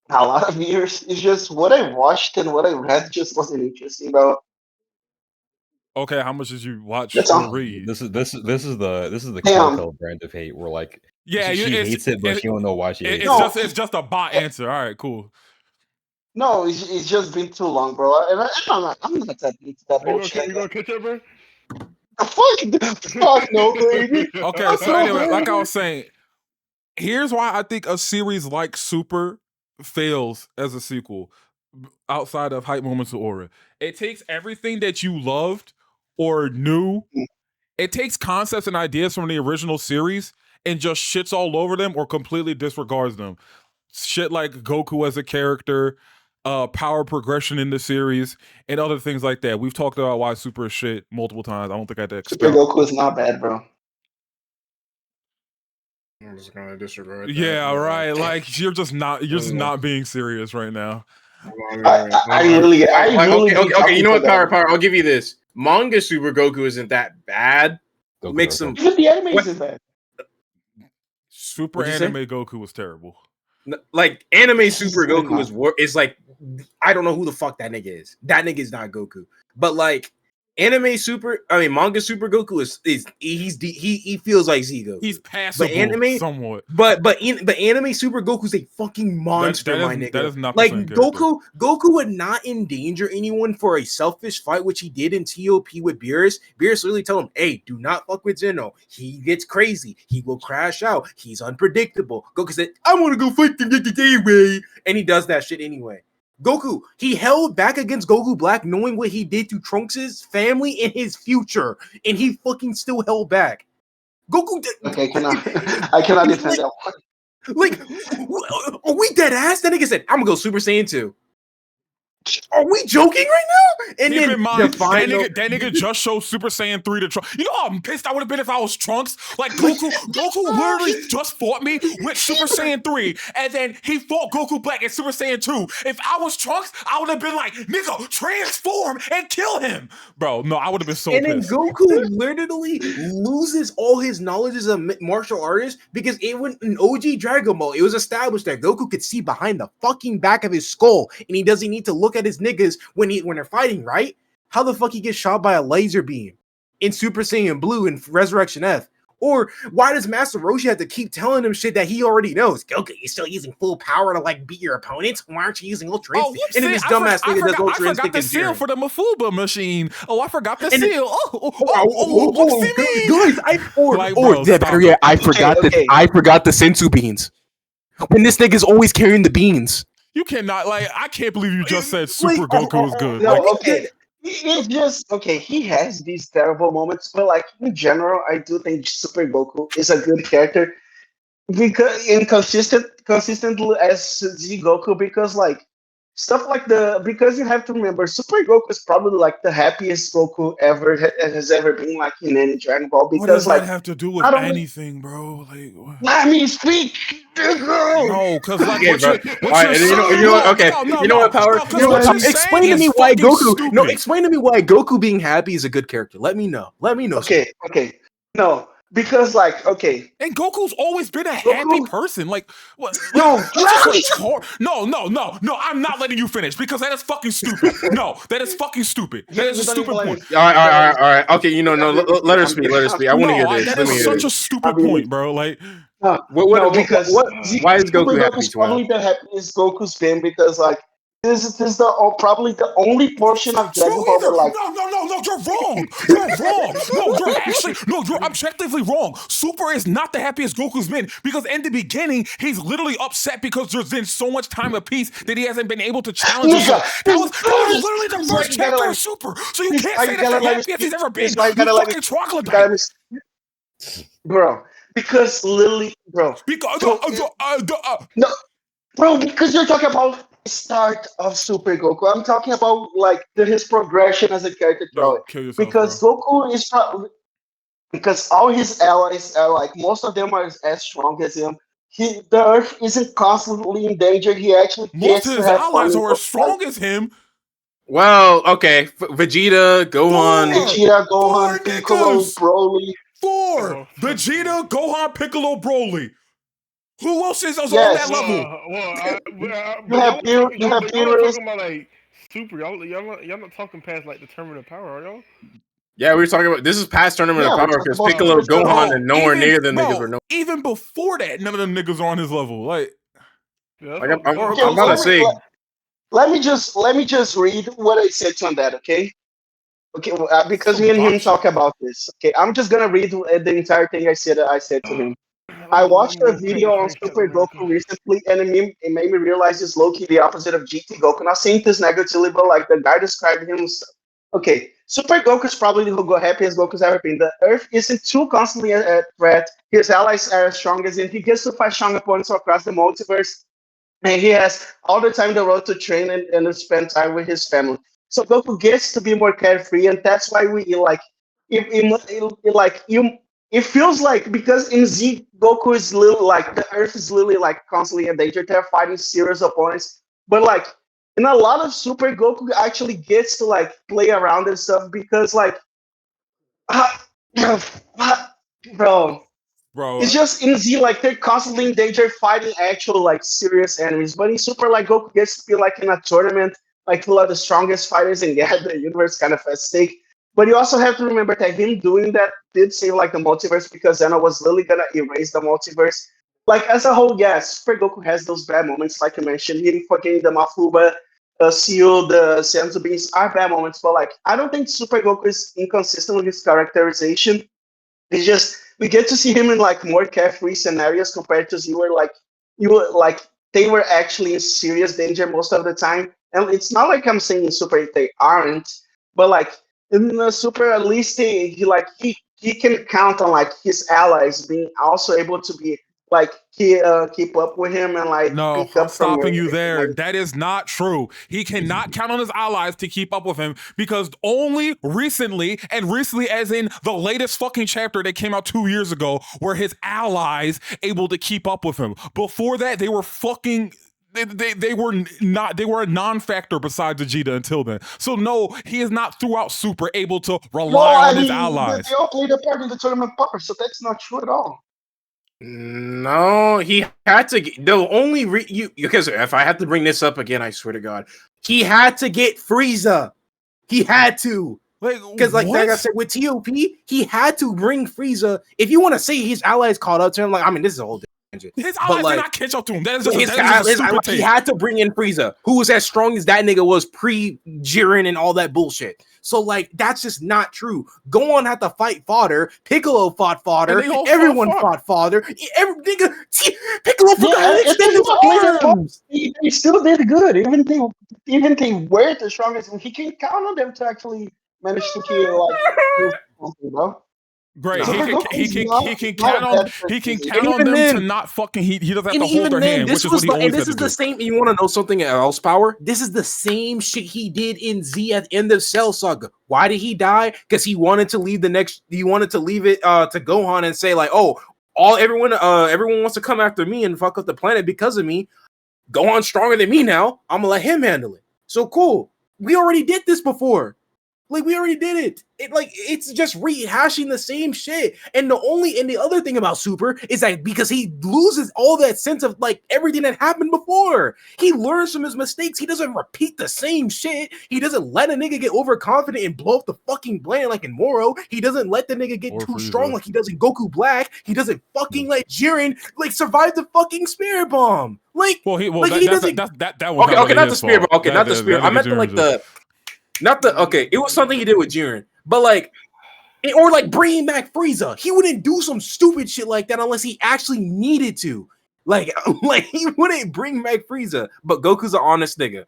a lot of years. It's just what I watched and what I read just wasn't interesting, bro. Okay, how much did you watch or read? This is the Coco brand of hate. Where like, yeah, she hates it, but she don't know why she hates it. It's just a bot answer. All right, cool. No, it's just been too long, bro. And I'm not that into that bullshit. You gonna catch up, bro? Fuck no, baby. Okay, so anyway, like I was saying, here's why I think a series like Super fails as a sequel outside of hype moments of aura. It takes everything that you loved or knew. It takes concepts and ideas from the original series and just shits all over them or completely disregards them. Shit like Goku as a character, power progression in the series, and other things like that. We've talked about why Super is shit multiple times. I don't think I had to Super expound. Goku is not bad, bro. I'm just gonna disregard that. Yeah, right. Like you're just not being serious right now. I really okay. You know what, Power? I'll give you this. Manga Super Goku isn't that bad. Goku Makes Naruto. some Even the anime isn't bad. Super What'd you say? anime Goku was terrible. like anime Super Goku is like I don't know who the fuck that nigga is. That nigga is not Goku. But like manga Super Goku is he feels like Z Goku. He's passable somewhat. But anime Super Goku's a fucking monster, my nigga. That is not like the same character. Goku would not endanger anyone for a selfish fight, which he did in TOP with Beerus. Beerus literally told him, "Hey, do not fuck with Zeno. He gets crazy. He will crash out. He's unpredictable." Goku said, "I want to go fight the nigga anyway," and he does that shit anyway. Goku, he held back against Goku Black, knowing what he did to Trunks' family and his future, and he fucking still held back. Goku did. Okay, I cannot defend that one. Like, are we dead ass? That nigga said, "I'm gonna go Super Saiyan 2." Are we joking right now? And Keep then in mind, that nigga just showed Super Saiyan 3 to Trunks. You know how pissed I would have been if I was Trunks? Like, Goku literally just fought me with Super Saiyan 3, and then he fought Goku Black at Super Saiyan 2. If I was Trunks, I would have been like, nigga, transform and kill him. Bro, no, I would have been so pissed. And then Goku literally loses all his knowledge as a martial artist because it went in OG Dragon Ball. It was established that Goku could see behind the fucking back of his skull, and he doesn't need to look at his niggas when they're fighting, right? How the fuck he gets shot by a laser beam in Super Saiyan Blue and Resurrection F? Or why does Master Roshi have to keep telling him shit that he already knows? Goku, you're still using full power to like beat your opponents. Why aren't you using Ultra Instinct? And then this dumbass nigga does Ultra Instinct. I forgot the seal for the Mafuba machine. Oh, I forgot the seal. Guys, I forgot the Sensu beans. When this nigga's always carrying the beans. You cannot, like, I can't believe you just said Super Goku is good. No, Like, okay. It's just, okay, he has these terrible moments, but like, in general, I do think Super Goku is a good character because consistently as Z Goku, because like, stuff like because you have to remember, Super Goku is probably like the happiest Goku has ever been, like in any Dragon Ball. Because what does like, that have to do with anything, bro? Like, what? let me speak. No, because like, You know what, Power? Explain to me why Goku. No, explain to me why Goku being happy is a good character. Let me know. Okay. No, because like, okay. And Goku's always been a happy person. Like, what? No, no. I'm not letting you finish because that is fucking stupid. No, that is fucking stupid. That is a stupid point. All right. Okay, let her speak. I want to hear this. That is such a stupid point, bro. Like, why is Goku happy? Is probably the happiest Goku's been because like this is probably the only portion of Dragon Ball that like. No, you're wrong. You're objectively wrong. Super is not the happiest Goku's been because in the beginning he's literally upset because there's been so much time of peace that he hasn't been able to challenge himself. That was literally the first chapter of Super. So you can't say that's the happiest he's ever been. You fucking troglodyte. Bro, because literally, bro. No, bro, because you're talking about the start of Super Goku. I'm talking about like his progression as a character. Because Goku is probably because all his allies are like most of them are as strong as him. The Earth isn't constantly in danger. He actually most of his allies are as strong as him. Well, okay, Vegeta, Gohan, Piccolo, Broly. 4. Vegeta, Gohan, Piccolo, Broly. Who else is on that level? You have Beerus. Talking about like Super. Y'all not talking past like the Tournament of Power, are y'all? Yeah, we were talking about this is past Tournament of Power because Piccolo, Gohan, and nowhere near them niggas were no. Even before that, none of them niggas are on his level. Like I'm about to say. Let me just read what I said to him that, okay? Okay, because me and him talk about this. Okay, I'm just gonna read the entire thing I said to him. I watched a video on Super Goku recently, and it made me realize it's low-key the opposite of GT Goku. Not saying this negatively, but like the guy described him. Okay, Super Goku is probably the happiest Goku's ever been. The Earth isn't too constantly a threat. His allies are as strong as him. He gets to fight strong opponents across the multiverse. and he has all the time in the world to train and to spend time with his family. So Goku gets to be more carefree, and that's why we like like you. It feels like because in Z, Goku is literally like the Earth is literally like constantly in danger. They're fighting serious opponents, but like in a lot of Super, Goku actually gets to like play around and stuff because like, bro. Bro, It's just in Z, like they're constantly in danger fighting actual like serious enemies. But in Super, like Goku gets to be like in a tournament, like one of the strongest fighters in the universe, kind of at stake. But you also have to remember that him doing that did save like the multiverse because Zeno was literally gonna erase the multiverse. Like as a whole, yes, Super Goku has those bad moments, like you mentioned, hitting fucking the Mafuba, Seal, the Senzu beans are bad moments. But like I don't think Super Goku is inconsistent with his characterization. It's just we get to see him in like more carefree scenarios compared to you were like they were actually in serious danger most of the time. And it's not like I'm saying in Super they aren't, but like in the Super at least he can count on like his allies being also able to be like keep up with him and like no, pick I'm up from stopping you where there. like That is not true. He cannot count on his allies to keep up with him because only recently, and recently as in the latest fucking chapter that came out 2 years ago, were his allies able to keep up with him. Before that, they were fucking they were not, they were a non-factor besides Vegeta until then. So no, he is not throughout Super able to rely on his allies. they all played a part in the tournament power, so that's not true at all. No, he had to get the only because if I have to bring this up again, I swear to God, he had to get Frieza. He had to. Because like I said with TOP, he had to bring Frieza. If you want to say his allies caught up to him, like I mean, this is a whole different. His allies did not catch up to him. That is just a stupid take. He had to bring in Frieza, who was as strong as that nigga was pre-Jiren and all that bullshit. So like that's just not true. Gohan had to fight fodder. Piccolo fought fodder. Everyone fought fodder. Every nigga, Piccolo forgot extended arms. He still did good. Even they were the strongest. He can count on them to actually manage to kill like something, bro. Great. He can count on them to not fucking. He doesn't have to hold their hand, which is what he always and this is the same. You want to know something else, Power? This is the same shit he did in Z at the end of Cell Saga. Why did he die? Because he wanted to leave He wanted to leave it to Gohan and say like, oh, everyone wants to come after me and fuck up the planet because of me. Gohan's stronger than me now. I'm gonna let him handle it. So cool. We already did this before. Like we already did it. It's just rehashing the same shit. And the other thing about Super is that because he loses all that sense of like everything that happened before. He learns from his mistakes. He doesn't repeat the same shit. He doesn't let a nigga get overconfident and blow up the fucking planet like in Moro. He doesn't let the nigga get too strong like he does in Goku Black. He doesn't fucking let Jiren like survive the fucking spirit bomb. Like, well, he doesn't. That was okay, not the spirit bomb. Okay, not the spirit. I meant okay, it was something he did with Jiren, but or bringing back Frieza. He wouldn't do some stupid shit like that unless he actually needed to. Like he wouldn't bring back Frieza. But Goku's an honest nigga.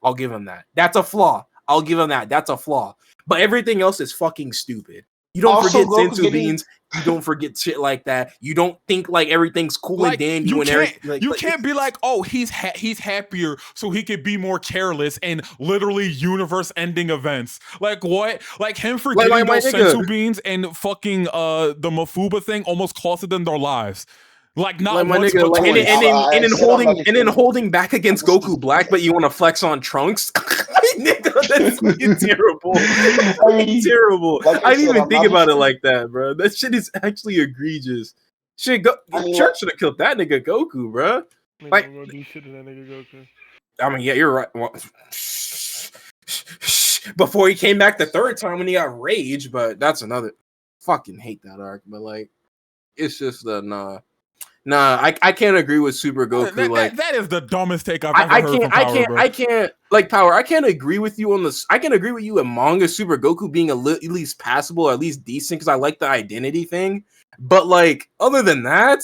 I'll give him that. That's a flaw. I'll give him that. That's a flaw. But everything else is fucking stupid. You don't forget Senzu beans. You don't forget shit like that. You don't think like everything's cool and dandy when everything. You can't be like, oh, he's happier so he could be more careless and literally universe-ending events. Like what? Like him forgetting those Senzu beans and fucking the Mafuba thing almost costed them their lives. Like not once, but twice. And then holding back against Goku Black, but you want to flex on Trunks. Nigga, that's fucking terrible. Terrible. I didn't even think about it like that, bro. That shit is actually egregious. Shit, Church should have killed that nigga Goku, bro. Like, do shit to that nigga Goku. I mean, yeah, you're right. Well, before he came back the third time when he got rage, but that's another. Fucking hate that arc, but like, it's just the nah. Nah, I can't agree with Super Goku. That is the dumbest take I've ever heard from Power, I can't Power. I can't agree with you on this. I can agree with you in manga Super Goku being at least passable or at least decent because I like the identity thing. But like other than that,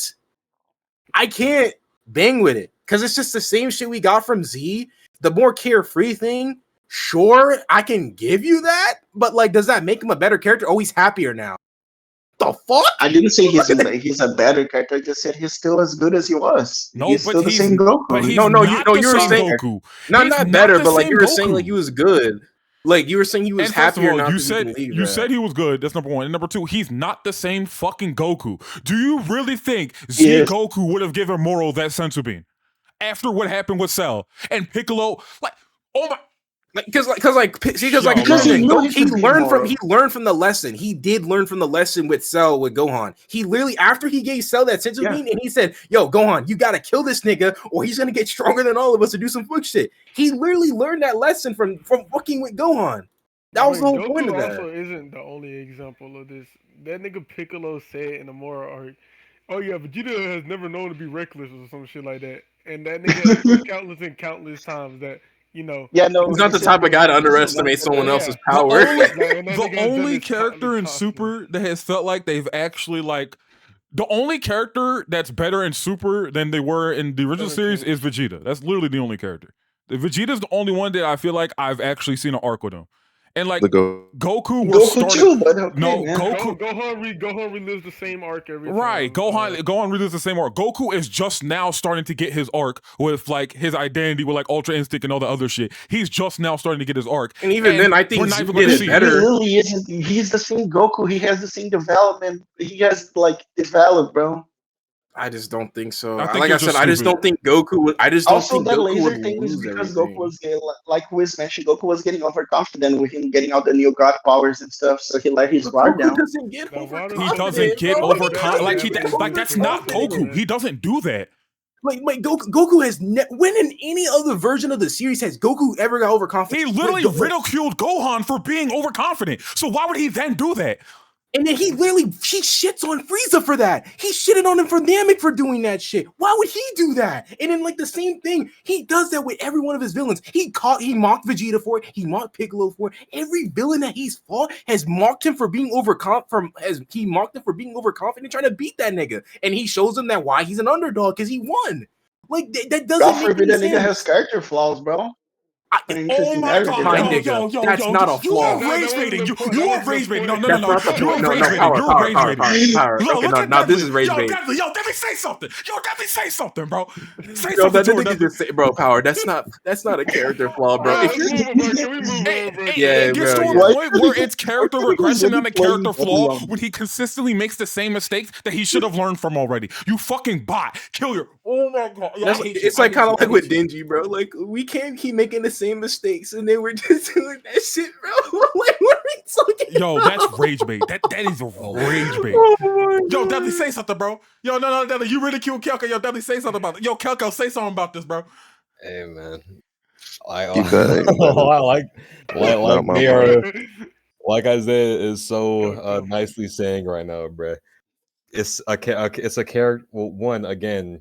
I can't bang with it because it's just the same shit we got from Z. The more carefree thing, sure, I can give you that. But like, does that make him a better character? Oh, he's happier now. the fuck? I didn't say he's a better character. I just said he's still as good as he was. No, He's but still the he's same Goku. but he's No, not the you were same saying Goku. not He's not not better, the but like same you were saying, like Goku. he was good. Like you were saying, he was And first of happier all, now you because he said can leave you that. said he was good. That's number one. And number two, he's not the same fucking Goku. Do you really think He Z is. Goku would have given Moro that senzu bean after what happened with Cell and Piccolo? Like, oh my. Because he Listen, knew he he could be learned from Moro. the lesson. He did learn from the lesson with Cell with Gohan. He literally, after he gave Cell that senzu bean, and he said, "Yo, Gohan, you gotta kill this nigga, or he's gonna get stronger than all of us to do some fuck shit." He literally learned that lesson from fucking with Gohan. That was the whole point of Goku that. also isn't the only example of this. That nigga Piccolo said in the Mora arc, "Oh yeah, Vegeta has never known to be reckless" or some shit like that. And that nigga has proved countless and countless times that, you know. Yeah, no, He's not the type of guy to underestimate someone else's Yeah. power. And that nigga has The done only this character in countless Super that has felt like they've actually like the only character that's better in Super than they were in the original series is Vegeta. That's literally the only character. Vegeta's the only one that I feel like I've actually seen an arc with him. And like Goku was starting. too, but okay, No, man. Goku. Gohan relives the same arc every time. Right, Gohan relives the same arc. Goku is just now starting to get his arc with like his identity with like Ultra Instinct and all the other shit. He's just now starting to get his arc. And even then, I think we're not Z even did gonna it see better. He literally isn't. He's the same Goku. He has the same development. He has like developed, bro. I just don't think so. I think Like you're I said, just I just stupid. don't think Goku would. I just don't Also, think that Goku laser would thing is lose because everything. Goku was getting, like Wiz mentioned, Goku was getting overconfident with him getting out the new God powers and stuff, so he let his guard Goku down. doesn't get The water- He overconfident. doesn't get bro. overconfident. Like that's not Goku. He doesn't do that. Like Goku has when in any other version of the series has Goku ever got overconfident? He literally ridiculed Gohan for being overconfident. So why would he then do that? And then he shits on Frieza for that. He shitted on him for Namek for doing that shit. Why would he do that? And then like the same thing, he does that with every one of his villains. He mocked Vegeta for it. He mocked Piccolo for it. Every villain that he's fought has mocked him for being overconfident, trying to beat that nigga. And he shows him that why he's an underdog because he won. Like that doesn't God make forbid any that nigga sense. has character flaws, bro. Oh my god, yo, that's not a flaw. You are rage baiting. You are rage baiting. No. That's not the You point. are rage baiting. Power. You're rage baiting. Power. Yo, Okay, look at no, Dudley. this is rage bait. Yo, Dudley, say something. Yo, Dudley, say something, bro. Say Yo, something to her, that just say, bro, Power. That's not a character flaw, bro. Can we move on, bro? It gets to a point where it's character regression and a character flaw when he consistently makes the same mistakes that he should have learned from already. You fucking bot. Kill your. Oh my god. Yo, It's like kind of like with Denji, bro. Like we can't keep making the same mistakes, and then we're just doing that shit, bro. Like what are we talking Yo, about? that's rage bait. That is a rage bait. Yo, Dudley, say something, bro. Yo, no, Dudley, you ridicule Kelko. Yo, Dudley, say something about it. Yo, Kelko, say something about this, bro. Hey man, like Isaiah is so nicely saying right now, bruh. It's a character. Well, one again,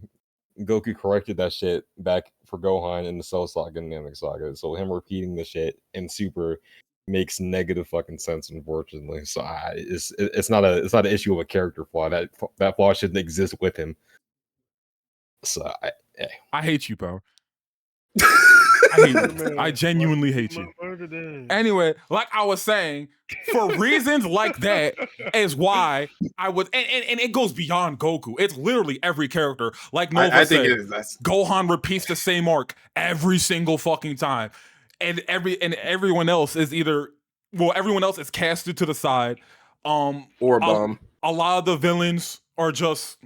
Goku corrected that shit back for Gohan in the Cell Saga and Namek Saga. So him repeating the shit in Super makes negative fucking sense, unfortunately. So it's not an issue of a character flaw. That flaw shouldn't exist with him. So I hate you, bro. I hate you. I genuinely hate you. Anyway, like I was saying, for reasons like that is why I would, and it goes beyond Goku. It's literally every character. Like Nova said, Gohan repeats the same arc every single fucking time, and everyone else is everyone else is casted to the side. Or a bomb. A lot of the villains are just.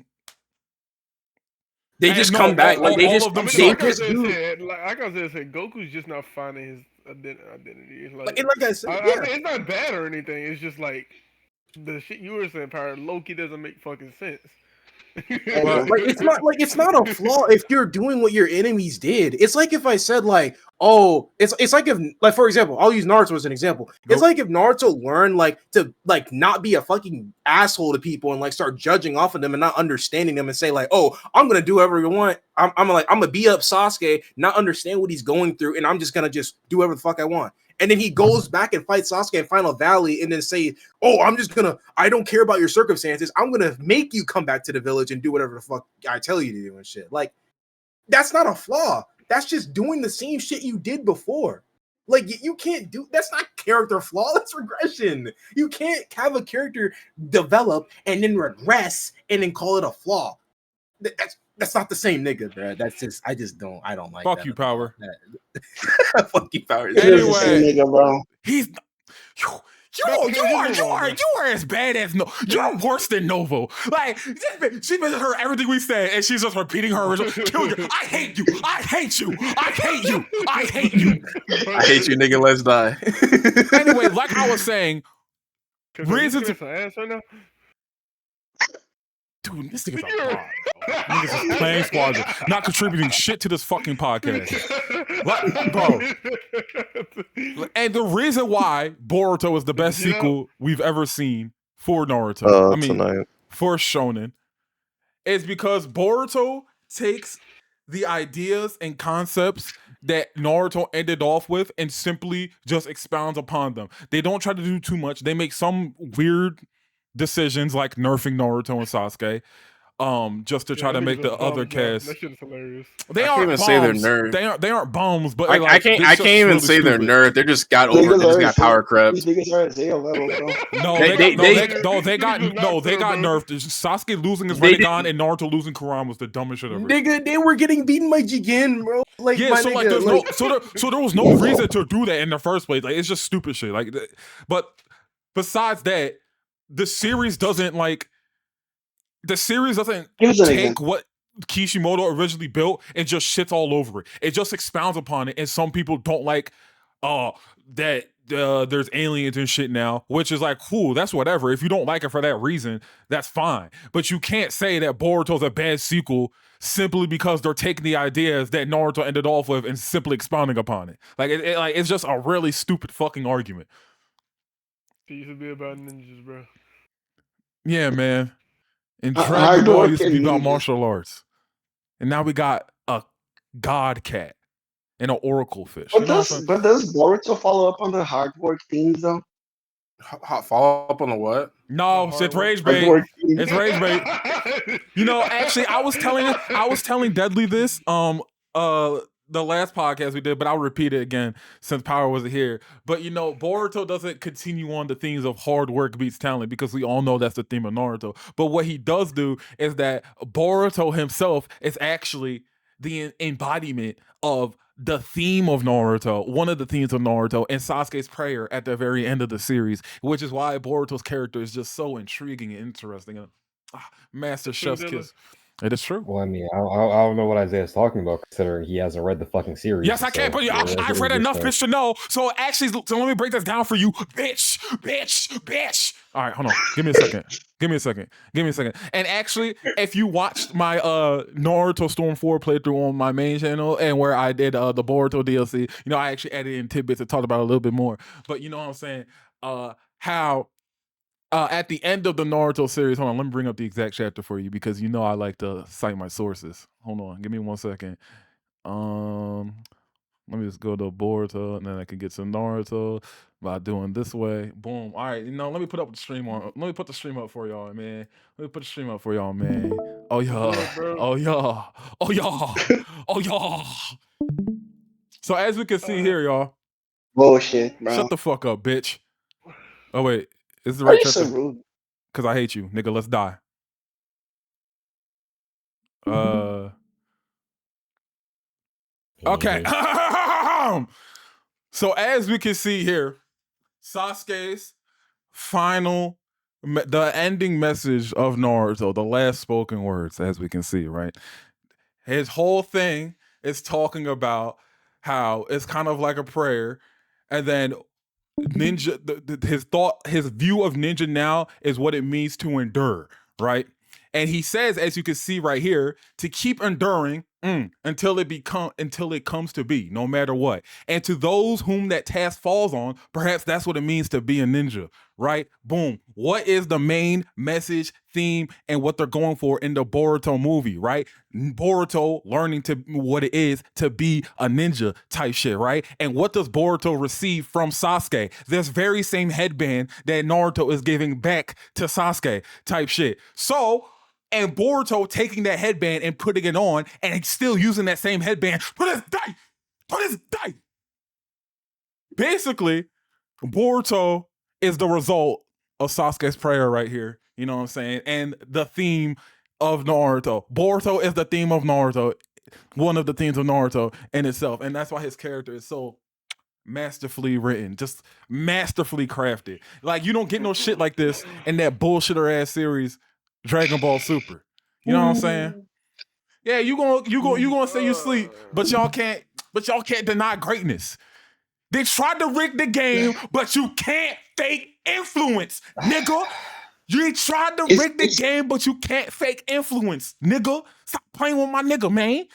They just come back. Like they just. Like I said, Goku's just not finding his identity. Like I said, it's not bad or anything. It's just like the shit you were saying, Power. Loki doesn't make fucking sense. It's not a flaw if you're doing what your enemies did. It's like if I said like, oh, it's like if, like, for example, I'll use Naruto as an example. It's like if Naruto learned like to like not be a fucking asshole to people and like start judging off of them and not understanding them and say like, oh, I'm gonna do whatever you want. I'm gonna be up Sasuke, not understand what he's going through, and I'm just gonna do whatever the fuck I want. And then he goes back and fights Sasuke in Final Valley and then say, oh, I don't care about your circumstances. I'm going to make you come back to the village and do whatever the fuck I tell you to do and shit. Like, that's not a flaw. That's just doing the same shit you did before. Like you can't do that's not character flaw, that's regression. You can't have a character develop and then regress and then call it a flaw. That's not the same nigga, bro. That's just I don't like Fuck that. you, Power. Fuck you, Power. It is the same Anyway, nigga, bro. he's you are as bad as no. You're worse than Novo. Like she heard everything we said, and she's just repeating her original. I hate you. I hate you. I hate you. I hate you. I hate you, nigga. Let's die. Anyway, like I was saying, reasons. Ass right now? Dude, this nigga's a bot. Niggas is playing squadron, not contributing shit to this fucking podcast. What, bro? And the reason why Boruto is the best sequel we've ever seen for Naruto, Tonight. for shonen, is because Boruto takes the ideas and concepts that Naruto ended off with and simply just expounds upon them. They don't try to do too much. They make some weird decisions like nerfing Naruto and Sasuke, just to try to make the other cast. That shit is hilarious. They I aren't can't even bombs. say they're nerds. They aren't bombs, but I can't even say they're nerd. They just got over. They just got power crept. These niggas are at Zeo level, bro. They got nerfed. Sasuke losing his Rinnegan and Naruto losing Kuran was the dumbest shit ever. Nigga, they were getting beaten by Jigen, bro. Like, yeah, so like, so there was no reason to do that in the first place. Like, it's just stupid shit. Like, but besides that, the series doesn't take what Kishimoto originally built and just shits all over it. It just expounds upon it, and some people don't like that there's aliens and shit now, which is like, cool, that's whatever. If you don't like it for that reason, that's fine. But you can't say that Boruto's a bad sequel simply because they're taking the ideas that Naruto ended off with and simply expounding upon it. Like, it's just a really stupid fucking argument. It used to be about ninjas, bro. Yeah, man. And Dragon Ball used to be about martial arts. And now we got a god cat and an oracle fish. But does Boruto follow up on the hard work themes, though? Follow up on the what? No, it's rage bait. It's rage bait. You know, actually, I was telling Deadly this the last podcast we did, but I'll repeat it again since Power wasn't here. But you know, Boruto doesn't continue on the themes of hard work beats talent because we all know that's the theme of Naruto. But what he does do is that Boruto himself is actually the embodiment of the theme of Naruto, one of the themes of Naruto, and Sasuke's prayer at the very end of the series, which is why Boruto's character is just so intriguing and interesting. Master Chef's kiss. It is true. Well, I mean, I don't know what Isaiah's talking about, considering he hasn't read the fucking series. Yes, I can, but I've read enough, bitch, to know. So actually, so let me break this down for you, bitch. All right, hold on. Give me a second. And actually, if you watched my Naruto Storm 4 playthrough on my main channel and where I did the Boruto DLC, you know, I actually added in tidbits and talked about it a little bit more. But you know what I'm saying? How at the end of the Naruto series, hold on, let me bring up the exact chapter for you because you know I like to cite my sources. Hold on, give me 1 second. Let me just go to Boruto and then I can get to Naruto by doing this way. Boom. All right, you know, let me put the stream up for y'all, man. Oh y'all. So as we can see here, y'all. Bullshit, bro. Shut the fuck up, bitch. Oh wait. Is the right chapter? So rude. Because I hate you, nigga. Let's die. Okay. So as we can see here, Sasuke's the ending message of Naruto, the last spoken words, as we can see, right? His whole thing is talking about how it's kind of like a prayer, and then ninja, his view of ninja now is what it means to endure, right? And he says, as you can see right here, to keep enduring until it comes to be, no matter what. And to those whom that task falls on, perhaps that's what it means to be a ninja, right? Boom. What is the main message, theme, and what they're going for in the Boruto movie, right? Boruto learning what it is to be a ninja type shit, right? And what does Boruto receive from Sasuke? This very same headband that Naruto is giving back to Sasuke type shit. So, and Boruto taking that headband and putting it on and still using that same headband. Put his die. basically, Boruto is the result of Sasuke's prayer right here. You know what I'm saying? And the theme of Naruto. Boruto is the theme of Naruto. One of the themes of Naruto in itself. And that's why his character is so masterfully written, just masterfully crafted. Like, you don't get no shit like this in that bullshitter ass series, Dragon Ball Super. You know what I'm saying? Yeah, you gonna say you sleep, but y'all can't deny greatness. They tried to rig the game, but you can't fake influence, nigga. You tried to rig the game, but you can't fake influence, nigga. Stop playing with my nigga, man.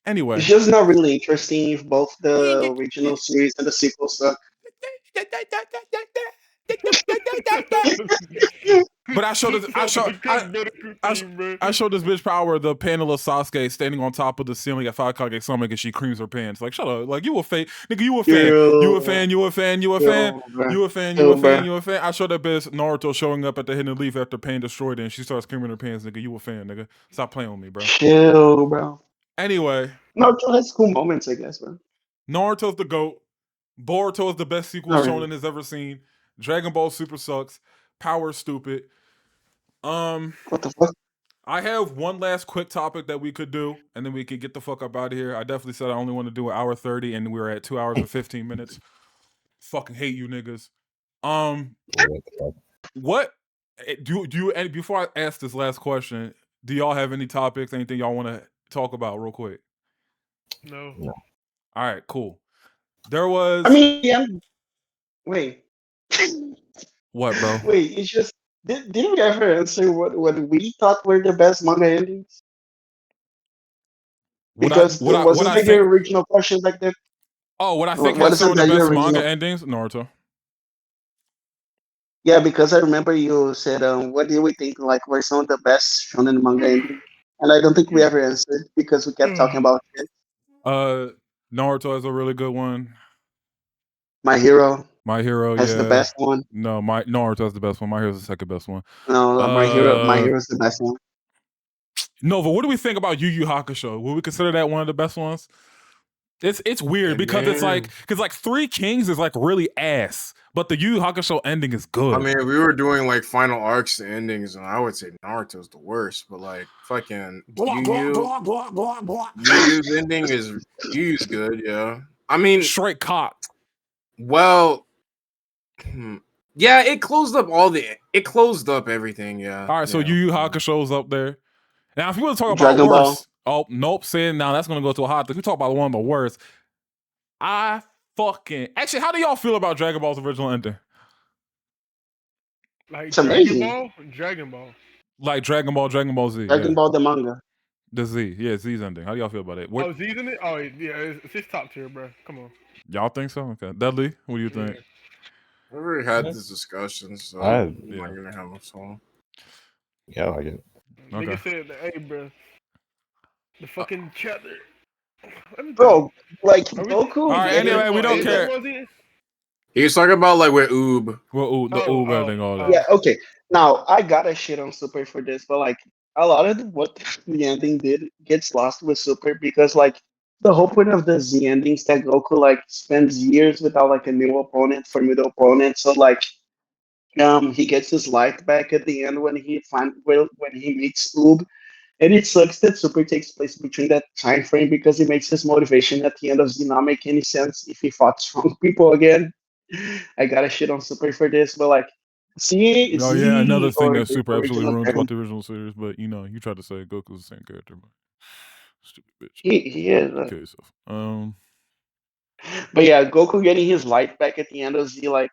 Anyway. It's just not really interesting if both the original series and the sequel suck. But I showed this bitch Power the panel of Sasuke standing on top of the ceiling at 5 o'clock stomach and she creams her pants. Like, shut up. Like, you a fake nigga, you a fan. You a fan. I showed that bitch Naruto showing up at the Hidden Leaf after Pain destroyed it and she starts creaming her pants, nigga. You a fan, nigga. Stop playing with me, bro. Chill, bro. Anyway. Naruto has cool moments, I guess, bro. Naruto's the GOAT. Boruto is the best sequel Shonen has ever seen. Dragon Ball Super sucks. Power is stupid. What the fuck? I have one last quick topic that we could do, and then we can get the fuck up out of here. I definitely said I only want to do an hour 30, and we're at 2 hours and 15 minutes. Fucking hate you niggas. What do you? And before I ask this last question, do y'all have any topics? Anything y'all want to talk about real quick? No. All right, cool. There was. I mean, yeah. Wait. What, bro? Wait, it's just. Didn't we ever answer what we thought were the best manga endings? Because wasn't your original question like that? Oh, what I think has some of the best manga endings? Naruto. Yeah, because I remember you said, what do we think like were some of the best shonen manga endings? And I don't think we ever answered because we kept talking about it. Naruto is a really good one. My Hero has the best one. No, Naruto is the best one. My Hero's the second best one. No, My Hero's the best one. Nova, what do we think about Yu Yu Hakusho? Would we consider that one of the best ones? It's weird because it's like Three Kings is like really ass, but the Yu Yu Hakusho ending is good. I mean, we were doing like final arcs to endings, and I would say Naruto's the worst, but like fucking Yu's ending is Yu's good, yeah. I mean, straight cock. Well, yeah, it closed up everything, yeah. All right, so Yu Yu Hakusho's up there. Now, if you want to talk Dragon about Ball. worse, oh nope, saying now that's gonna go to a hot thing. We talk about one of the worst. Actually, how do y'all feel about Dragon Ball's original ending? Like it's amazing. Dragon Ball. Like Dragon Ball Z. Dragon Ball the manga. The Z, yeah, Z's ending. How do y'all feel about it? Oh, Z's in it? Oh, yeah, it's just top tier, bro. Come on. Y'all think so? Okay, Dudley, what do you think? We already had this discussion, so I'm not gonna have a song. Yeah, I like it. Okay. Nigga said, "Hey, bro, the fucking chapter." Bro, like Goku. All right, anyway, we don't care. He was talking about like with Oob. Well, the Oob ending, all that. Yeah, okay. Now I gotta shit on Super for this, but like a lot of what the ending did gets lost with Super because like the whole point of the Z endings that Goku like spends years without like a new opponent, formidable opponent. So like he gets his life back at the end when he meets Oob. And it sucks that Super takes place between that time frame because it makes his motivation at the end of Z not make any sense if he fought strong people again. I gotta shit on Super for this, but like another thing that Super absolutely ruins about the original series, but you know, you tried to say Goku's the same character, but stupid bitch. He is. Kill yourself. But yeah, Goku getting his life back at the end of Z, like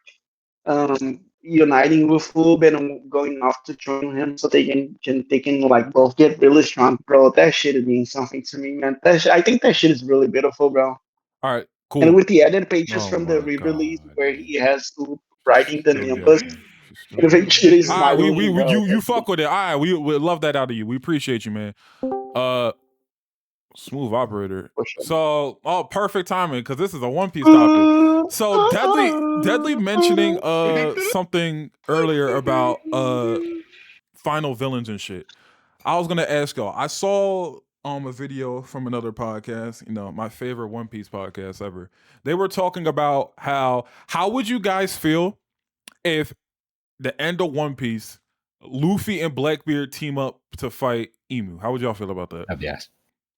uniting with Oob and going off to join him so they can like both get really strong, bro. That shit means something to me, man. I think that shit is really beautiful, bro. All right, cool. And with the added pages from the re-release where he has Oob riding the Nimbus, and eventually he's smiling. You fuck with it. All right, we love that out of you. We appreciate you, man. Smooth operator. So, perfect timing because this is a One Piece topic. So Deadly mentioning something earlier about final villains and shit. I was gonna ask y'all. I saw a video from another podcast, my favorite One Piece podcast ever. They were talking about how would you guys feel if the end of One Piece, Luffy and Blackbeard team up to fight Emu? How would y'all feel about that? Yes.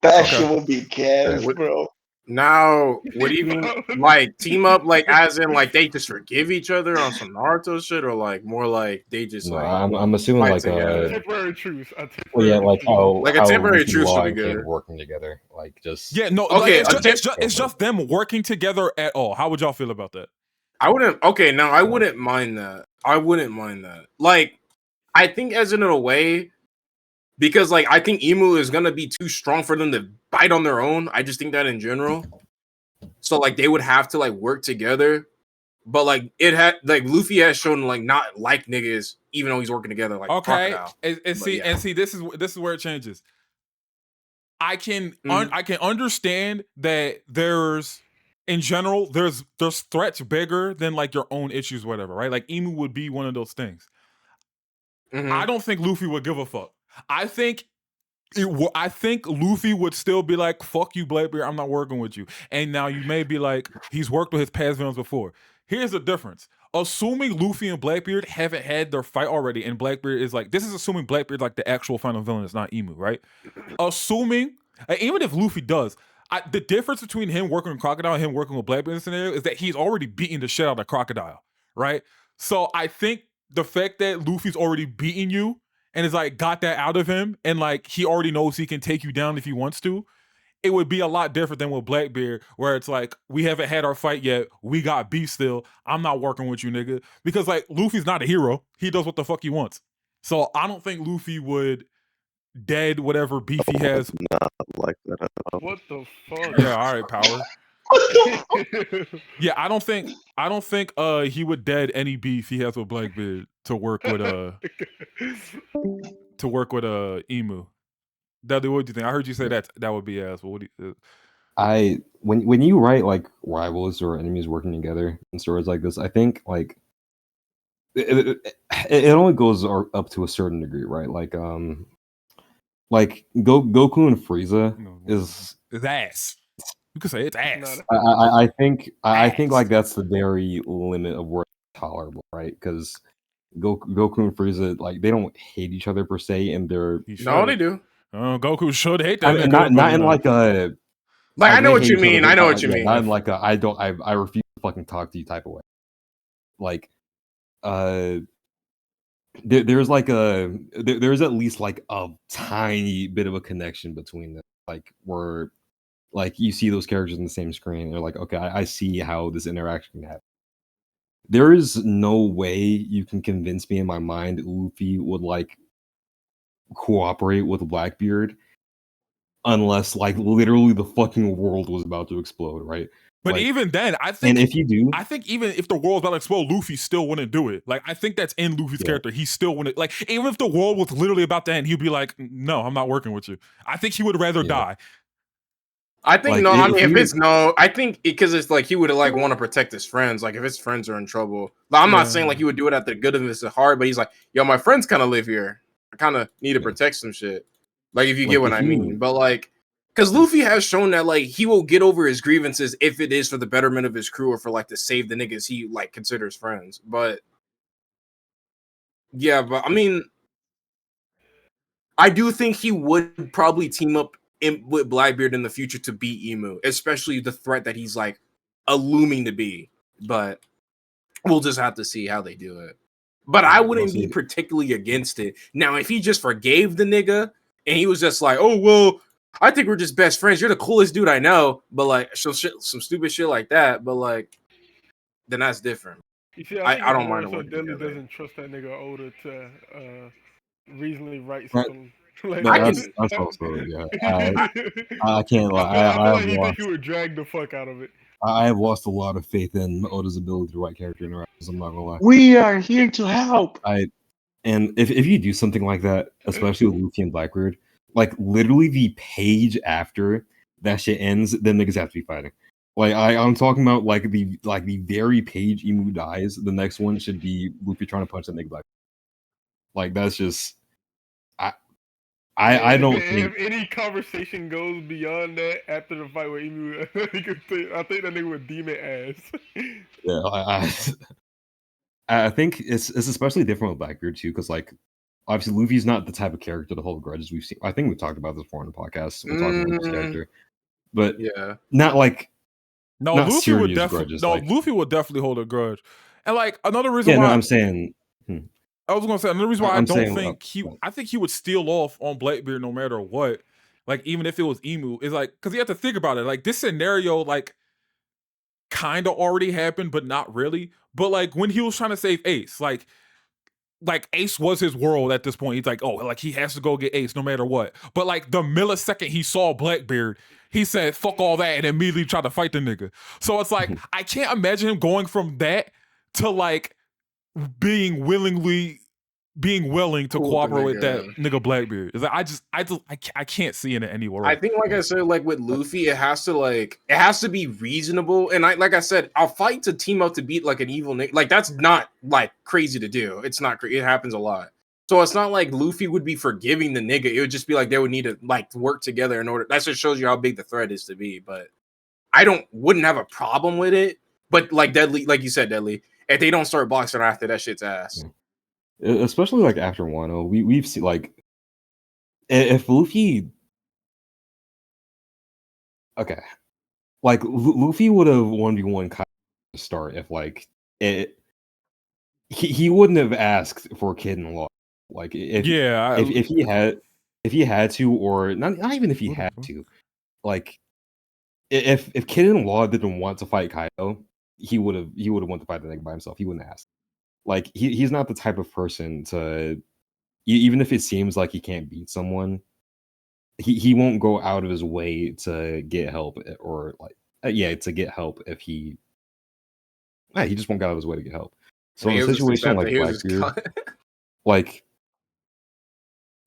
That Okay. shit will be gas, What- bro. Now, what do you mean? Like team up, like as in like they just forgive each other on some Naruto shit, or like more like they just No, like I'm assuming fight like together. Temporary truce. well, yeah, like how Like a how temporary Luffy, truce Law, would be and Kid good. working together, like just Yeah, no, Okay, it's just them working together at all. How would y'all feel about that? I wouldn't. Okay, no, I wouldn't mind that. I wouldn't mind that. Like, I think as in a way, because like I think Emu is gonna be too strong for them to bite on their own. I just think that in general. So like they would have to like work together. But like it had like Luffy has shown like not like niggas, even though he's working together like Okay, Crocodile. and see, yeah. this is where it changes. I can Mhm. I can understand that there's in general there's threats bigger than like your own issues, whatever, right? Like Emu would be one of those things. Mhm. I don't think Luffy would give a fuck. I think Luffy would still be like, "Fuck you, Blackbeard. I'm not working with you." And now you may be like, he's worked with his past villains before. Here's the difference. Assuming Luffy and Blackbeard haven't had their fight already, and Blackbeard is like, this is assuming Blackbeard like the actual final villain is not Emu, right? Assuming, even if Luffy does, the difference between him working with Crocodile and him working with Blackbeard in this scenario is that he's already beating the shit out of Crocodile, right? So I think the fact that Luffy's already beaten you and is like got that out of him, and like he already knows he can take you down if he wants to, it would be a lot different than with Blackbeard, where it's like, we haven't had our fight yet, we got beef still, I'm not working with you, nigga. Because like Luffy's not a hero, he does what the fuck he wants. So I don't think Luffy would dead whatever beef he has. Not like that at all. What the fuck? Yeah, all right, power. Yeah, I don't think he would dead any beef he has with Blackbeard to work with Emu. Dudley, what do you think? I heard you say that would be ass. But what do you? When you write like rivals or enemies working together in stories like this, I think like it only goes up to a certain degree, right? Like Goku and Frieza is ass. You could say it's ass. I think like that's the very limit of where it's tolerable, right? Because Goku and Frieza, like, they don't hate each other per se, and they're No, they do. Goku should hate that. I mean, not in like a like I know they what hate you each other, mean. but I know not what you like- mean. Not in like a I refuse to fucking talk to you type of way. Like, there's like there's at least like a tiny bit of a connection between them, like where like you see those characters in the same screen, and they're like, okay, I see how this interaction can happen. There is no way you can convince me in my mind Luffy would like cooperate with Blackbeard unless like literally the fucking world was about to explode, right? But like, even then, I think, and if you do, I think even if the world's about to explode, Luffy still wouldn't do it. Like, I think that's in Luffy's character. He still wouldn't. Like, even if the world was literally about to end, he'd be like, "No, I'm not working with you." I think he would rather die. I think Like, no. I if mean, if you- it's no, I think because it's like he would like want to protect his friends. Like if his friends are in trouble, like, I'm not saying like he would do it at the good of his heart, but he's like, yo, my friends kind of live here. I kind of need to protect some shit. Like if you get Like, what if I mean. But like, because Luffy has shown that like he will get over his grievances if it is for the betterment of his crew or for like to save the niggas he like considers friends. But yeah, but I mean, I do think he would probably team up with Blackbeard in the future to beat Emu, especially the threat that he's like looming to be. But we'll just have to see how they do it. But I wouldn't be particularly against it. Now, if he just forgave the nigga and he was just like, "Oh well, I think we're just best friends. You're the coolest dude I know," but like some stupid shit like that, but like then that's different. You see, I think I it's don't more mind so working Dilly together. doesn't trust that nigga older to reasonably write Right. something. Like, No, that's also I can't lie. I feel like I've he lost, think he would drag the fuck out of it. I have lost a lot of faith in Oda's ability to write character interactions. I'm not gonna lie. We are here to help. And if you do something like that, especially with Luffy and Blackbeard, like literally the page after that shit ends, then niggas have to be fighting. Like I'm talking about like the very page Emu dies, the next one should be Luffy trying to punch that nigga back. Like that's just I don't if think. any conversation goes beyond that after the fight with Emu, I think that nigga would demon ass. Yeah, I think it's especially different with Blackbeard too, because like obviously Luffy's not the type of character to hold grudges. We've seen. I think we've talked about this before in the podcast. We're talking about this character, but Yeah. not like No, not Luffy would serious definitely. grudges. No, Like Luffy would definitely hold a grudge. And like another reason yeah, no, why I'm saying. I was gonna say another reason why I I'm don't saying, think I think he would steal off on Blackbeard no matter what. Like even if it was Emu, is like because you have to think about it. Like this scenario, like kind of already happened, but not really. But like when he was trying to save Ace, like Ace was his world at this point. He's like, oh, like he has to go get Ace no matter what. But like the millisecond he saw Blackbeard, he said, fuck all that, and immediately tried to fight the nigga. So it's like, I can't imagine him going from that to like being willing to Cool, cooperate with that nigga. nigga Blackbeard. It's like I can't see it in any world. I think, like I said, like with Luffy, it has to be reasonable. And like I said, I'll fight to team up to beat like an evil nigga. Like that's not like crazy to do. It's not. It happens a lot. So it's not like Luffy would be forgiving the nigga. It would just be like they would need to like work together in order. That just shows you how big the threat is to be. But I wouldn't have a problem with it. But like Deadly, like you said, Deadly, if they don't start boxing after that shit's ass. Especially like after Wano, we've seen like if Luffy, okay, like Luffy would have 1v1 Kaido to start if like he wouldn't have asked for Kid and Law, like if he had to, or not even if he had to, like if Kid and Law didn't want to fight Kaido, he would have wanted to fight the nigga by himself. He wouldn't ask. Like he's not the type of person to, even if it seems like he can't beat someone, he won't go out of his way to get help, or like to get help if he just won't go out of his way to get help. So in a situation like Blackbeard, like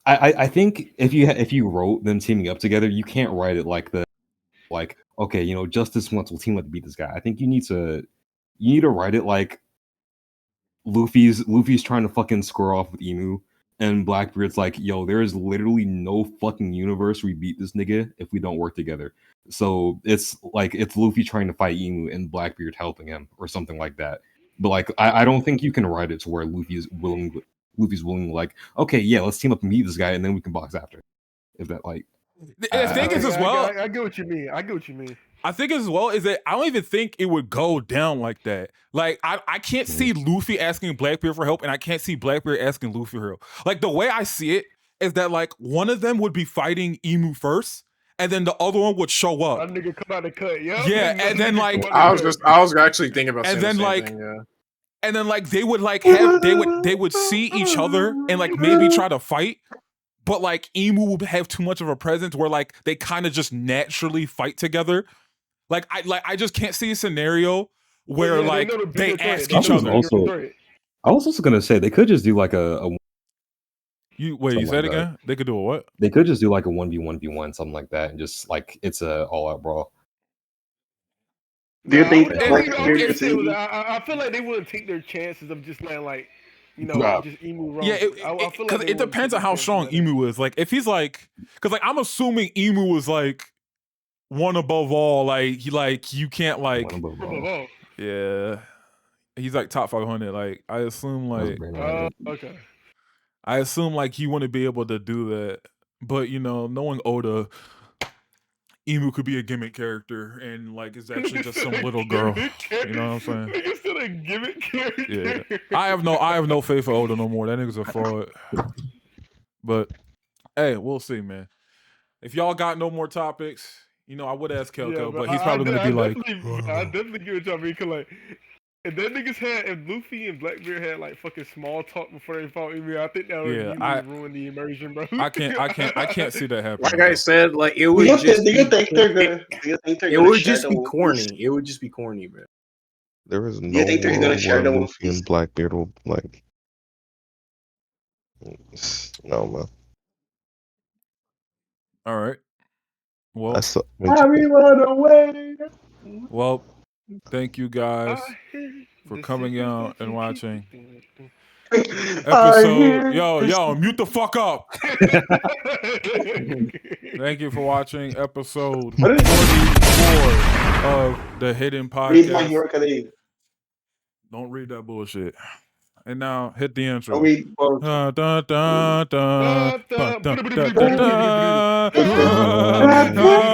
I think if you wrote them teaming up together, you can't write it like okay, you know, Justice once will team up to beat this guy. I think you need to write it like Luffy's trying to fucking square off with Emu, and Blackbeard's like, yo, there is literally no fucking universe we beat this nigga if we don't work together. So it's like it's Luffy trying to fight Emu and Blackbeard helping him or something like that. But like I don't think you can write it to where Luffy's willing like, okay, yeah, let's team up and meet this guy and then we can box after. If that like the thing is as well, I get what you mean. I think as well is that I don't even think it would go down like that. Like I can't see Luffy asking Blackbeard for help, and I can't see Blackbeard asking Luffy for help. Like the way I see it is that like one of them would be fighting Emu first, and then the other one would show up. That nigga come out the cut, yeah. Yeah, and then like I was actually thinking about. And then the same like, thing, yeah. And then like they would like have they would see each other and like maybe try to fight. But like Emu would have too much of a presence where like they kind of just naturally fight together. Like I just can't see a scenario where like they ask each other. I was also gonna say they could just do like a you said it again? They could do a what? They could just do like a 1v1v1, something like that, and just like it's a all out brawl. Do you think? I feel like they wouldn't take their chances of just letting like, you know, just Emu run. Yeah, because it depends on how strong Emu is. Like if he's like, because like I'm assuming Emu was like one above all. Like he like you can't like yeah, he's like top 500. Like I assume like okay. I assume like he wouldn't be able to do that. But you know, knowing Oda, Emu could be a gimmick character and like it's actually just some little girl. You know what I'm saying? It's still a gimmick character. Yeah. I have no faith for Oda no more. That nigga's a fraud. But hey, we'll see, man. If y'all got no more topics, you know, I would ask Kelko, but he's probably gonna be like I definitely get what y'all mean, cause like if that niggas if Luffy and Blackbeard had like fucking small talk before they fought Emu, I think that would ruin the immersion, bro. I can't see that happening. Like I said, like it would just it would just be corny. It would just be corny, bro. There is no world where Luffy and Blackbeard will like. No, man. All right. Well, everyone away. Well, thank you guys for coming out and watching. Episode, yo, mute the fuck up. Thank you for watching episode 44 of the Hidden Read My Podcast. Hero Academia. Don't read that bullshit. And now hit the intro. Read both. Dun, dun, dun, dun, dun, dun, dun, dun, dun, dun, dun,